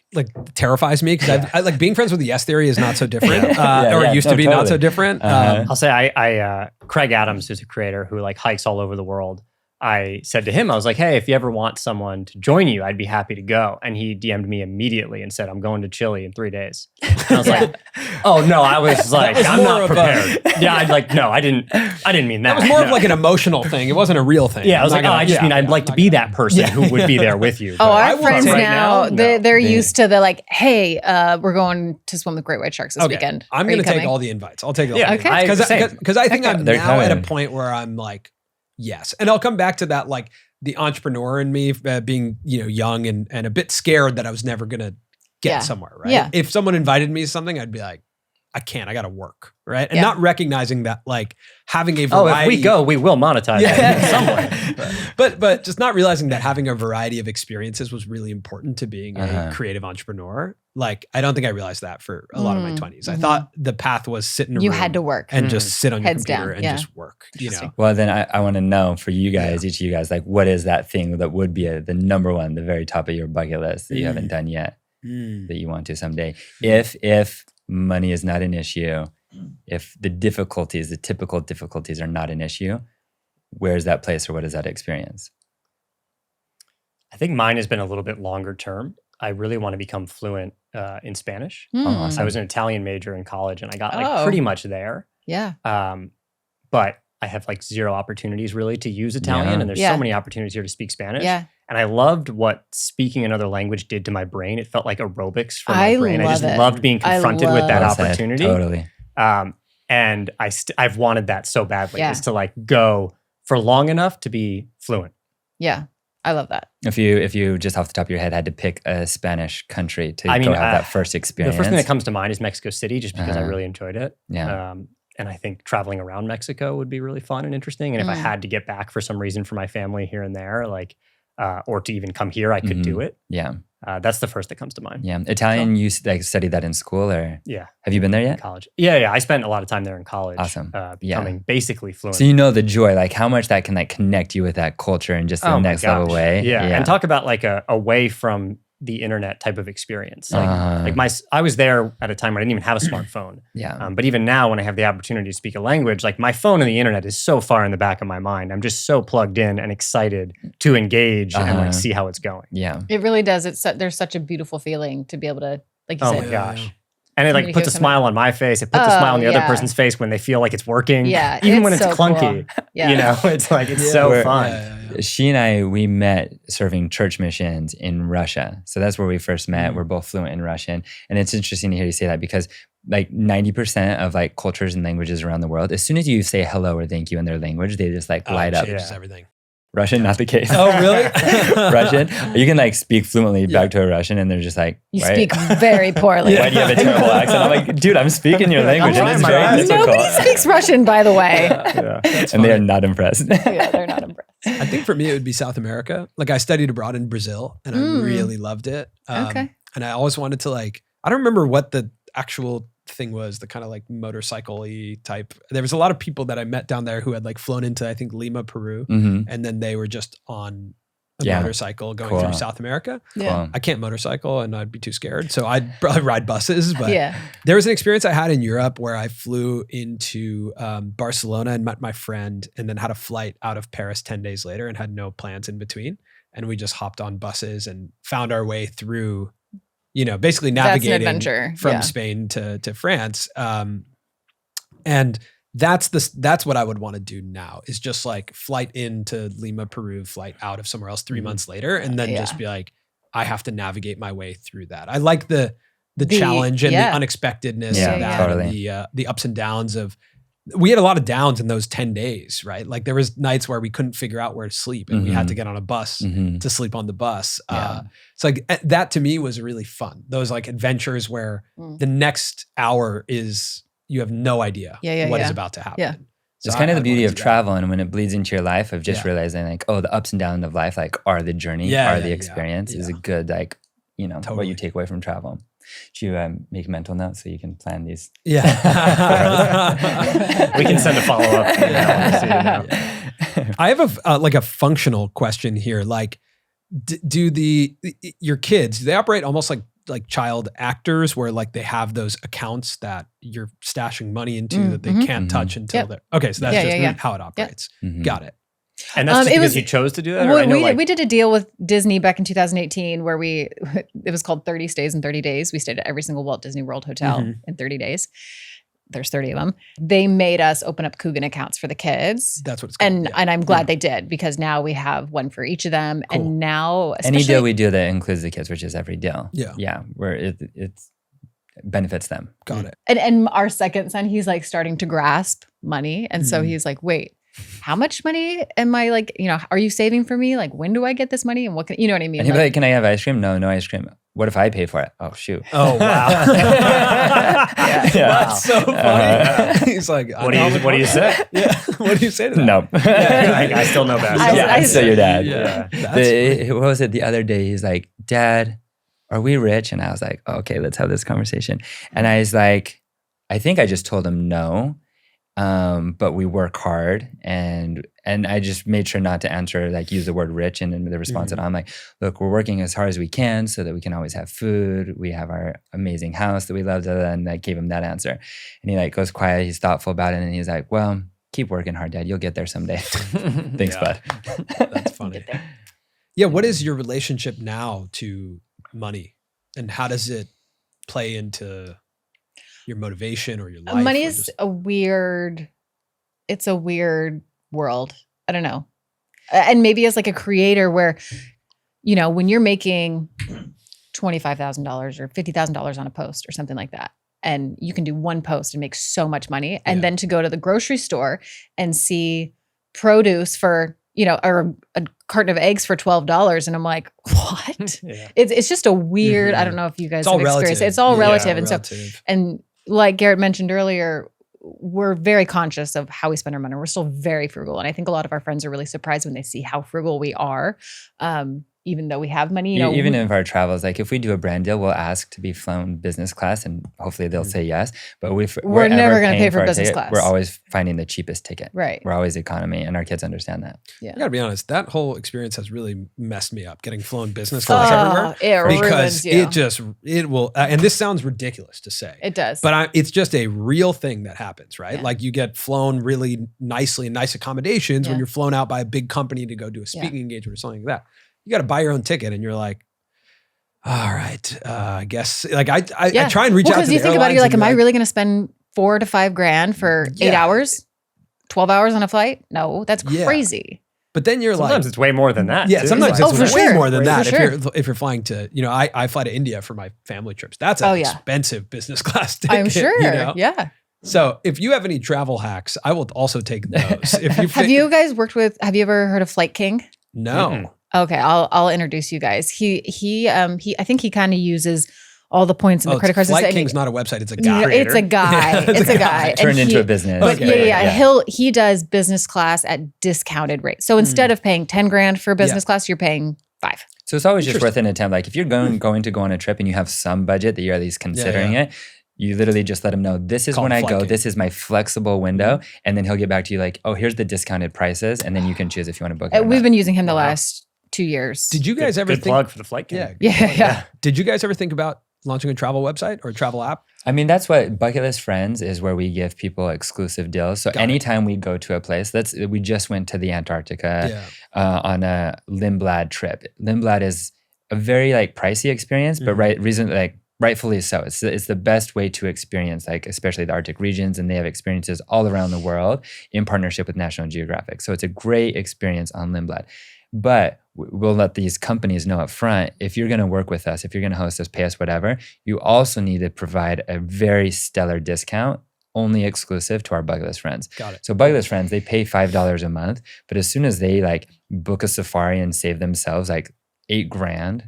terrifies me because I like being friends with the Yes Theory is not so different, or it used to be not so different. I'll say I Craig Adams, who's a creator who like hikes all over the world. I said to him, I was like, hey, if you ever want someone to join you, I'd be happy to go. And he DM'd me immediately and said, I'm going to Chile in 3 days. And I was like, oh no, I was like, I'm not prepared. I didn't mean that. That was more of like an emotional thing. It wasn't a real thing. Yeah, I was like, I just mean I'd like to be that person who would be there with you. Our friends now, they're used to the like, hey, we're going to swim with great white sharks this weekend. I'm going to take all the invites. I'll take all the invites. Because I think I'm now at a point where I'm like, yes. And I'll come back to that, like the entrepreneur in me being, young and a bit scared that I was never going to get somewhere, right? Yeah. If someone invited me to something, I'd be like, I can't, I got to work, right? And not recognizing that like having a variety. Oh, if we go, we will monetize it in some way. But just not realizing that having a variety of experiences was really important to being a creative entrepreneur. Like, I don't think I realized that for a lot of my 20s. I thought the path was sit in a room. You had to work. And just sit on your Heads computer down. and just work, Well, then I want to know for you guys, each of you guys, like what is that thing that would be the number one, the very top of your bucket list that you haven't done yet, that you want to someday? If money is not an issue, if the typical difficulties are not an issue, where's that place or what is that experience? I think mine has been a little bit longer term. I really want to become fluent in Spanish. Awesome. I was an Italian major in college and I got like pretty much there. Yeah. But I have like 0 opportunities really to use Italian and there's so many opportunities here to speak Spanish. Yeah. And I loved what speaking another language did to my brain. It felt like aerobics for my brain. I just loved being confronted with that opportunity. Totally. And I've wanted that so badly is to like go for long enough to be fluent. Yeah. I love that. If you just off the top of your head had to pick a Spanish country to go have that first experience. The first thing that comes to mind is Mexico City, just because I really enjoyed it. Yeah. And I think traveling around Mexico would be really fun and interesting. And if I had to get back for some reason for my family here and there, like, or to even come here, I could do it. Yeah. That's the first that comes to mind. Yeah. Italian, you studied that in school or? Yeah. Have you been there yet? College. Yeah. I spent a lot of time there in college. Awesome. Becoming basically fluent. So you know the joy, like how much that can like connect you with that culture in just the next level way. Yeah. And talk about like away from the internet type of experience. I was there at a time when I didn't even have a smartphone. But even now when I have the opportunity to speak a language, like my phone and the internet is so far in the back of my mind. I'm just so plugged in and excited to engage and like see how it's going. Yeah. It really does. There's such a beautiful feeling to be able to, like you said. Oh my gosh. And it like puts a smile on my face. It puts a smile on the other person's face when they feel like it's working. Yeah. Even when it's so clunky. Cool. Yeah. It's like, it's so fun. She and I, we met serving church missions in Russia. So that's where we first met. We're both fluent in Russian. And it's interesting to hear you say that because like 90% of like cultures and languages around the world, as soon as you say hello or thank you in their language, they just like light up. Changes everything. Russian, not the case. Oh, really? Russian. You can like speak fluently back to a Russian and they're just like, you speak very poorly. Why do you have a terrible accent? I'm like, dude, I'm speaking your language and it's very difficult. Nobody speaks Russian, by the way. And they are not impressed. Yeah, they're not impressed. I think for me, it would be South America. Like I studied abroad in Brazil and I really loved it. Okay. And I always wanted to I don't remember what the actual thing was, the kind of like motorcycle-y type. There was a lot of people that I met down there who had like flown into, I think, Lima, Peru. And then they were just on a motorcycle going through South America. Yeah. I can't motorcycle and I'd be too scared. So I'd probably ride buses. But Yeah. there was an experience I had in Europe where I flew into Barcelona and met my friend and then had a flight out of Paris 10 days later and had no plans in between. And we just hopped on buses and found our way through, basically navigating from Spain to France. And that's what I would want to do now, is just like flight into Lima, Peru, flight out of somewhere else 3 months later. And then just be like, I have to navigate my way through that. I like the challenge and the unexpectedness of that, totally. And the ups and downs of, we had a lot of downs in those 10 days, right? Like there was nights where we couldn't figure out where to sleep and we had to get on a bus to sleep on the bus. So like that to me was really fun. Those like adventures where the next hour is, you have no idea what is about to happen. Yeah. So it's kind of the beauty of travel, and when it bleeds into your life, of just realizing like, oh, the ups and downs of life like are the journey, are the experience is a good like, totally. What you take away from travel. Do you make mental notes so you can plan these? Yeah. We can send a follow-up. I have a functional question here. Like, do your kids, do they operate almost like child actors where like they have those accounts that you're stashing money into that they can't touch until they're okay. So that's just how it operates. Got it. And that's just because you chose to do that? We did a deal with Disney back in 2018 where it was called 30 Stays in 30 Days. We stayed at every single Walt Disney World hotel in 30 days. There's 30 of them. They made us open up Coogan accounts for the kids. That's what it's called. And I'm glad they did, because now we have one for each of them. Cool. And now, any deal we do that includes the kids, which is every deal. Yeah. Where it benefits them. Got it. And our second son, he's like starting to grasp money. And so he's like, wait, how much money am I like, are you saving for me? Like, when do I get this money? And what can, you know what I mean? And he'd be like, can I have ice cream? No ice cream. What if I pay for it? Oh, shoot. Oh, wow. That's so funny. He's like, what do you say? What do you say to that? No. I still know best. I'm still your dad. Yeah. What was it the other day? He's like, Dad, are we rich? And I was like, oh, okay, let's have this conversation. And I was like, I think I just told him no. But we work hard, and I just made sure not to answer, like use the word rich in the response. And I'm like, look, we're working as hard as we can so that we can always have food. We have our amazing house that we love. And I gave him that answer. And he like goes quiet. He's thoughtful about it. And he's like, well, keep working hard, Dad. You'll get there someday. Thanks, bud. That's funny. Yeah. What is your relationship now to money, and how does it play into your motivation or your life? Money is it's a weird world. I don't know. And maybe as like a creator where, when you're making $25,000 or $50,000 on a post or something like that, and you can do one post and make so much money, and then to go to the grocery store and see produce for, or a carton of eggs for $12. And I'm like, what? It's just a weird, I don't know if you guys have experienced it. It's all relative. And so, and like Garrett mentioned earlier, we're very conscious of how we spend our money. We're still very frugal. And I think a lot of our friends are really surprised when they see how frugal we are. Even though we have money, even if our travels, like if we do a brand deal, we'll ask to be flown business class, and hopefully they'll say yes. But we're never going to pay for business class. We're always finding the cheapest ticket. Right. We're always economy, and our kids understand that. Yeah. I gotta be honest, that whole experience has really messed me up, getting flown business class everywhere. Because it will, and this sounds ridiculous to say. It does. But it's just a real thing that happens, right? Yeah. Like you get flown really nicely in nice accommodations when you're flown out by a big company to go do a speaking engagement or something like that. You got to buy your own ticket, and you're like, all right, I guess. Like I try and reach out to the because you think about it, you're like, am I really going to spend $4,000 to $5,000 for 8 hours, 12 hours on a flight? No, that's crazy. But then you're sometimes it's way more than that. Yeah, sometimes it's way more than that. If you're flying to, I fly to India for my family trips. That's an expensive business class ticket. I'm sure. Yeah. So if you have any travel hacks, I will also take those. Have you guys have you ever heard of Flight King? No. Okay, I'll introduce you guys. He I think he kind of uses all the points and the credit cards. Flight King's not a website; it's a guy. It's a guy. It's a guy. Turned into a business. But he does business class at discounted rates. So instead of paying 10 grand for business class, you're paying 5. So it's always just worth an attempt. Like if you're going to go on a trip and you have some budget that you're at least considering it, you literally just let him know, this is when I go, this is my flexible window. And then he'll get back to you like, oh, here's the discounted prices. And then you can choose if you want to book it. We've been using him the last 2 years. Did you guys ever think? Good plug for the Flight King. Yeah. Did you guys ever think about launching a travel website or a travel app? I mean, that's what Bucket List Friends is, where we give people exclusive deals. So anytime we go to a place, we just went to the Antarctica on a Lindblad trip. Lindblad is a very like pricey experience, but rightfully so. It's the best way to experience, like especially the Arctic regions, and they have experiences all around the world in partnership with National Geographic. So it's a great experience on Lindblad. But we'll let these companies know up front, if you're going to work with us, if you're going to host us, pay us whatever, you also need to provide a very stellar discount, only exclusive to our Bucket List Friends. Got it. So Bucket List Friends, they pay $5 a month, but as soon as they like book a safari and save themselves like $8,000,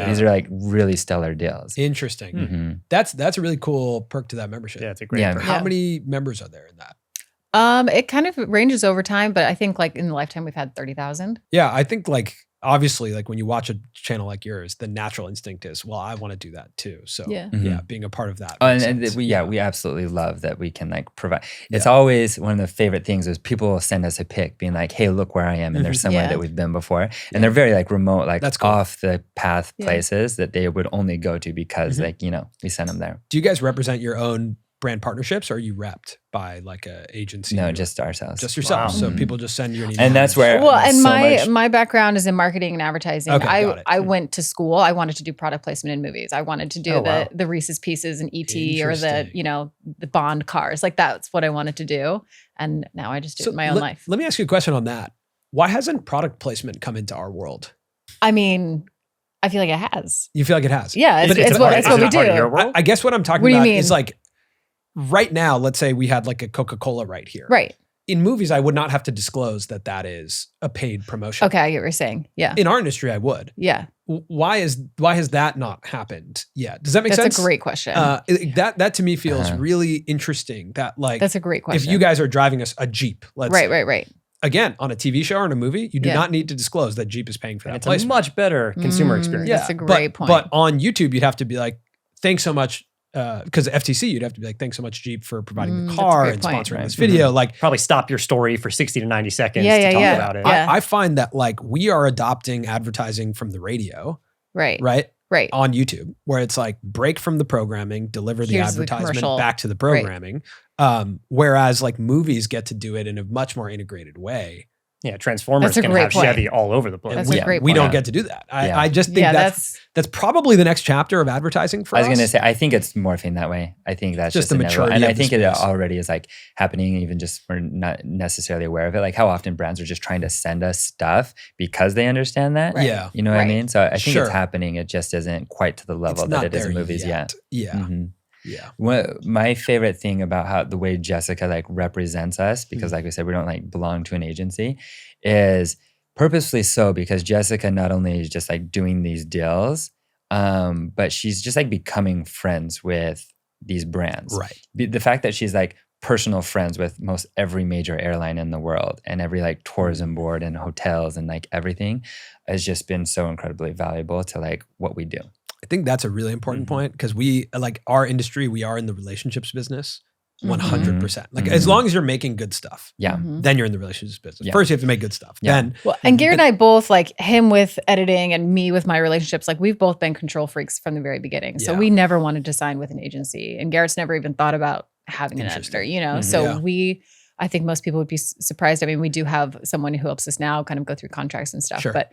these are like really stellar deals. Interesting. Mm-hmm. That's a really cool perk to that membership. Yeah, it's a great perk. How many members are there in that? It kind of ranges over time, but I think like in the lifetime we've had 30,000. Yeah, I think like obviously like when you watch a channel like yours, the natural instinct is, well, I want to do that too. So being a part of that. We absolutely love that we can like provide. It's always one of the favorite things is people will send us a pic being like, hey, look where I am. And there's somewhere that we've been before. And they're very like remote, like that's off the path places that they would only go to because we send them there. Do you guys represent your own brand partnerships, or are you repped by like a agency? No, just ourselves. Just yourself. Wow. So people just send you an email. And that's where my background is in marketing and advertising. Okay, I went to school. I wanted to do product placement in movies. I wanted to do the Reese's Pieces and E.T. or the Bond cars. Like that's what I wanted to do. And now I just do it in my own life. Let me ask you a question on that. Why hasn't product placement come into our world? I mean, I feel like it has. You feel like it has? Yeah, it's what we do. I guess what I'm talking about is like, right now, let's say we had like a Coca-Cola right here. Right. In movies, I would not have to disclose that is a paid promotion. Okay, I get what you're saying. Yeah. In our industry, I would. Yeah. Why has that not happened yet? Does that make sense? That's a great question. That to me feels really interesting. That like that's a great question. If you guys are driving a Jeep, let's say, right. Again, on a TV show or in a movie, you do not need to disclose that Jeep is paying for that it's placement. a much better consumer experience. That's a great point. But on YouTube, you'd have to be like, thanks so much. Because FTC, you'd have to be like, thanks so much, Jeep, for providing the car and sponsoring this video. Like, probably stop your story for 60 to 90 seconds to talk about it. I find that like we are adopting advertising from the radio, right, on YouTube, where it's like break from the programming, deliver the advertisement back to the programming. Whereas like movies get to do it in a much more integrated way. Yeah, Transformers can have Chevy all over the place. That's a great point. We don't get to do that. I just think that's probably the next chapter of advertising for us. I was going to say, I think it's morphing that way. I think that's just the maturity. And I think it already is like happening, even just we're not necessarily aware of it. Like how often brands are just trying to send us stuff because they understand that. Right. Yeah. You know what I mean? So I think it's happening. It just isn't quite to the level that it is in movies yet. Yeah. Mm-hmm. Yeah. My favorite thing about how the way Jessica like represents us, because like we said, we don't like belong to an agency, is purposely so because Jessica not only is just like doing these deals, but she's just like becoming friends with these brands. Right. The fact that she's like personal friends with most every major airline in the world and every like tourism board and hotels and like everything has just been so incredibly valuable to like what we do. I think that's a really important point because we, like our industry, we are in the relationships business 100%. Like as long as you're making good stuff, then you're in the relationships business. First, you have to make good stuff. Then, and Garrett and I both, like him with editing and me with my relationships, like we've both been control freaks from the very beginning. So we never wanted to sign with an agency, and Garrett's never even thought about having an editor, you know? So I think most people would be surprised. I mean, we do have someone who helps us now kind of go through contracts and stuff, but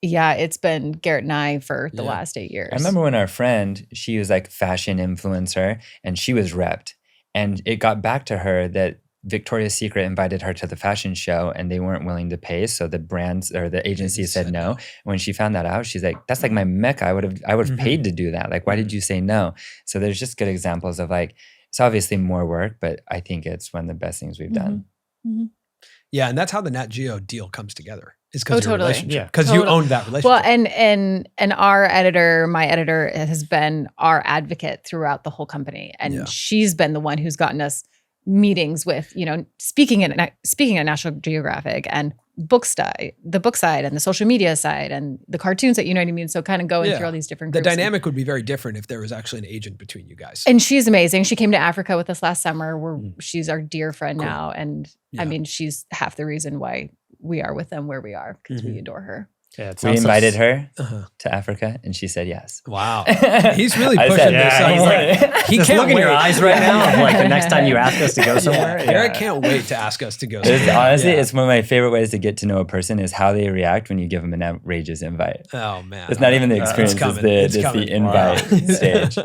yeah, it's been Garrett and I for the last 8 years. I remember when our friend, she was like fashion influencer and she was repped. And it got back to her that Victoria's Secret invited her to the fashion show and they weren't willing to pay. So the brands or the agency said no. When she found that out, she's like, that's like my mecca. I would have paid to do that. Like, why did you say no? So there's just good examples of like, it's obviously more work, but I think it's one of the best things we've done. Yeah, and that's how the Nat Geo deal comes together. is because of your totally. relationship. Because you owned that relationship. Well, and our editor, my editor, has been our advocate throughout the whole company, and she's been the one who's gotten us meetings with, speaking at National Geographic and the book side and the social media side and the cartoons that, you know what I mean? So kind of going through all these different groups. The dynamic would be very different if there was actually an agent between you guys. And she's amazing. She came to Africa with us last summer. She's our dear friend now. And I mean, she's half the reason why we are with them where we are, because we adore her. Yeah, we invited her to Africa, and she said yes. Wow, he's really pushing this. He's like, he can't look in your eyes right now. Of like the next time you ask us to go somewhere. Eric can't wait to ask us to go somewhere. Honestly, it's one of my favorite ways to get to know a person is how they react when you give them an outrageous invite. Oh man, it's not even the experience; it's the invite stage.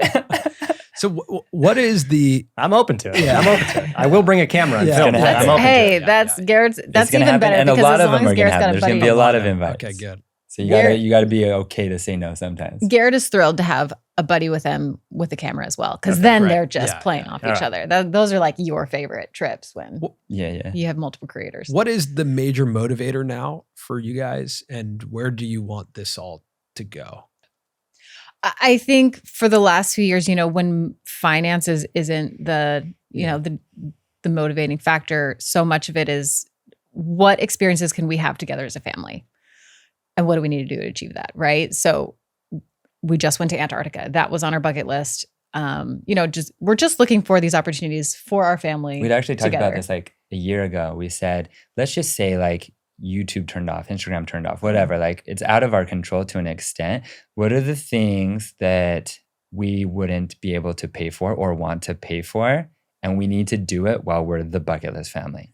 So what is the? I'm open to it. Yeah, I'm open to it. I will bring a camera and film. That's Garrett's. That's even better. And a lot of them are going to happen. There's going to be a lot of invites. Okay, good. So you got to be okay to say no sometimes. Garrett is thrilled to have a buddy with him with a camera as well, because then they're just playing off each other. Those are like your favorite trips when you have multiple creators. What is the major motivator now for you guys, and where do you want this all to go? I think for the last few years, when finances isn't the motivating factor, so much of it is what experiences can we have together as a family, and what do we need to do to achieve that, right? So we just went to Antarctica. That was on our bucket list. We're just looking for these opportunities for our family. We'd actually talked about this like a year ago. We said, let's just say like YouTube turned off, Instagram turned off, whatever. Like it's out of our control to an extent. What are the things that we wouldn't be able to pay for or want to pay for? And we need to do it while we're the bucket list family.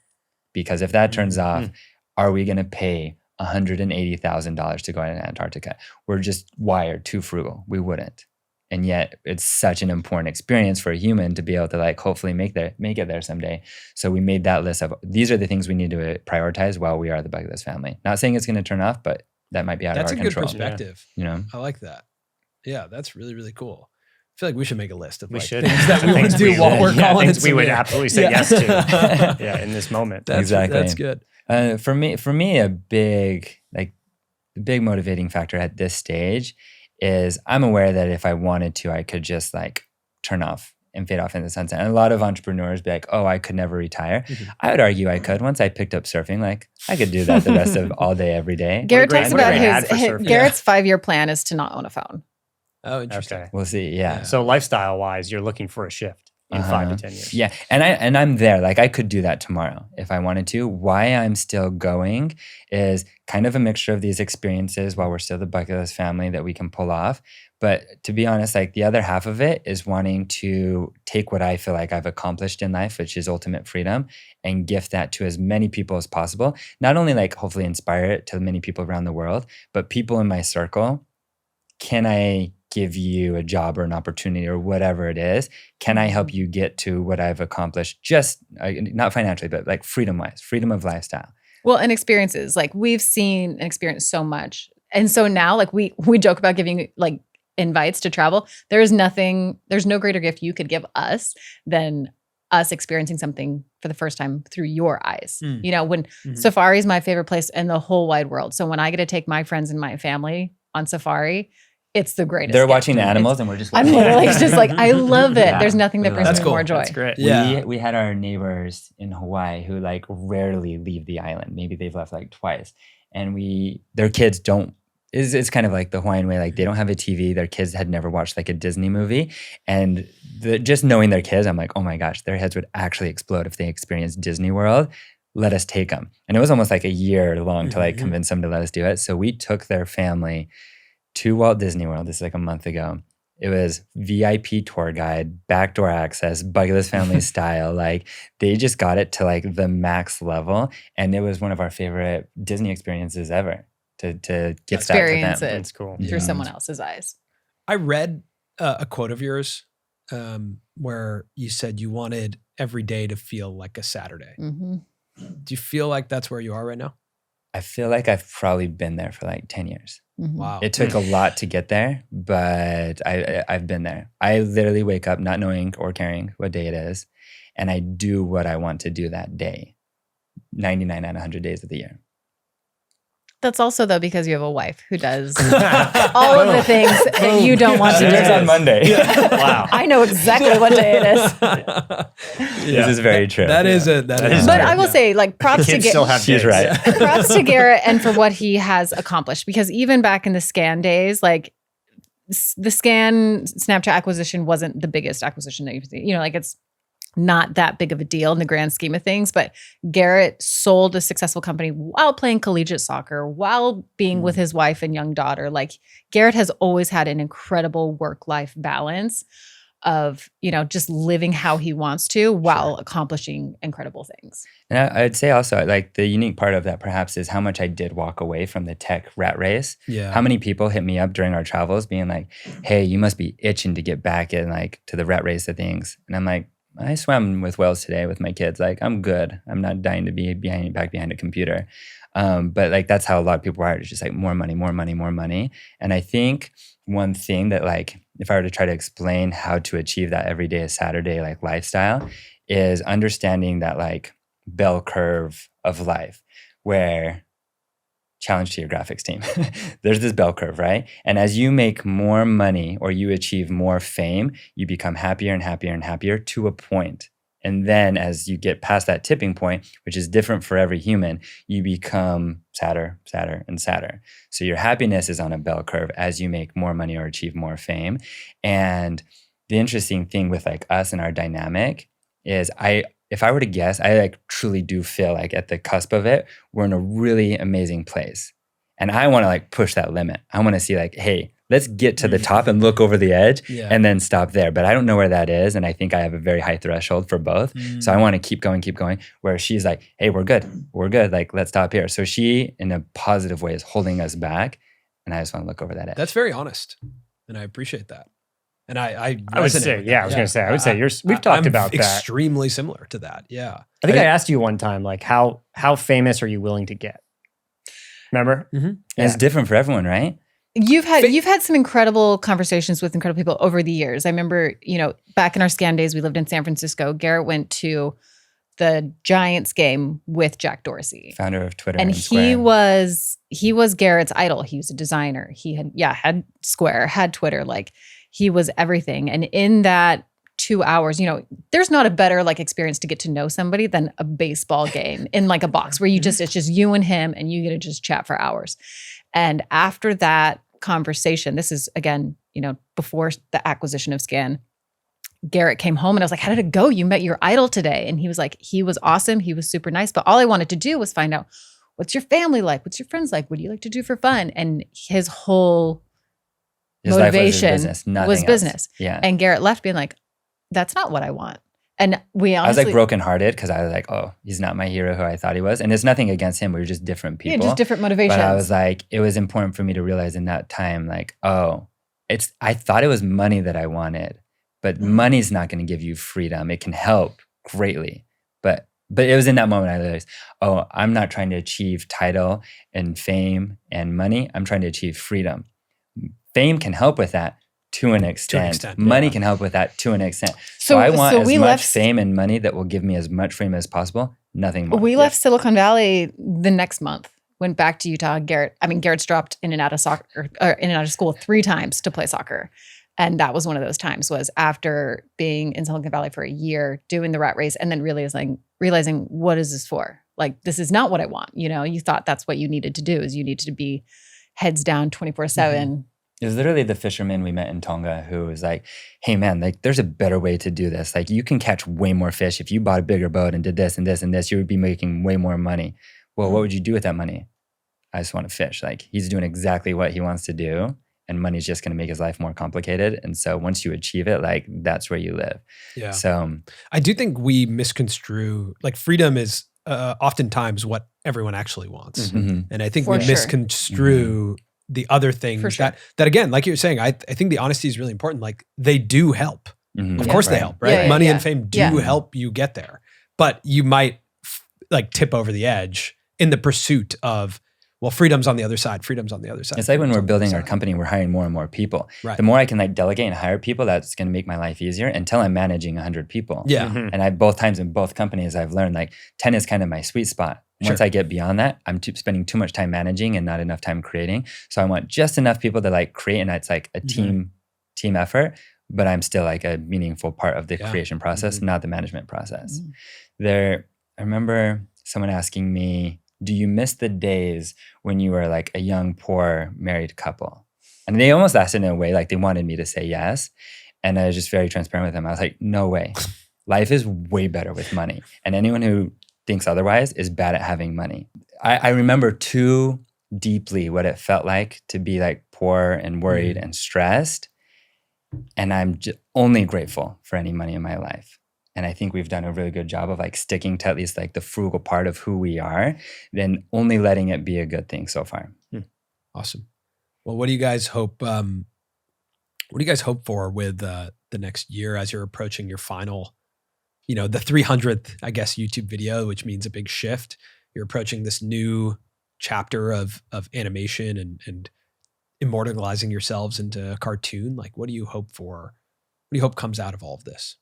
Because if that turns off, are we going to pay $180,000 to go to Antarctica? We're just wired too frugal. We wouldn't. And yet it's such an important experience for a human to be able to like hopefully make it there someday. So we made that list of these are the things we need to prioritize while we are the bucket list family. Not saying it's going to turn off, but that might be out of our control. That's a good perspective. Yeah. I like that. Yeah, that's really, really cool. I feel like we should make a list of things that we would do while we're calling it. We would absolutely say yes to. In this moment. Exactly. That's good. For me, a big motivating factor at this stage is I'm aware that if I wanted to, I could just like turn off and fade off in the sunset. And a lot of entrepreneurs be like, oh, I could never retire. I would argue I could. Once I picked up surfing, like I could do that the rest of all day, every day. Garrett talks about Garrett's 5-year plan is to not own a phone. Oh, interesting. Okay. We'll see. Yeah. So lifestyle wise, you're looking for a shift in 5 to 10 years. Yeah. And I'm there. Like I could do that tomorrow if I wanted to. Why I'm still going is kind of a mixture of these experiences while we're still the bucket list family that we can pull off. But to be honest, like the other half of it is wanting to take what I feel like I've accomplished in life, which is ultimate freedom, and gift that to as many people as possible. Not only like hopefully inspire it to many people around the world, but people in my circle. Can I give you a job or an opportunity or whatever it is? Can I help you get to what I've accomplished? Just not financially, but like freedom-wise, freedom of lifestyle. Well, and experiences, like we've seen and experienced so much. And so now like we joke about giving like invites to travel. There's no greater gift you could give us than us experiencing something for the first time through your eyes. When safari is my favorite place in the whole wide world. So when I get to take my friends and my family on safari, it's the greatest. They're watching the animals and we're just I'm literally just like, I love it. There's nothing that brings me more joy. That's great. Yeah. We had our neighbors in Hawaii who like rarely leave the island. Maybe they've left like twice. And their kids don't, it's kind of like the Hawaiian way. Like they don't have a TV. Their kids had never watched like a Disney movie. And just knowing their kids, I'm like, oh my gosh, their heads would actually explode if they experienced Disney World. Let us take them. And it was almost like a year long to like convince them to let us do it. So we took their family to Walt Disney World. This is like a month ago. It was VIP tour guide, backdoor access, bucket list family style. Like they just got it to like the max level. And it was one of our favorite Disney experiences ever to gift that to them. That's cool. Through someone else's eyes. I read a quote of yours where you said you wanted every day to feel like a Saturday. Do you feel like that's where you are right now? I feel like I've probably been there for like 10 years. Wow. It took a lot to get there, but I've been there. I literally wake up not knowing or caring what day it is, and I do what I want to do that day, 99 out of 100 days of the year. That's also though because you have a wife who does all of the things that you don't want to do. It's on Monday. Wow. I know exactly what day it is. This is very true. That is. But I will say, like, props to Kids still have She's days. right. props to Garrett and for what he has accomplished. Because even back in the Scan days, like the Scan Snapchat acquisition wasn't the biggest acquisition that you've seen. You know, like it's not that big of a deal in the grand scheme of things, but Garrett sold a successful company while playing collegiate soccer, while being with his wife and young daughter. Like Garrett has always had an incredible work-life balance of, you know, just living how he wants to while accomplishing incredible things. And I'd say also, like, the unique part of that perhaps is how much I did walk away from the tech rat race. Yeah. How many people hit me up during our travels being like, hey, you must be itching to get back in, like, to the rat race of things. And I'm like, I swam with whales today with my kids. Like, I'm good. I'm not dying to be back behind a computer. But like, that's how a lot of people are. It's just like more money, more money, more money. And I think one thing that, like, if I were to try to explain how to achieve that every day is Saturday, like, lifestyle, is understanding that, like, bell curve of life where, challenge to your graphics team, there's this bell curve, right? And as you make more money or you achieve more fame, you become happier and happier and happier to a point. And then as you get past that tipping point, which is different for every human, you become sadder, sadder, and sadder. So your happiness is on a bell curve as you make more money or achieve more fame. And the interesting thing with, like, us and our dynamic is if I were to guess, I, like, truly do feel like at the cusp of it, we're in a really amazing place. And I want to, like, push that limit. I want to see, like, hey, let's get to the top and look over the edge and then stop there. But I don't know where that is. And I think I have a very high threshold for both. So I want to keep going, where she's like, hey, we're good. Like, let's stop here. So she, in a positive way, is holding us back. And I just want to look over that edge. That's very honest. And I appreciate that. And I would say, I was going to say, I would say we've talked about that. Extremely similar to that. Yeah. I think I asked you one time, like, how famous are you willing to get? Remember? Mm-hmm. And it's different for everyone, right? You've had some incredible conversations with incredible people over the years. I remember, you know, back in our Scan days, we lived in San Francisco. Garrett went to the Giants game with Jack Dorsey, founder of Twitter, and he was Garrett's idol. He was a designer. He had Square, had Twitter. Like, he was everything. And in that 2 hours, you know, there's not a better, like, experience to get to know somebody than a baseball game in, like, a box where it's just you and him and you get to just chat for hours. And after that conversation, this is, again, you know, before the acquisition of Scan, Garrett came home and I was like, how did it go? You met your idol today. And he was like, he was awesome. He was super nice. But all I wanted to do was find out, what's your family like? What's your friends like? What do you like to do for fun? And his whole motivation was business. Yeah. And Garrett left being like, that's not what I want. And I was like brokenhearted because I was like, oh, he's not my hero who I thought he was. And it's nothing against him. We were just different people. Yeah, just different motivations. But I was like, it was important for me to realize in that time, like, oh, I thought it was money that I wanted, but money's not going to give you freedom. It can help greatly. But it was in that moment I realized, oh, I'm not trying to achieve title and fame and money. I'm trying to achieve freedom. Fame can help with that. To an extent. Money can help with that to an extent. So I want as much fame and money that will give me as much freedom as possible, nothing more. We left Silicon Valley the next month, went back to Utah. Garrett's dropped in and out of soccer, or in and out of school 3 times to play soccer. And that was one of those times, was after being in Silicon Valley for a year, doing the rat race, and then realizing what is this for? Like, this is not what I want. You know, you thought that's what you needed to do, is you needed to be heads down 24/7. It was literally the fisherman we met in Tonga who was like, hey man, like, there's a better way to do this. Like, you can catch way more fish. If you bought a bigger boat and did this and this and this, you would be making way more money. Well, what would you do with that money? I just want to fish. Like, he's doing exactly what he wants to do, and money's just going to make his life more complicated. And so once you achieve it, like, that's where you live. Yeah. So I do think we misconstrue, like, freedom is oftentimes what everyone actually wants. Mm-hmm. And I think we misconstrue the other things that again, like you're saying, I think the honesty is really important. Like, they do help. Mm-hmm. Of course they help, right? Money and fame do help you get there. But you might like tip over the edge in the pursuit of, well, freedom's on the other side. It's like when we're building our company, we're hiring more and more people. Right. The more I can, like, delegate and hire people, that's going to make my life easier until I'm managing 100 people. Yeah. Mm-hmm. And both times in both companies, I've learned, like, 10 is kind of my sweet spot. Once Sure. I get beyond that, I'm spending too much time managing and not enough time creating. So I want just enough people to like create, and it's like a team effort, but I'm still like a meaningful part of the creation process, not the management process. I remember someone asking me, do you miss the days when you were like a young, poor, married couple? And they almost asked it in a way like they wanted me to say yes. And I was just very transparent with them. I was like, no way. Life is way better with money. And anyone who thinks otherwise is bad at having money. I remember too deeply what it felt like to be like poor and worried and stressed. And I'm only grateful for any money in my life. And I think we've done a really good job of like sticking to at least like the frugal part of who we are, then only letting it be a good thing so far. Awesome. Well, what do you guys hope? What do you guys hope for with the next year as you're approaching your final, the 300th, I guess, YouTube video, which means a big shift. You're approaching this new chapter of animation and immortalizing yourselves into a cartoon. Like, what do you hope for? What do you hope comes out of all of this?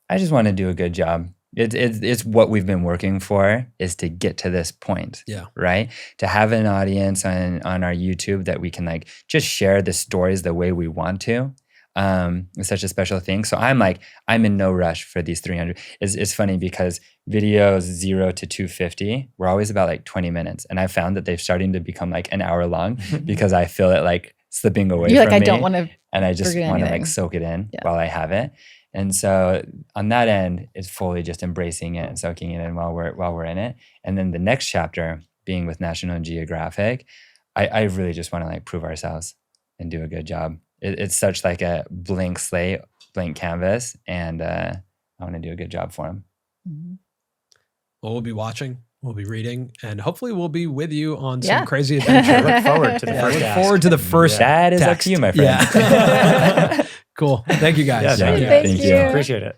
I just want to do a good job. It's what we've been working for, is to get to this point. Yeah. Right. To have an audience on our YouTube that we can like just share the stories the way we want to. It's such a special thing. So I'm in no rush for these 300. It's funny because videos 0 to 250 were always about like 20 minutes. And I found that they're starting to become like an hour long because I feel it like slipping away You're from like, me. I don't want to. And I just want to like soak it in while I have it. And so on that end, it's fully just embracing it and soaking it in while we're in it. And then the next chapter being with National Geographic, I really just want to like prove ourselves and do a good job. It's such like a blank slate, blank canvas, and I want to do a good job for them. Well, we'll be watching, we'll be reading, and hopefully we'll be with you on some crazy adventure. Look forward to the first Look forward to the first That is up text. to you, my friend. Yeah. Cool. Thank you guys. Yeah, Thank you. you. Appreciate it.